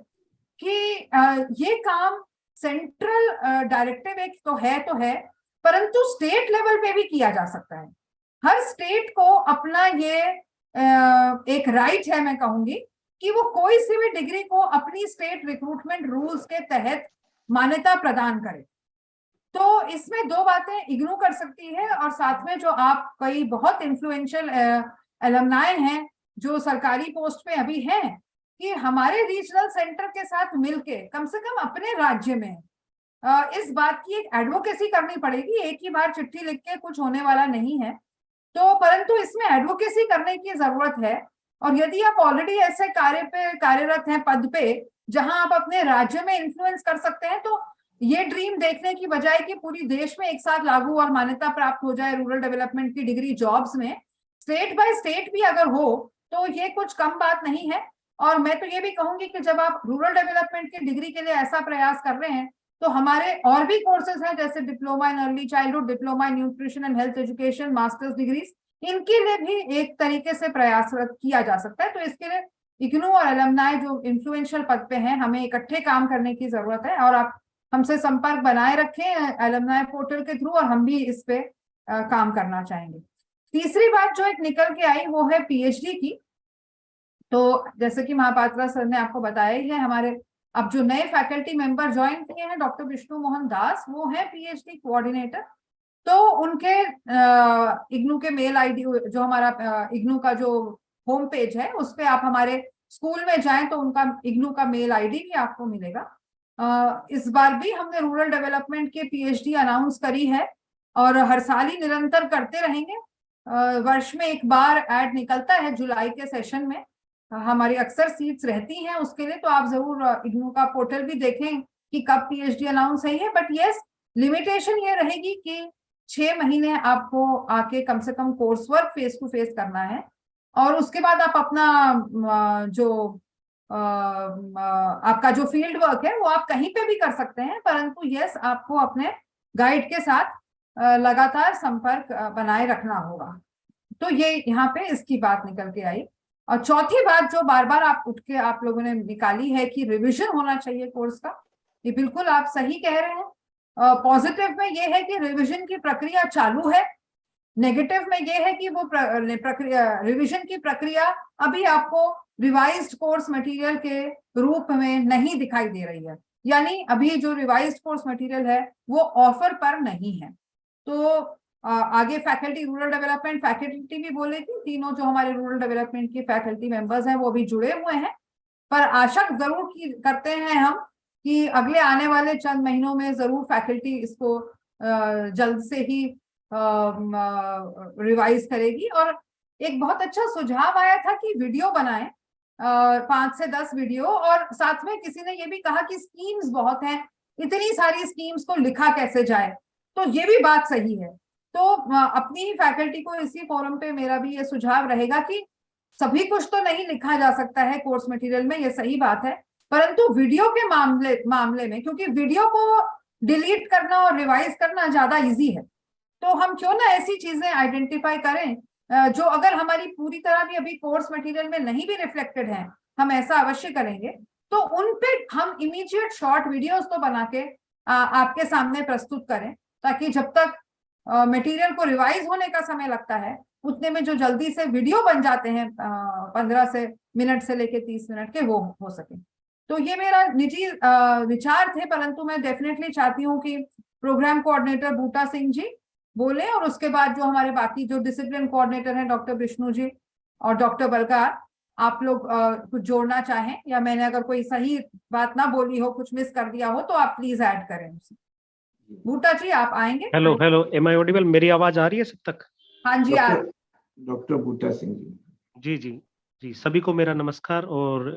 कि ये काम सेंट्रल डायरेक्टिव एक तो है, परंतु स्टेट लेवल पे भी किया जा सकता है। हर स्टेट को अपना ये एक राइट है, मैं कहूंगी, कि वो कोई सी भी डिग्री को अपनी स्टेट रिक्रूटमेंट रूल्स के तहत मान्यता प्रदान करे। तो इसमें दो बातें इग्नू कर सकती है, और साथ में जो आप कई बहुत इन्फ्लुएंशियल एलुमनाई हैं जो सरकारी पोस्ट पे अभी हैं, कि हमारे रीजनल सेंटर के साथ मिलके कम से कम अपने राज्य में इस बात की एक एडवोकेसी करनी पड़ेगी। एक ही बार चिट्ठी लिख के कुछ होने वाला नहीं है, तो परंतु इसमें एडवोकेसी करने की जरूरत है। और यदि आप ऑलरेडी ऐसे कार्य पे कार्यरत हैं, पद पे, जहां आप अपने राज्य में इन्फ्लुएंस कर सकते हैं, तो ये ड्रीम देखने की बजाय कि पूरी देश में एक साथ लागू और मान्यता प्राप्त हो जाए रूरल डेवलपमेंट की डिग्री जॉब्स में, स्टेट बाय स्टेट भी अगर हो तो ये कुछ कम बात नहीं है। और मैं तो ये भी कहूंगी कि जब आप रूरल डेवलपमेंट की डिग्री के लिए ऐसा प्रयास कर रहे हैं, तो हमारे और भी कोर्सेज हैं, जैसे diploma in early childhood, diploma in nutrition and health education, masters degrees, इनके लिए भी एक तरीके से प्रयासरत किया जा सकता है। तो इसके लिए इग्नू और एलुमनाई जो इन्फ्लुएंशियल पद पे हैं, हमें इकट्ठे काम करने की जरूरत है। और आप हमसे संपर्क बनाए रखें एलुमनाई पोर्टल के थ्रू, और हम भी इस पे काम करना चाहेंगे। तीसरी बात जो एक निकल के आई वो है पीएचडी की। तो जैसे कि महापात्रा सर ने आपको बताया ही है, हमारे अब जो नए फैकल्टी मेंबर ज्वाइन किए हैं, डॉक्टर विष्णु मोहन दास, वो है पीएचडी कोऑर्डिनेटर। तो उनके इग्नू के मेल आईडी, जो हमारा इग्नू का जो होम पेज है उस पे आप हमारे स्कूल में जाएं तो उनका इग्नू का मेल आईडी भी आपको मिलेगा। इस बार भी हमने रूरल डेवलपमेंट के पीएचडी अनाउंस करी है, और हर साल ही निरंतर करते रहेंगे। वर्ष में एक बार ऐड निकलता है जुलाई के सेशन में, हमारी अक्सर सीट्स रहती हैं उसके लिए। तो आप जरूर इग्नू का पोर्टल भी देखें कि कब पीएचडी अनाउंस है। बट यस, लिमिटेशन ये रहेगी कि 6 महीने आपको आके कम से कम course work face to face करना है, और उसके बाद आप अपना जो आपका जो फील्ड वर्क है वो आप कहीं पे भी कर सकते हैं, परंतु यस, आपको अपने गाइड के साथ लगातार संपर्क बनाए रखना होगा। तो ये यहाँ पे इसकी बात निकल के आई। और चौथी बात जो बार बार आप उठ के आप लोगों ने निकाली है कि रिवीजन होना चाहिए कोर्स का, ये बिल्कुल आप सही कह रहे हैं। पॉजिटिव में ये है कि रिवीजन की प्रक्रिया चालू है, नेगेटिव में ये है कि वो रिवीजन की प्रक्रिया अभी आपको रिवाइज्ड कोर्स मटेरियल के रूप में नहीं दिखाई दे रही है। यानी अभी जो रिवाइज्ड कोर्स मटेरियल है वो ऑफर पर नहीं है। तो आगे फैकल्टी रूरल डेवलपमेंट फैकल्टी भी बोले थी, तीनों जो हमारे रूरल डेवलपमेंट की फैकल्टी मेंबर्स हैं वो भी जुड़े हुए हैं। पर आशा जरूर करते हैं हम कि अगले आने वाले चंद महीनों में जरूर फैकल्टी इसको जल्द से ही रिवाइज करेगी। और एक बहुत अच्छा सुझाव आया था कि वीडियो बनाएं, 5 से 10 वीडियो, और साथ में किसी ने ये भी कहा कि स्कीम्स बहुत हैं, इतनी सारी स्कीम्स को लिखा कैसे जाए, तो ये भी बात सही है। तो अपनी ही फैकल्टी को इसी फोरम पे मेरा भी ये सुझाव रहेगा कि सभी कुछ तो नहीं लिखा जा सकता है कोर्स मटेरियल में, ये सही बात है, परंतु वीडियो के मामले में, क्योंकि वीडियो को डिलीट करना और रिवाइज करना ज्यादा इजी है, तो हम क्यों ना ऐसी चीजें आइडेंटिफाई करें जो अगर हमारी पूरी तरह भी अभी कोर्स मटेरियल में नहीं भी रिफ्लेक्टेड है, हम ऐसा अवश्य करेंगे। तो उन पे हम इमीडिएट शॉर्ट वीडियोस तो बना के आपके सामने प्रस्तुत करें, ताकि जब तक मटेरियल को रिवाइज होने का समय लगता है, उतने में जो जल्दी से वीडियो बन जाते हैं 15 मिनट से लेके 30 मिनट के, वो हो सके। तो ये मेरा निजी विचार थे, परंतु मैं डेफिनेटली चाहती हूँ कि प्रोग्राम कोऑर्डिनेटर बूटा सिंह जी बोले, और उसके बाद जो हमारे बाकी जो डिसिप्लिन कोऑर्डिनेटर हैं डॉक्टर विष्णु जी और डॉक्टर बलकार, आप लोग कुछ जोड़ना चाहें, या मैंने अगर कोई सही बात ना बोली हो, कुछ मिस कर दिया हो, तो आप प्लीज ऐड करें उसे। बूटा जी आप आएंगे? Hello, am I audible? मेरी आवाज आ रही है सब तक? हाँ जी, डॉक्टर बूटा सिंह जी। जी जी जी, सभी को मेरा नमस्कार। और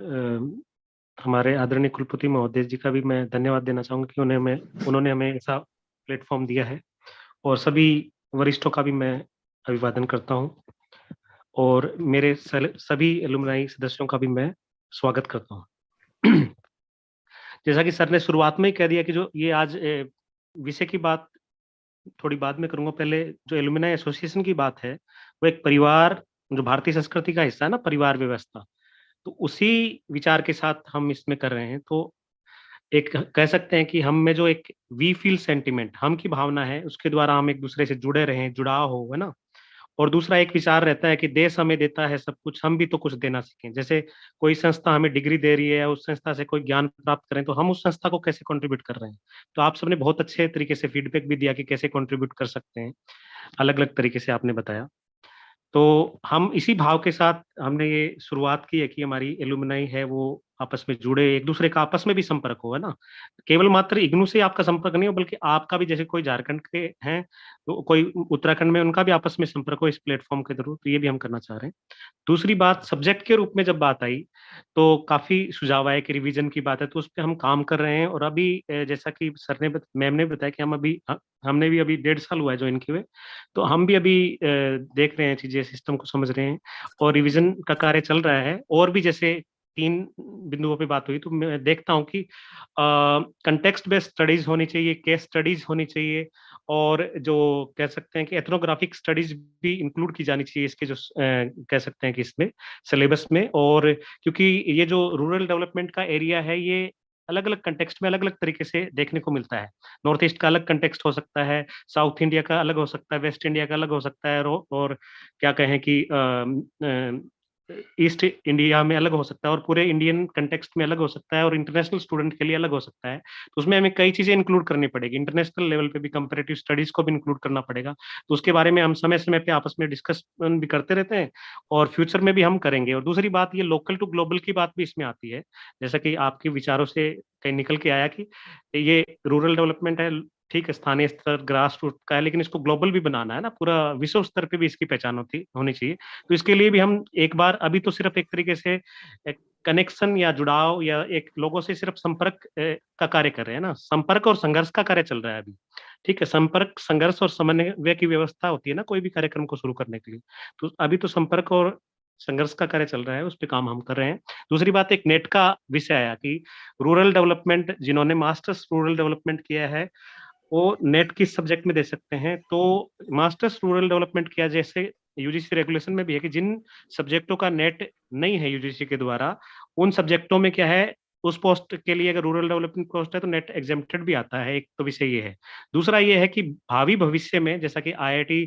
हमारे आदरणीय कुलपति महोदय जी का भी मैं धन्यवाद देना चाहूंगा कि उन्होंने हमें ऐसा प्लेटफॉर्म दिया है। और सभी वरिष्ठों का भी मैं अभिवादन करता हूं, और मेरे सभी एलुमनाई सदस्यों का भी मैं स्वागत करता हूं। जैसा कि सर ने शुरुआत में ही कह दिया कि जो ये आज विषय की बात थोड़ी बाद में करूंगा, पहले जो एलुमनाई एसोसिएशन की बात है, वो एक परिवार, जो भारतीय संस्कृति का हिस्सा है ना, परिवार व्यवस्था, तो उसी विचार के साथ हम इसमें कर रहे हैं। तो एक कह सकते हैं कि हम में जो एक वी फील सेंटिमेंट, हम की भावना है, उसके द्वारा हम एक दूसरे से जुड़े रहें, जुड़ाव हो, है ना। और दूसरा एक विचार रहता है कि देश हमें देता है सब कुछ, हम भी तो कुछ देना सीखें। जैसे कोई संस्था हमें डिग्री दे रही है, उस संस्था से कोई ज्ञान प्राप्त करें, तो हम उस संस्था को कैसे कंट्रीब्यूट कर रहे हैं। तो आप सबने बहुत अच्छे तरीके से फीडबैक भी दिया कि कैसे कंट्रीब्यूट कर सकते हैं, अलग अलग तरीके से आपने बताया। तो हम इसी भाव के साथ हमने ये शुरुआत की है कि हमारी एलुमनाई है वो आपस में जुड़े, एक दूसरे का आपस में भी संपर्क हो, है ना। केवल मात्र इग्नू से आपका संपर्क नहीं हो, बल्कि आपका भी, जैसे कोई झारखंड के हैं तो कोई उत्तराखंड में, उनका भी आपस में संपर्क हो इस प्लेटफॉर्म के थ्रू। तो ये भी हम करना चाह रहे हैं। दूसरी बात, सब्जेक्ट के रूप में जब बात आई तो काफी सुझाव आए कि रिवीजन की बात है, तो उस पर हम काम कर रहे हैं। और अभी जैसा कि सर ने मैम ने बताया कि हमने भी अभी 1.5 साल हुआ है ज्वाइन किए हुए, तो हम भी अभी देख रहे हैं चीजें, सिस्टम को समझ रहे हैं, और रिवीजन का कार्य चल रहा है। और भी जैसे 3 बिंदुओं पे बात हुई, तो मैं देखता हूँ कि कंटेक्स्ट बेस्ड स्टडीज होनी चाहिए, केस स्टडीज होनी चाहिए, और जो कह सकते हैं कि एथनोग्राफिक स्टडीज भी इंक्लूड की जानी चाहिए इसके जो कह सकते हैं कि इसमें सिलेबस में। और क्योंकि ये जो रूरल डेवलपमेंट का एरिया है, ये अलग अलग कंटेक्स्ट में अलग अलग तरीके से देखने को मिलता है। नॉर्थ ईस्ट का अलग कंटेक्स्ट हो सकता है, साउथ इंडिया का अलग हो सकता है, वेस्ट इंडिया का अलग हो सकता है, और क्या कहें कि ईस्ट इंडिया में अलग हो सकता है, और पूरे इंडियन कंटेक्स्ट में अलग हो सकता है, और इंटरनेशनल स्टूडेंट के लिए अलग हो सकता है। तो उसमें हमें कई चीजें इंक्लूड करनी पड़ेगी, इंटरनेशनल लेवल पे भी कंपैरेटिव स्टडीज को भी इंक्लूड करना पड़ेगा। तो उसके बारे में हम समय समय पे आपस में डिस्कशन भी करते रहते हैं, और फ्यूचर में भी हम करेंगे। और दूसरी बात, ये लोकल टू ग्लोबल की बात भी इसमें आती है, जैसा कि आपके विचारों से कहीं निकल के आया कि ये रूरल डेवलपमेंट है, ठीक है, स्थानीय स्तर ग्रास रूट का है, लेकिन इसको ग्लोबल भी बनाना है ना, पूरा विश्व स्तर पे भी इसकी पहचान होनी चाहिए। तो इसके लिए भी हम एक बार, अभी तो सिर्फ एक तरीके से कनेक्शन या जुड़ाव या एक लोगों से सिर्फ संपर्क का कार्य कर रहे हैं ना, संपर्क और संघर्ष का कार्य चल रहा है अभी। ठीक है, संपर्क, संघर्ष और समन्वय की व्यवस्था होती है ना कोई भी कार्यक्रम को शुरू करने के लिए। तो अभी तो संपर्क और संघर्ष का कार्य चल रहा है, उस पर काम हम कर रहे हैं। दूसरी बात, एक नेट का विषय आया कि रूरल डेवलपमेंट, जिन्होंने मास्टर्स रूरल डेवलपमेंट किया है वो नेट किस सब्जेक्ट में दे सकते हैं। तो मास्टर्स रूरल डेवलपमेंट किया, जैसे यूजीसी रेगुलेशन में भी है कि जिन सब्जेक्टों का नेट नहीं है यूजीसी के द्वारा, उन सब्जेक्टों में क्या है, उस पोस्ट के लिए अगर रूरल डेवलपमेंट पोस्ट है तो नेट एग्जेम्प्टेड भी आता है। एक तो विषय ये है। दूसरा ये है कि भावी भविष्य में, जैसा कि आईआईटी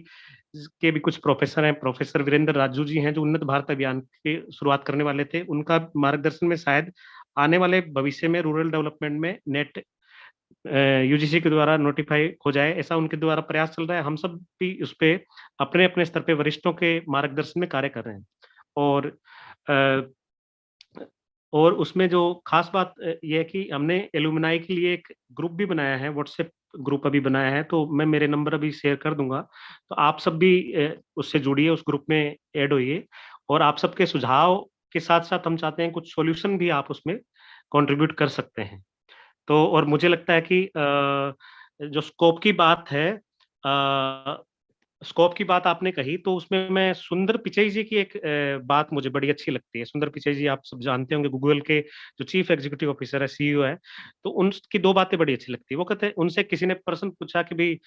के भी कुछ प्रोफेसर हैं, प्रोफेसर वीरेंद्र राजू जी हैं, जो उन्नत भारत अभियान की शुरुआत करने वाले थे, उनका मार्गदर्शन में शायद आने वाले भविष्य में रूरल डेवलपमेंट में नेट यूजीसी के द्वारा नोटिफाई हो जाए, ऐसा उनके द्वारा प्रयास चल रहा है। हम सब भी उस पे अपने अपने स्तर पे वरिष्ठों के मार्गदर्शन में कार्य कर रहे हैं। और उसमें जो खास बात ये है कि हमने एलुमनाई के लिए एक ग्रुप भी बनाया है, व्हाट्सएप ग्रुप अभी बनाया है, तो मैं मेरे नंबर अभी शेयर कर दूंगा। तो आप सब भी उससे जुड़िए, उस ग्रुप में ऐड होइए, और आप सबके सुझाव के साथ साथ हम चाहते हैं कुछ सॉल्यूशन भी आप उसमें कंट्रीब्यूट कर सकते हैं। तो और मुझे लगता है कि जो स्कोप की बात है, स्कोप की बात आपने कही, तो उसमें मैं सुंदर पिचई जी की एक बात मुझे बड़ी अच्छी लगती है। सुंदर पिचई जी आप सब जानते होंगे, गूगल के जो चीफ एग्जीक्यूटिव ऑफिसर है, सीईओ है। तो उनकी 2 बातें बड़ी अच्छी लगती है। वो कहते हैं, उनसे किसी ने प्रश्न पूछा कि भाई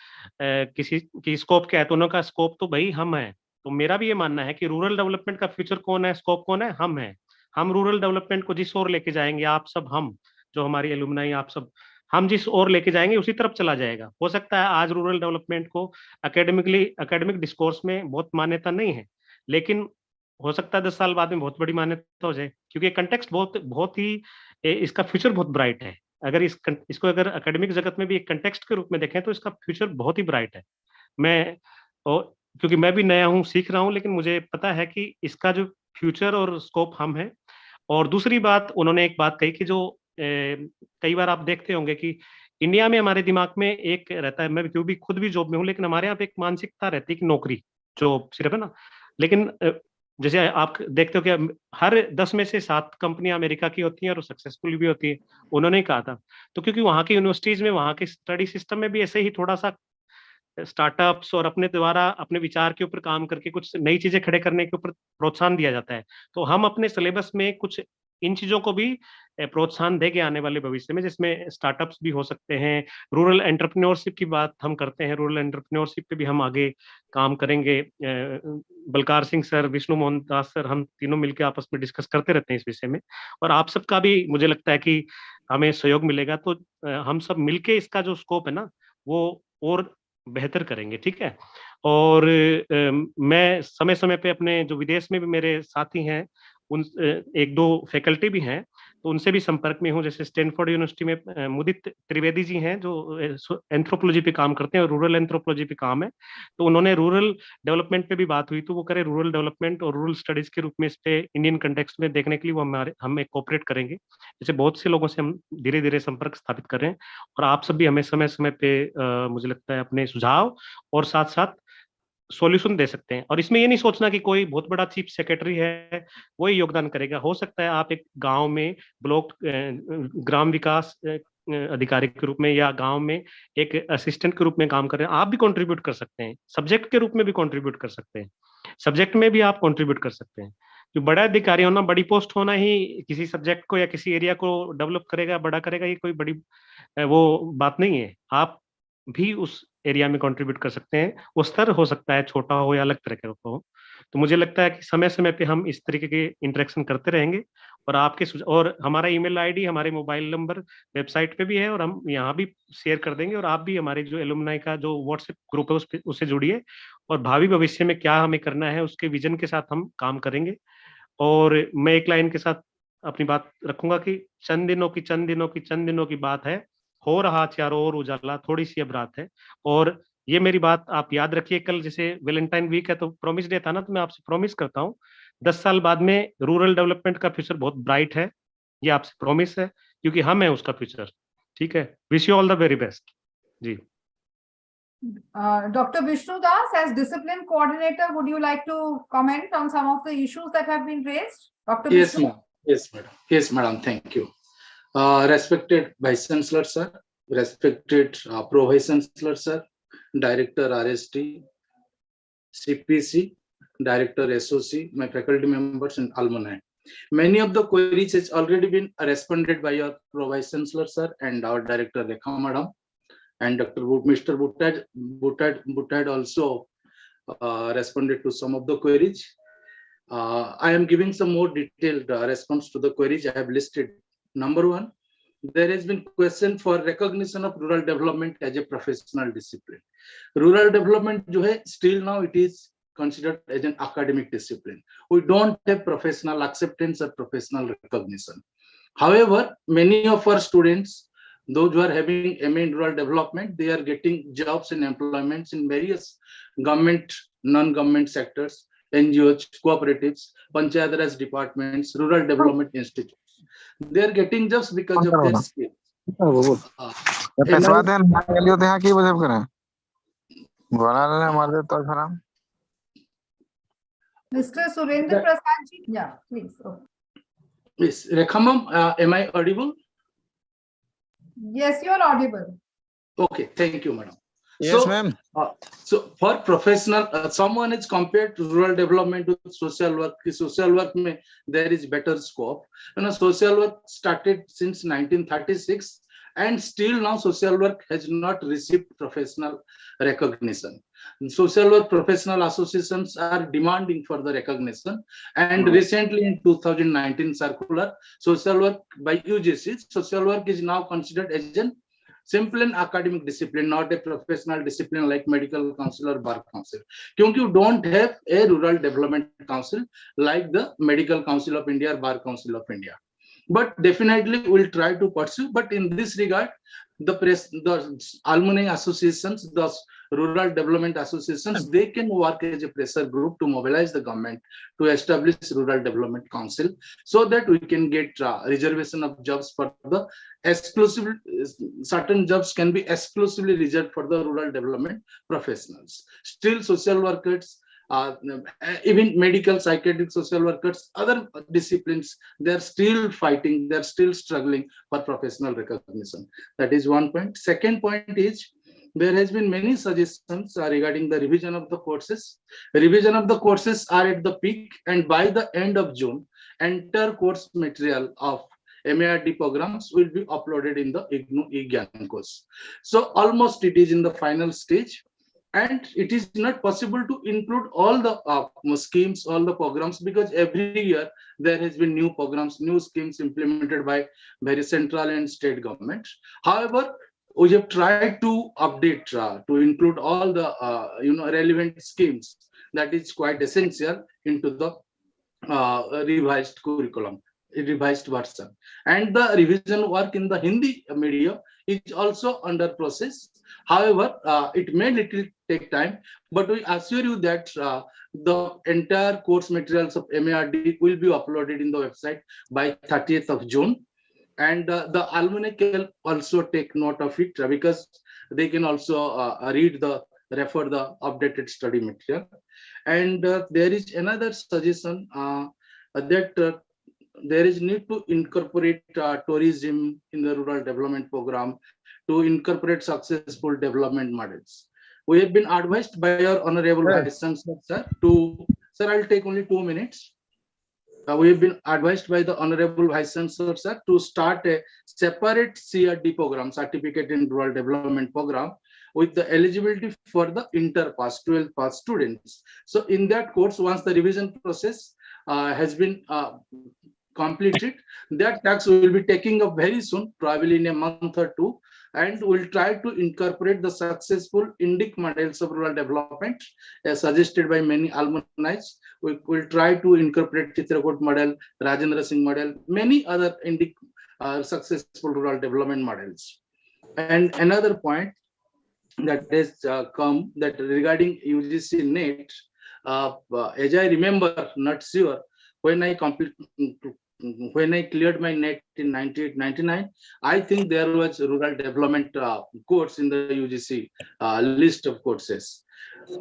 किसी की स्कोप क्या है, तो उन्होंने कहा स्कोप तो भाई हम है। तो मेरा भी ये मानना है कि रूरल डेवलपमेंट का फ्यूचर कौन है, स्कोप कौन है, हम है। हम रूरल डेवलपमेंट को जिस ओर लेके जाएंगे, आप सब, हम जो हमारी एलुमनाई, आप सब, हम जिस ओर लेके जाएंगे उसी तरफ चला जाएगा। हो सकता है आज रूरल डेवलपमेंट को एकेडमिक डिस्कोर्स में बहुत मान्यता नहीं है, लेकिन हो सकता है 10 साल बाद में बहुत बड़ी मान्यता हो जाए, क्योंकि कंटेक्स्ट बहुत बहुत ही इसका फ्यूचर बहुत ब्राइट है। अगर इसको अगर एकेडमिक जगत में भी एक कंटेक्स्ट के रूप में देखें तो इसका फ्यूचर बहुत ही ब्राइट है। मैं और क्योंकि मैं भी नया हूँ, सीख रहा हूँ, लेकिन मुझे पता है कि इसका जो फ्यूचर और स्कोप हम है। और दूसरी बात, उन्होंने एक बात कही कि जो कई बार आप देखते होंगे कि इंडिया में हमारे दिमाग में एक रहता है, मैं क्यों भी खुद भी जॉब में हूँ, लेकिन हमारे यहाँ पे एक मानसिकता रहती है कि नौकरी, जॉब सिर्फ है ना, लेकिन जैसे आप देखते हो कि हर 10 में से 7 कंपनियां अमेरिका की होती हैं और सक्सेसफुल भी होती है, उन्होंने कहा था। तो क्योंकि वहाँ की यूनिवर्सिटीज में, वहाँ के स्टडी सिस्टम में भी ऐसे ही थोड़ा सा स्टार्टअप्स और अपने द्वारा अपने विचार के ऊपर काम करके कुछ नई चीजें खड़े करने के ऊपर प्रोत्साहन दिया जाता है। तो हम अपने सिलेबस में कुछ इन चीजों को भी प्रोत्साहन देंगे आने वाले भविष्य में, जिसमें स्टार्टअप्स भी हो सकते हैं। रूरल एंटरप्रेन्योरशिप की बात हम करते हैं, रूरल एंटरप्रेन्योरशिप पे भी हम आगे काम करेंगे। बलकार सिंह सर, विष्णु मोहन दास सर, हम तीनों मिलकर आपस में डिस्कस करते रहते हैं इस विषय में, और आप सबका भी मुझे लगता है कि हमें सहयोग मिलेगा। तो हम सब मिलके इसका जो स्कोप है ना, वो और बेहतर करेंगे, ठीक है। और मैं समय समय पे अपने जो विदेश में भी मेरे साथी हैं, उन एक दो फैकल्टी भी हैं, तो उनसे भी संपर्क में हूँ। जैसे स्टैनफोर्ड यूनिवर्सिटी में मुदित त्रिवेदी जी हैं, जो एंथ्रोपोलॉजी पे काम करते हैं और रूरल एंथ्रोपोलॉजी पे काम है। तो उन्होंने रूरल डेवलपमेंट पे भी बात हुई, तो वो करें रूरल डेवलपमेंट और रूरल स्टडीज के रूप में इस पे इंडियन कंटेक्स्ट में देखने के लिए वो हम एक कोऑपरेट करेंगे। जैसे बहुत से लोगों से हम धीरे धीरे संपर्क स्थापित कर रहे हैं, और आप सब भी हमें समय समय पे मुझे लगता है अपने सुझाव और साथ साथ सॉल्यूशन दे सकते हैं। और इसमें ये नहीं सोचना कि कोई बहुत बड़ा चीफ सेक्रेटरी है वही योगदान करेगा। हो सकता है आप एक गांव में ब्लॉक ग्राम विकास अधिकारी के रूप में या गांव में एक असिस्टेंट के रूप में काम कर रहे हैं, आप भी कंट्रीब्यूट कर सकते हैं। सब्जेक्ट के रूप में भी कंट्रीब्यूट कर सकते हैं, सब्जेक्ट में भी आप कंट्रीब्यूट कर सकते हैं। जो बड़ा अधिकारी होना, बड़ी पोस्ट होना ही किसी सब्जेक्ट को या किसी एरिया को डेवलप करेगा, बड़ा करेगा, ये कोई बड़ी वो बात नहीं है। आप भी उस एरिया में कंट्रीब्यूट कर सकते हैं। वो स्तर हो सकता है छोटा हो या अलग तरह का हो। तो मुझे लगता है कि समय समय पे हम इस तरीके के इंटरेक्शन करते रहेंगे, और आपके और हमारा ईमेल आईडी, हमारे मोबाइल नंबर वेबसाइट पे भी है, और हम यहाँ भी शेयर कर देंगे। और आप भी हमारे जो एलुमनाई का जो व्हाट्सएप ग्रुप है उससे जुड़िए, और भावी भविष्य में क्या हमें करना है उसके विजन के साथ हम काम करेंगे। और मैं एक लाइन के साथ अपनी बात रखूंगा कि चंद दिनों की बात है, हो रहा चारों ओर उजाला, थोड़ी सी अब रात है। और ये मेरी बात आप याद रखिए। कल जैसे वैलेंटाइन वीक है, तो प्रॉमिस डे था ना, तो मैं आपसे प्रॉमिस करता हूँ 10 साल बाद में रूरल डेवलपमेंट का फ्यूचर बहुत ब्राइट है। ये आपसे प्रॉमिस है, क्योंकि हम है उसका फ्यूचर। ठीक है, wish you all the very best जी। Dr. Vishnu Das, as discipline coordinator, would you like to comment on some of the issues that have been raised? Dr. Yes, Vishnu? ma'am. Yes, madam. Yes, madam. Thank you. Respected Vice Chancellor, sir. Respected Pro Vice Chancellor, sir. Director RST, CPC, Director SOC, my faculty members and alumni. Many of the queries has already been responded by your Pro Vice Chancellor, sir, and our Director Rekha madam. And Mr. Buttad also responded to some of the queries. I am giving some more detailed response to the queries I have listed. Number one, there has been question for recognition of rural development as a professional discipline. Rural development, still now it is considered as an academic discipline. We don't have professional acceptance or professional recognition. However, many of our students, those who are having MA in rural development, they are getting jobs and employments in various government, non-government sectors, NGOs, cooperatives, Panchayat Raj departments, rural development institutes. They are getting jobs because of their skills. Mr. Surendra Prasad ji, yeah, please. Yes, Rekha ma'am, am I audible? Yes, you are audible. Okay, thank you, madam. Yes, ma'am. So for professional, someone is compared to rural development with social work. Social work mein there is better scope. Social work started since 1936, and still now social work has not received professional recognition. Social work professional associations are demanding for the recognition, and recently in 2019 circular, social work by UGC, social work is now considered as an simple and academic discipline, not a professional discipline like medical council or bar council. Because you don't have a rural development council like the Medical Council of India or Bar Council of India. But definitely we'll try to pursue. But in this regard, the alumni associations, the rural development associations, they can work as a pressure group to mobilize the government to establish rural development council, so that we can get reservation of jobs for the exclusive. Certain jobs can be exclusively reserved for the rural development professionals. Still, social workers even medical, psychiatric, social workers, other disciplines, they're still fighting, they're still struggling for professional recognition. That is one point. Second point is, there has been many suggestions regarding the revision of the courses. Revision of the courses are at the peak, and by the end of June, entire course material of MARD programs will be uploaded in the IGNOU eGyan course. So almost it is in the final stage, and it is not possible to include all the schemes, all the programs, because every year there has been new programs, new schemes implemented by various central and state governments. However, we have tried to update to include all the relevant schemes that is quite essential into the revised curriculum, revised version. And the revision work in the Hindi medium is also under process. However, it may little take time, but we assure you that the entire course materials of MARD will be uploaded in the website by 30th of June. And the alumni can also take note of it, because they can also refer the updated study material. And there is another suggestion that there is need to incorporate tourism in the rural development program, to incorporate successful development models. We have been advised by our Honorable Vice Chancellor, sir, sir, I'll take only 2 minutes. We have been advised by the Honorable Vice Chancellor, sir, to start a separate CRD program, Certificate in Rural Development Program, with the eligibility for the inter-pass, 12th pass students. So in that course, once the revision process has been completed, that tax will be taking up very soon, probably in a month or two, and we'll try to incorporate the successful Indic models of rural development as suggested by many alumni. We will try to incorporate Chitrakoot model, Rajendra Singh model, many other Indic successful rural development models. And another point that has come, that regarding UGC NET, as I remember, not sure, when I cleared my NET in 98-99, I think there was a rural development course in the UGC list of courses.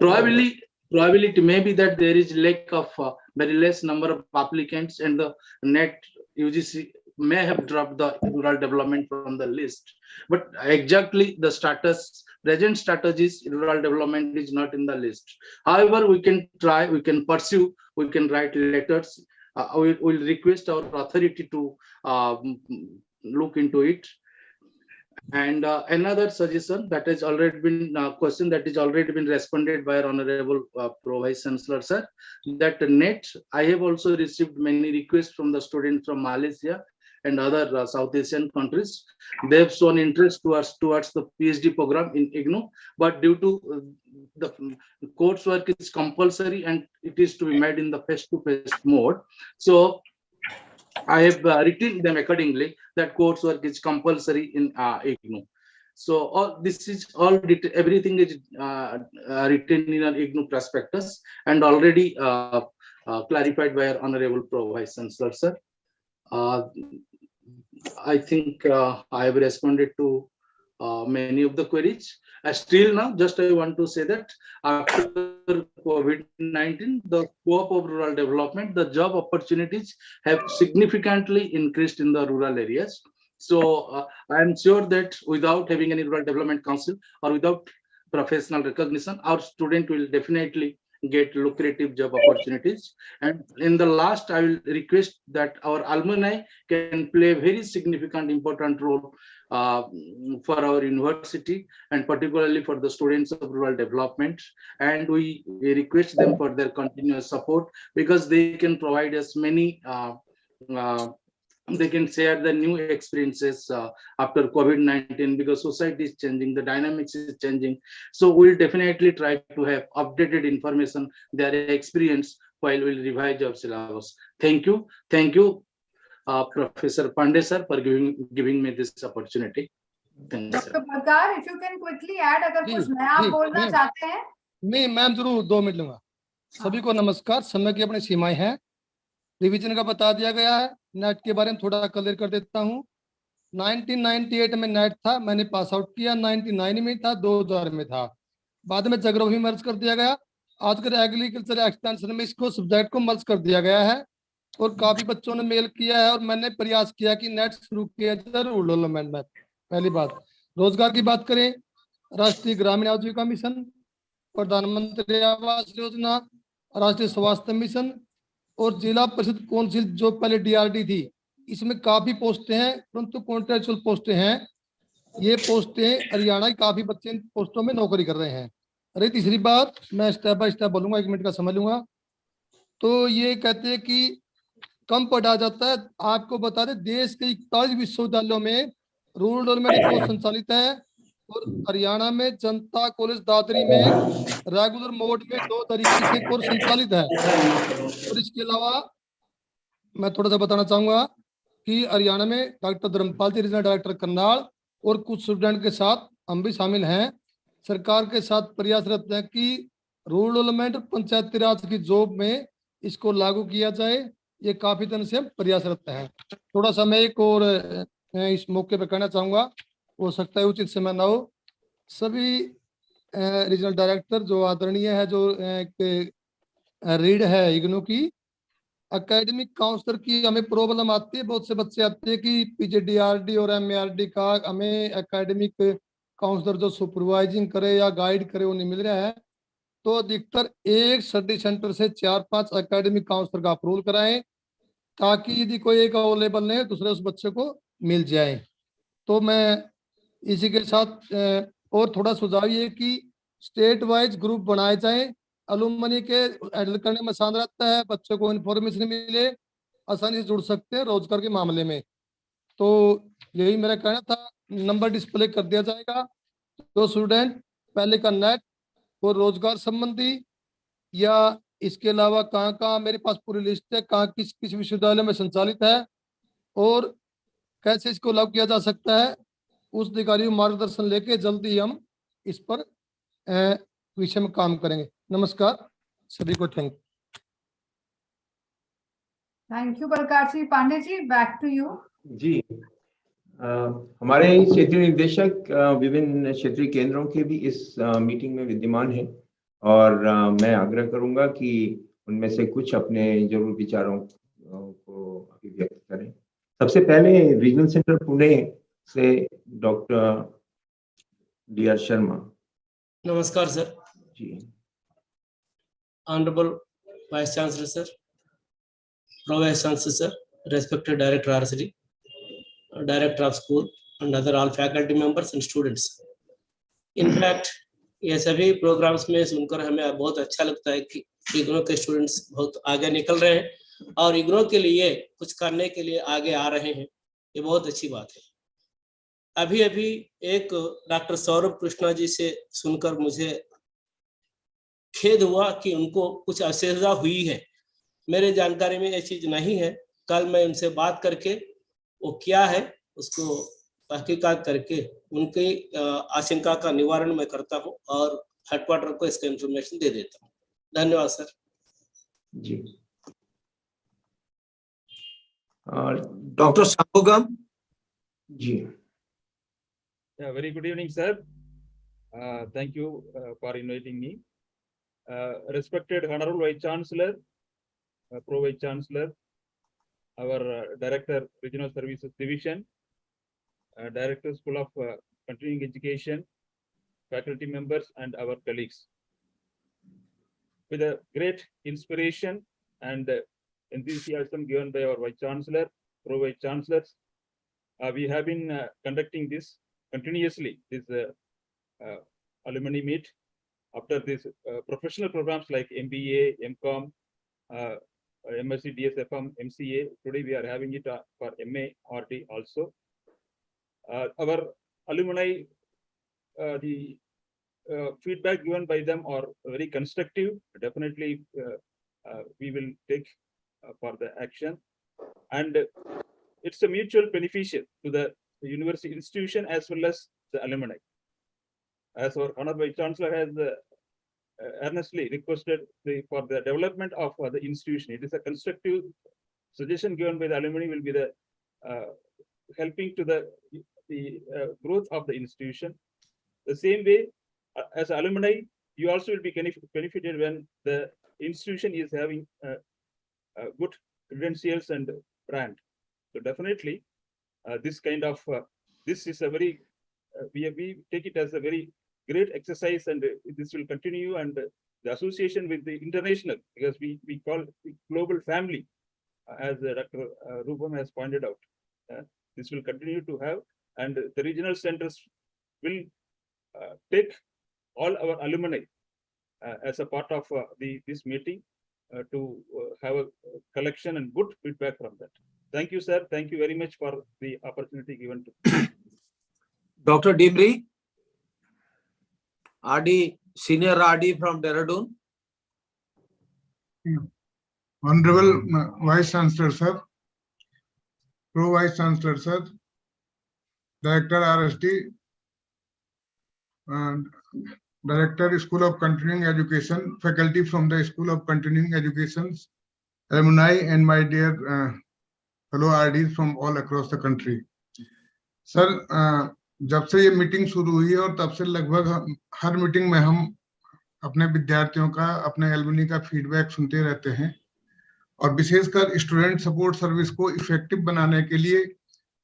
Probably it may be that there is lack of very less number of applicants, and the NET UGC may have dropped the rural development from the list. But exactly the status, present strategies, rural development is not in the list. However, we can try, we can pursue, we can write letters. We'll request our authority to look into it. And another suggestion that has already been question that is already been responded by our Honorable Pro Vice Chancellor, sir, that NET, I have also received many requests from the students from Malaysia and other South Asian countries. They have shown interest towards the PhD program in IGNOU, but due to the coursework is compulsory and it is to be made in the face-to-face mode. So I have written them accordingly that coursework is compulsory in IGNOU. So all this is all everything is written in an IGNOU prospectus and already clarified by our Honorable Pro Vice Chancellor, sir. I think I have responded to many of the queries. Still now, just I want to say that after COVID-19, the scope of rural development, the job opportunities have significantly increased in the rural areas. So I am sure that without having any rural development council or without professional recognition, our student will definitely get lucrative job opportunities. And in the last, I will request that our alumni can play a very significant, important role for our university and particularly for the students of rural development. And we request them for their continuous support, because they can provide us many they can share the new experiences after COVID-19, because society is changing, the dynamics is changing. So we'll definitely try to have updated information, their experience, while we'll revise our syllabus. Thank you, Professor Pandey sir, for giving me this opportunity. Thank you, sir. Dr. Parkar, if you can quickly add, अगर कुछ नया आप बोलना चाहते हैं? Ma'am जरूर 2 minute लूंगा। सभी को नमस्कार। समय की अपनी सीमाएं हैं, रिवीजन का बता दिया गया है। नेट के बारे में थोड़ा क्लियर कर देता हूँ। 1998 में नेट था, मैंने पास आउट किया, 99 में था, 2000 में था, बाद में ज्योग्राफी मर्ज कर दिया गया। आजकल एग्रीकल्चर एक्सटेंशन में इसको सब्जेक्ट को मर्ज कर दिया गया है और काफी बच्चों ने मेल किया है और मैंने प्रयास किया कि नेट शुरू किया जाए रूरल डेवलपमेंट में। पहली बात, रोजगार की बात करें, राष्ट्रीय ग्रामीण आजीविका मिशन, प्रधानमंत्री आवास योजना, राष्ट्रीय स्वास्थ्य मिशन और जिला परिषद काउंसिल जो पहले DRD थी, इसमें काफी पोस्टें हैं परंतु कॉन्ट्रेक्चुअल पोस्टें हैं। ये पोस्टें हरियाणा के काफी बच्चे इन पोस्टों में नौकरी कर रहे हैं। अरे तीसरी बात, मैं स्टेप बाय स्टेप बोलूंगा, 1 मिनट का समझ लूंगा। तो ये कहते हैं कि कम पढ़ा जाता है। आपको बता दें, देश के 41 विश्वविद्यालयों में रूरल डेवलपमेंट कोर्स संचालित है और हरियाणा में जनता कॉलेज दादरी में रेगुलर मोड में 2 तरीके से कोर्स संचालित है। और इसके अलावा मैं थोड़ा सा बताना चाहूंगा कि हरियाणा में डॉक्टर धर्मपाल जी रीजनल डायरेक्टर करनाल और कुछ स्टूडेंट के साथ हम भी शामिल हैं। सरकार के साथ प्रयासरत है कि रूरल डेवलपमेंट पंचायती राज की जॉब में इसको लागू किया जाए। ये काफी दिन से हम प्रयासरत हैं। थोड़ा सा मैं एक और इस मौके पर कहना चाहूंगा, हो सकता है उचित समय ना हो। सभी रीजनल डायरेक्टर जो आदरणीय है, जो रीड है इग्नू की, एकेडमिक काउंसलर की हमें प्रॉब्लम आती है। बहुत से बच्चे आते हैं कि PGDRD और MARD का हमें एकेडमिक काउंसलर जो सुपरवाइजिंग करे या गाइड करे वो नहीं मिल रहा है। तो अधिकतर एक स्टडी सेंटर से 4-5 एकेडमिक काउंसलर का अप्रूवल कराएं ताकि यदि कोई एक अवेलेबल नहीं है दूसरे उस बच्चे को मिल जाए। तो मैं इसी के साथ और थोड़ा सुझाव ये कि स्टेट वाइज ग्रुप बनाए जाएं। अलुमनी के हैंडल करने में आसान रहता है, बच्चों को इन्फॉर्मेशन मिले, आसानी से जुड़ सकते हैं रोजगार के मामले में। तो यही मेरा कहना था। नंबर डिस्प्ले कर दिया जाएगा। तो स्टूडेंट पहले का नेट और रोजगार संबंधी या इसके अलावा कहाँ कहाँ, मेरे पास पूरी लिस्ट है कहाँ किस किस विश्वविद्यालय में संचालित है और कैसे इसको लागू किया जा सकता है, उस अधिकारी मार्गदर्शन लेके जल्दी हम इस पर विषय में काम करेंगे। नमस्कार सभी को, thank you Balkar ji. Pandey ji, back to you. जी, हमारे क्षेत्रीय निदेशक विभिन्न क्षेत्रीय केंद्रों के भी इस मीटिंग में विद्यमान हैं और मैं आग्रह करूंगा कि उनमें से कुछ अपने जरूर विचारों को अभिव्यक्त करें। सबसे पहले रीजनल सेंटर पुणे से डॉक्टर DR शर्मा। नमस्कार सर। जी। Honourable vice chancellor sir, pro vice chancellor sir, respected director RSD, director of school and other all faculty members and students. In fact, ये सभी प्रोग्राम्स में सुनकर हमें बहुत अच्छा लगता है कि इग्नो के स्टूडेंट्स बहुत आगे निकल रहे हैं और इग्नो के लिए कुछ करने के लिए आगे आ रहे हैं। ये बहुत अच्छी बात है। अभी अभी एक डॉक्टर सौरभ कृष्णा जी से सुनकर मुझे खेद हुआ कि उनको कुछ असुविधा हुई है। मेरे जानकारी में ये चीज नहीं है। कल मैं उनसे बात करके वो क्या है उसको तहकीकात करके उनकी आशंका का निवारण मैं करता हूँ और हेडक्वार्टर को इसका इंफॉर्मेशन दे देता हूँ। धन्यवाद सर। जी। Doctor शाहगम ji. Very good evening, sir. Thank you for inviting me. Respected Honorable Vice Chancellor, Pro Vice Chancellor, our Director, Regional Services Division, Director, School of Continuing Education, faculty members, and our colleagues. With a great inspiration and enthusiasm given by our Vice Chancellor, Pro Vice Chancellors, we have been conducting this continuously, this alumni meet. After this professional programs like MBA, MCOM, MSc, DSFM, MCA, today we are having it for MA, RD also. Our alumni, the feedback given by them are very constructive. Definitely we will take for the action, and it's a mutual beneficial to the university institution as well as the alumni. As our Honorable Vice Chancellor has earnestly requested for the development of the institution, it is a constructive suggestion given by the alumni will be the helping to the growth of the institution. The same way, as alumni, you also will be benefited when the institution is having good credentials and brand. So definitely, this kind of this is a very we take it as a very great exercise, and this will continue. And the association with the international, because we call it global family, as Dr. Rupam has pointed out, this will continue to have, and the regional centers will take all our alumni as a part of this meeting to have a collection and good feedback from that. Thank you, sir. Thank you very much for the opportunity given to Dr. Dimri, RD, Senior RD from Dehradun. Honorable Vice Chancellor, sir, Pro Vice Chancellor, sir, Director RSD, and Director School of Continuing Education, faculty from the School of Continuing Education, alumni, and my dear fellow RDs from all across the country. Sir, जब से ये meeting शुरू हुई है और तब से लगभग हर मीटिंग में हम अपने विद्यार्थियों का, अपने एलुमनी का फीडबैक सुनते रहते हैं, और विशेषकर स्टूडेंट सपोर्ट सर्विस को इफेक्टिव बनाने के लिए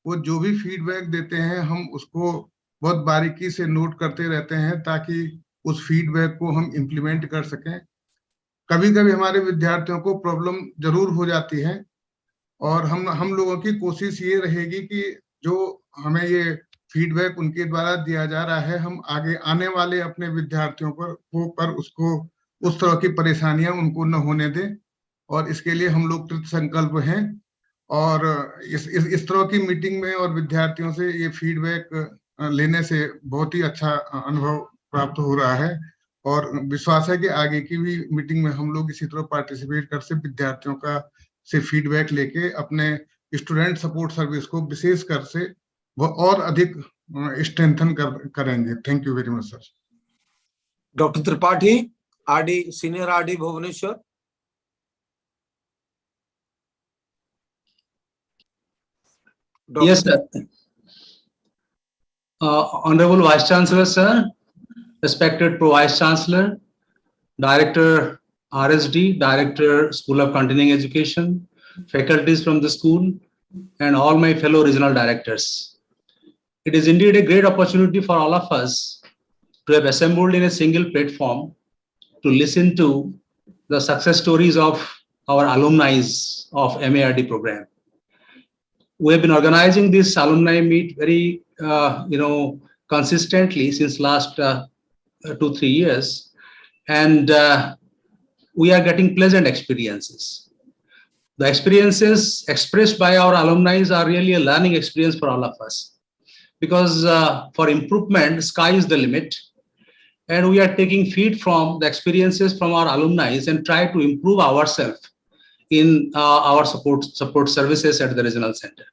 वो जो भी फीडबैक देते हैं हम उसको बहुत बारीकी से नोट करते रहते हैं ताकि उस फीडबैक को हम इम्प्लीमेंट कर सकें। कभी कभी हमारे विद्यार्थियों को प्रॉब्लम जरूर हो जाती है, और हम लोगों की कोशिश ये रहेगी कि जो हमें ये फीडबैक उनके द्वारा दिया जा रहा है, हम आगे आने वाले अपने विद्यार्थियों पर उसको उस तरह की परेशानियां उनको न होने दें, और इसके लिए हम लोग कृत संकल्प हैं। और इस तरह की मीटिंग में और विद्यार्थियों से ये फीडबैक लेने से बहुत ही अच्छा अनुभव प्राप्त हो रहा है, और विश्वास है कि आगे की भी मीटिंग में हम लोग इसी तरह पार्टिसिपेट कर से विद्यार्थियों का से फीडबैक लेके अपने स्टूडेंट सपोर्ट सर्विस को विशेष कर से वो और अधिक स्ट्रेंथन करेंगे। Thank you very much sir. Doctor Tripathi, RD, senior RD Bhubaneswar. Yes, sir. Honorable Vice Chancellor, sir, respected Pro Vice Chancellor, Director RSD, Director School of Continuing Education, faculties from the school, and all my fellow regional directors. It is indeed a great opportunity for all of us to have assembled in a single platform to listen to the success stories of our alumni of MARD program. We have been organizing this alumni meet very, consistently since last 2-3 years, and we are getting pleasant experiences. The experiences expressed by our alumni are really a learning experience for all of us, because for improvement, sky is the limit, and we are taking feed from the experiences from our alumni and try to improve ourselves in our support services at the regional center.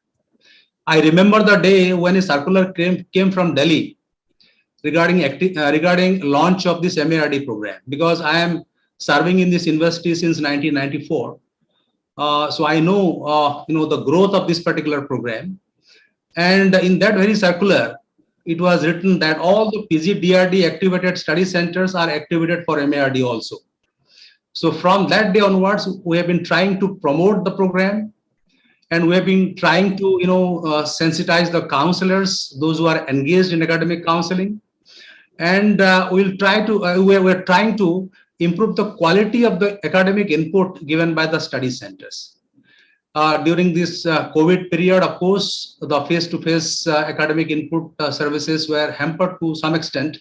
I remember the day when a circular came from Delhi regarding launch of this MARD program, because I am serving in this university since 1994. So I know, the growth of this particular program. And in that very circular, it was written that all the PGDRD activated study centers are activated for MARD also. So from that day onwards, we have been trying to promote the program, and we have been trying to, sensitize the counselors, those who are engaged in academic counseling, and we're trying to improve the quality of the academic input given by the study centers. During this COVID period, of course, the face-to-face academic input services were hampered to some extent,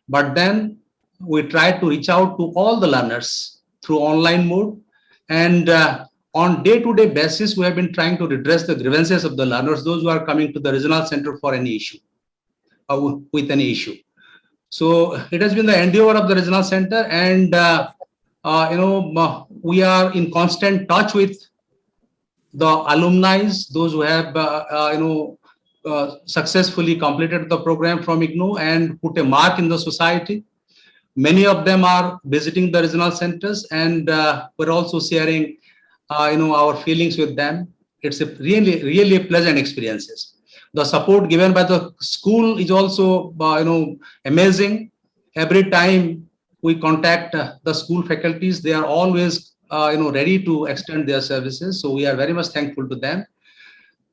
but then we tried to reach out to all the learners through online mode, and on day-to-day basis, we have been trying to redress the grievances of the learners, those who are coming to the regional center for any issue, with any issue. So it has been the endeavor of the regional center, and we are in constant touch with the alumni, those who have successfully completed the program from IGNOU and put a mark in the society. Many of them are visiting the regional centers, and we're also sharing our feelings with them. It's a really pleasant experiences. The support given by the school is also amazing. Every time we contact the school faculties. They are always ready to extend their services. So we are very much thankful to them.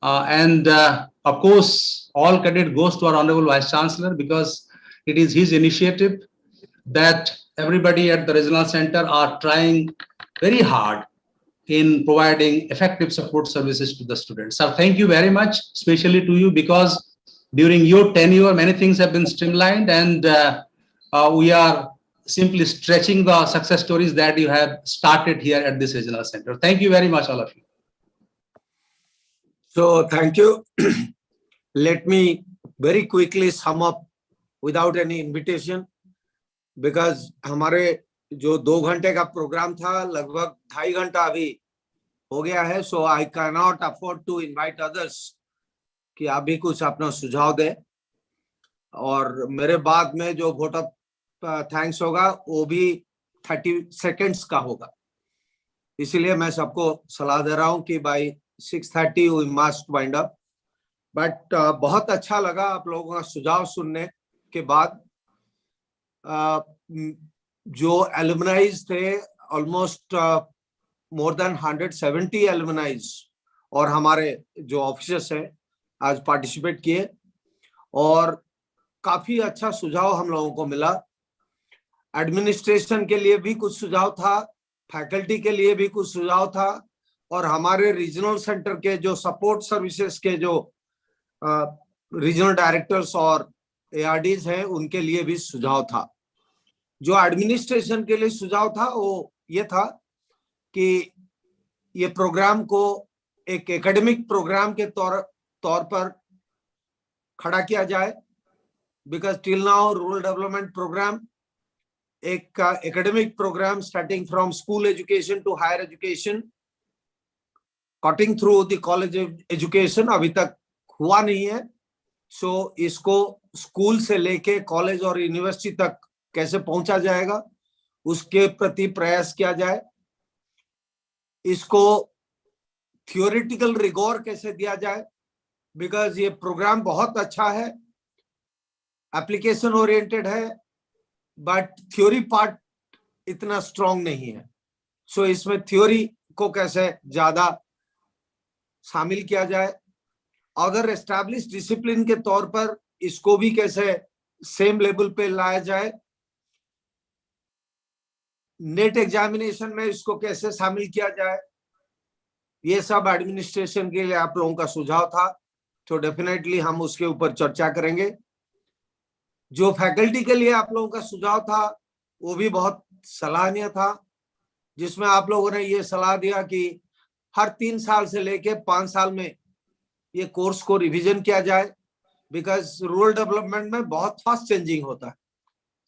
And of course, all credit goes to our Honorable Vice Chancellor, because it is his initiative that everybody at the regional center are trying very hard in providing effective support services to the students. So thank you very much, especially to you, because during your tenure, many things have been streamlined, and we are simply stretching the success stories that you have started here at this regional center. Thank you very much, all of you. So thank you. Let me very quickly sum up without any invitation, because हमारे जो 2 घंटे का programme था लगभग 2.5 घंटा अभी हो गया है. So I cannot afford to invite others कि आप भी कुछ अपना सुझाव दें, और मेरे बाद में जो वोट ऑफ थैंक्स होगा वो भी 30 सेकेंड्स का होगा. इसलिए मैं सबको सलाह दे रहा हूं कि by 6:30 we must wind up. But बहुत अच्छा लगा आप लोगों का सुझाव सुनने के बाद. जो एलुमनाइज थे, ऑलमोस्ट मोर देन 170 एलुमनाइज और हमारे जो ऑफिसर्स हैं आज पार्टिसिपेट किए, और काफी अच्छा सुझाव हम लोगों को मिला. एडमिनिस्ट्रेशन के लिए भी कुछ सुझाव था, फैकल्टी के लिए भी कुछ सुझाव था, और हमारे रीजनल सेंटर के जो सपोर्ट सर्विसेज के जो रीजनल डायरेक्टर्स और एआरडीज हैं उनके लिए भी सुझाव था. जो एडमिनिस्ट्रेशन के लिए सुझाव था वो ये था कि ये प्रोग्राम को एक एकेडमिक प्रोग्राम के तौर पर खड़ा किया जाए, because till now rural development programme एक academic programme starting from school education to higher education, cutting through the college education अभी तक हुआ नहीं है. सो इसको स्कूल से लेके कॉलेज और यूनिवर्सिटी तक कैसे पहुंचा जाएगा उसके प्रति प्रयास किया जाए. इसको थियोरेटिकल रिगोर कैसे दिया जाए, बिकॉज ये प्रोग्राम बहुत अच्छा है, एप्लीकेशन ओरिएंटेड है, बट थ्योरी पार्ट इतना स्ट्रांग नहीं है. सो इसमें थ्योरी को कैसे ज्यादा शामिल किया जाए, अगर एस्टैब्लिश डिसिप्लिन के तौर पर इसको भी कैसे सेम लेवल पे लाया जाए, नेट एग्जामिनेशन में इसको कैसे शामिल किया जाए, ये सब एडमिनिस्ट्रेशन के लिए आप लोगों का सुझाव था. तो डेफिनेटली हम उसके ऊपर चर्चा करेंगे. जो फैकल्टी के लिए आप लोगों का सुझाव था वो भी बहुत सराहनीय था, जिसमें आप लोगों ने ये सलाह दिया कि हर 3 साल से लेके 5 साल में ये कोर्स को रिवीजन किया जाए, बिकॉज रूरल डेवलपमेंट में बहुत फास्ट चेंजिंग होता है.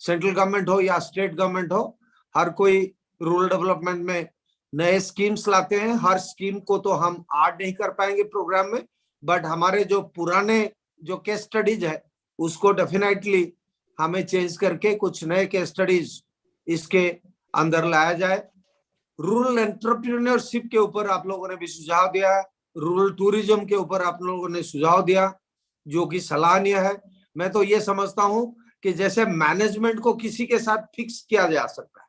सेंट्रल गवर्नमेंट हो या स्टेट गवर्नमेंट हो, हर कोई रूरल डेवलपमेंट में नए स्कीम्स लाते हैं. हर स्कीम को तो हम ऐड नहीं कर पाएंगे प्रोग्राम में, बट हमारे जो पुराने जो केस स्टडीज है उसको डेफिनेटली हमें चेंज करके कुछ नए केस स्टडीज इसके अंदर लाया जाए. रूरल एंटरप्रेन्योरशिप के ऊपर आप लोगों ने भी सुझाव दिया, रूरल टूरिज्म के ऊपर आप लोगों ने सुझाव दिया, जो कि सराहनीय है. मैं तो ये समझता हूं कि जैसे मैनेजमेंट को किसी के साथ फिक्स किया जा सकता है,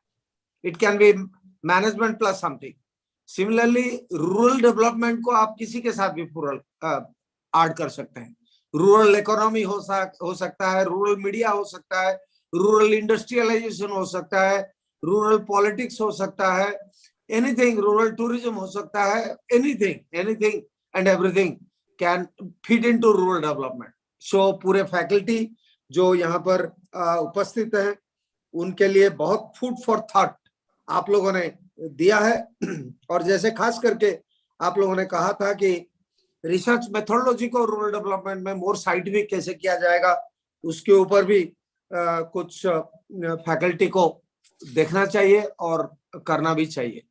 it can be management plus something, similarly rural development को आप किसी के साथ भी ऐड कर सकते हैं. रूरल इकोनॉमी हो सकता है, रूरल मीडिया हो सकता है, रूरल इंडस्ट्रियलाइजेशन हो सकता है, रूरल पॉलिटिक्स हो सकता है, एनीथिंग, रूरल टूरिज्म हो सकता है, anything and everything can fit into rural development. So पूरे फैकल्टी जो यहाँ पर उपस्थित है उनके लिए बहुत फूड फॉर थॉट आप लोगों ने दिया है. और जैसे खास करके आप लोगों ने कहा था कि रिसर्च मेथोडोलॉजी को रूरल डेवलपमेंट में मोर साइंटिफिक कैसे किया जाएगा, उसके ऊपर भी कुछ फैकल्टी को देखना चाहिए और करना भी चाहिए.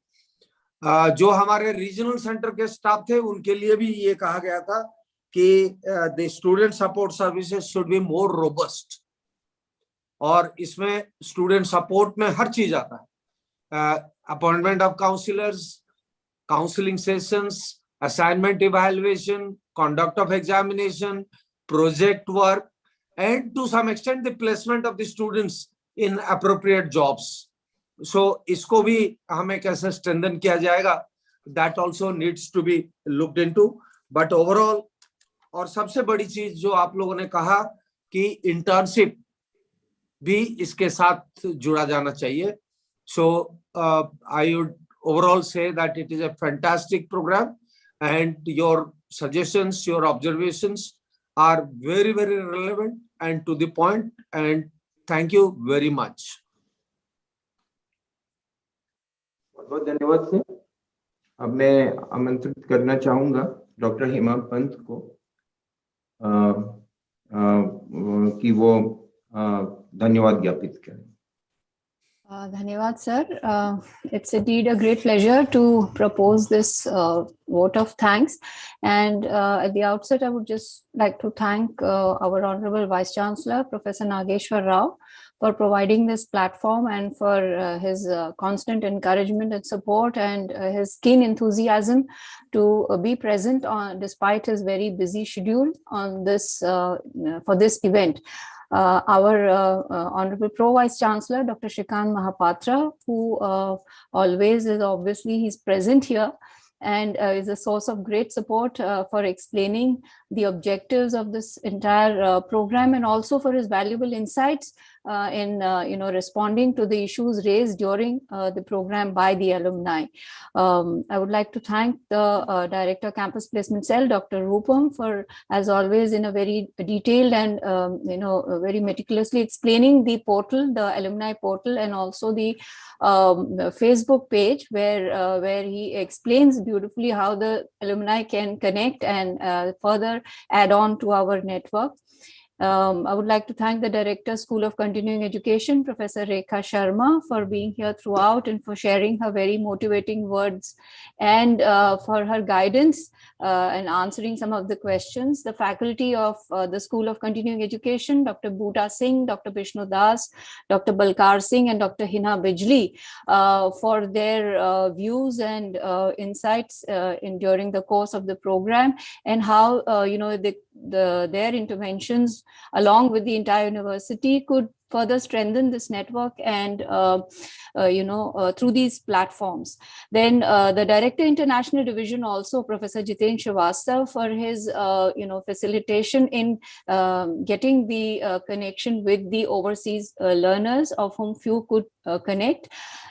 जो हमारे रीजनल सेंटर के स्टाफ थे उनके लिए भी ये कहा गया था कि the student support services should be more robust, और इसमें स्टूडेंट सपोर्ट में हर चीज आता है. Appointment of counsellors, counselling sessions, assignment evaluation, conduct of examination, project work, and to some extent the placement of the students in appropriate jobs. So इसको भी हमें कैसे strengthen किया जाएगा, that also needs to be looked into. But overall, और सबसे बड़ी चीज जो आप लोगों ने कहा कि internship भी इसके साथ जुड़ा जाना चाहिए. So I would overall say that it is a fantastic program, and your suggestions, your observations are very, very relevant and to the point, and thank you very much. बहुत धन्यवाद सर. अब मैं आमंत्रित करना चाहूंगा डॉक्टर हेमा पंत को कि वो धन्यवाद ज्ञापित करें. Dhanyawad, sir. It's indeed a great pleasure to propose this vote of thanks. And at the outset, I would just like to thank our Honorable Vice Chancellor, Professor Nageshwar Rao, for providing this platform and for his constant encouragement and support and his keen enthusiasm to be present despite his very busy schedule on this for this event. Our Honorable Pro Vice Chancellor, Dr. Shrikant Mahapatra, who always is obviously he's present here and is a source of great support for explaining the objectives of this entire program, and also for his valuable insights in responding to the issues raised during the program by the alumni. I would like to thank the Director Campus Placement Cell, Dr. Rupam, for, as always, in a very detailed and very meticulously explaining the portal, the alumni portal, and also the Facebook page where he explains beautifully how the alumni can connect and further add on to our network. I would like to thank the Director, School of Continuing Education, Professor Rekha Sharma, for being here throughout and for sharing her very motivating words and for her guidance and answering some of the questions. The faculty of the School of Continuing Education, Dr. Bhuta Singh, Dr. Bishnu Das, Dr. Balkar Singh, and Dr. Hina Bijli for their views and insights during the course of the program, and how their interventions along with the entire university could further strengthen this network and through these platforms. Then the Director International Division also, Professor Jiten Srivastav, for his facilitation in getting the connection with the overseas learners, of whom few could connect.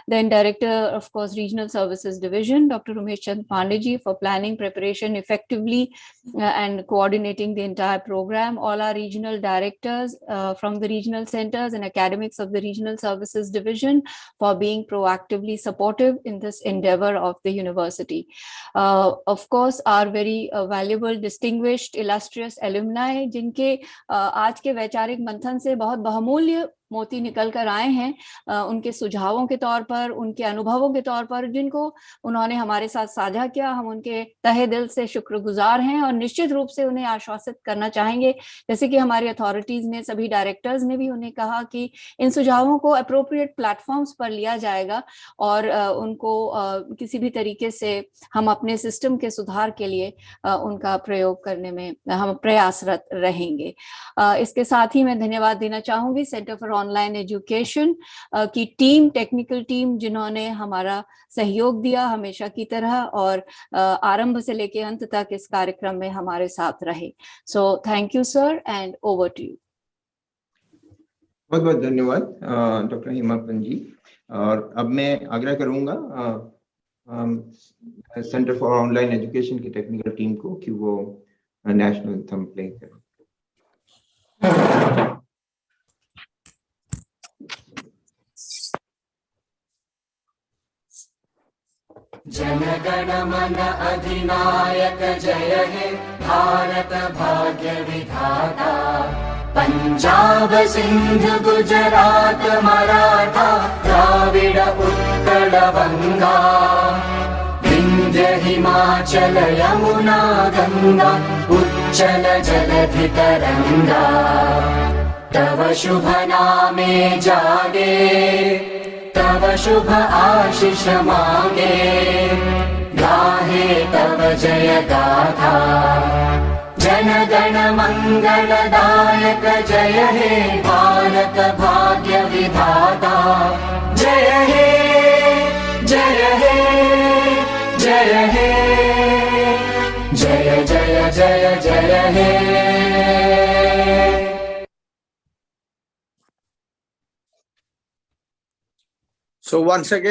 Then Director, of course, Regional Services Division, Dr. Umesh Chand Pandey, for planning preparation effectively and coordinating the entire program. All our regional directors from the regional centers and academics of the Regional Services Division for being proactively supportive in this endeavor of the university. Of course, our very valuable, distinguished, illustrious alumni, जिनके आज के वैचारिक मंथन से बहुत बहुमूल्य मोती निकल कर आए हैं, उनके सुझावों के तौर पर, उनके अनुभवों के तौर पर, जिनको उन्होंने हमारे साथ साझा किया, हम उनके तहे दिल से शुक्रगुजार हैं और निश्चित रूप से उन्हें आश्वासित करना चाहेंगे, जैसे कि हमारी अथॉरिटीज में सभी डायरेक्टर्स ने भी उन्हें कहा कि इन सुझावों को अप्रोप्रिएट प्लेटफॉर्म्स पर लिया जाएगा और उनको किसी भी तरीके से हम अपने सिस्टम के सुधार के लिए उनका प्रयोग करने में हम प्रयासरत रहेंगे. इसके साथ ही मैं धन्यवाद देना चाहूंगी सेंटर फॉर ऑनलाइन एजुकेशन की टीम, टेक्निकल टीम, जिन्होंने हमारा सहयोग दिया हमेशा की तरह और आरंभ से लेकर अंत तक इस कार्यक्रम में हमारे साथ रहे. So thank you sir and over to you. बहुत बहुत धन्यवाद डॉक्टर हेमापन जी. और अब मैं आग्रह करूंगा सेंटर फॉर ऑनलाइन एजुकेशन की टेक्निकल टीम को कि वो नेशनल एंथम प्ले करें. जनगण मन अधिनायक जय हे भारत भाग्य विधाता. पंजाब सिंध गुजरात मराठा द्राविड उत्कल बंगा. विंध्य हिमाचल यमुना गंगा उच्चल जलधि तरंगा. तव शुभ नामे जागे तव शुभ आशीष मांगे. गाहे तव जय गाथा. जनगण मंगलदायक जय हे भारत भाग्य विधाता जय हे जय हे जय हे जय जय जय जय हे। So once again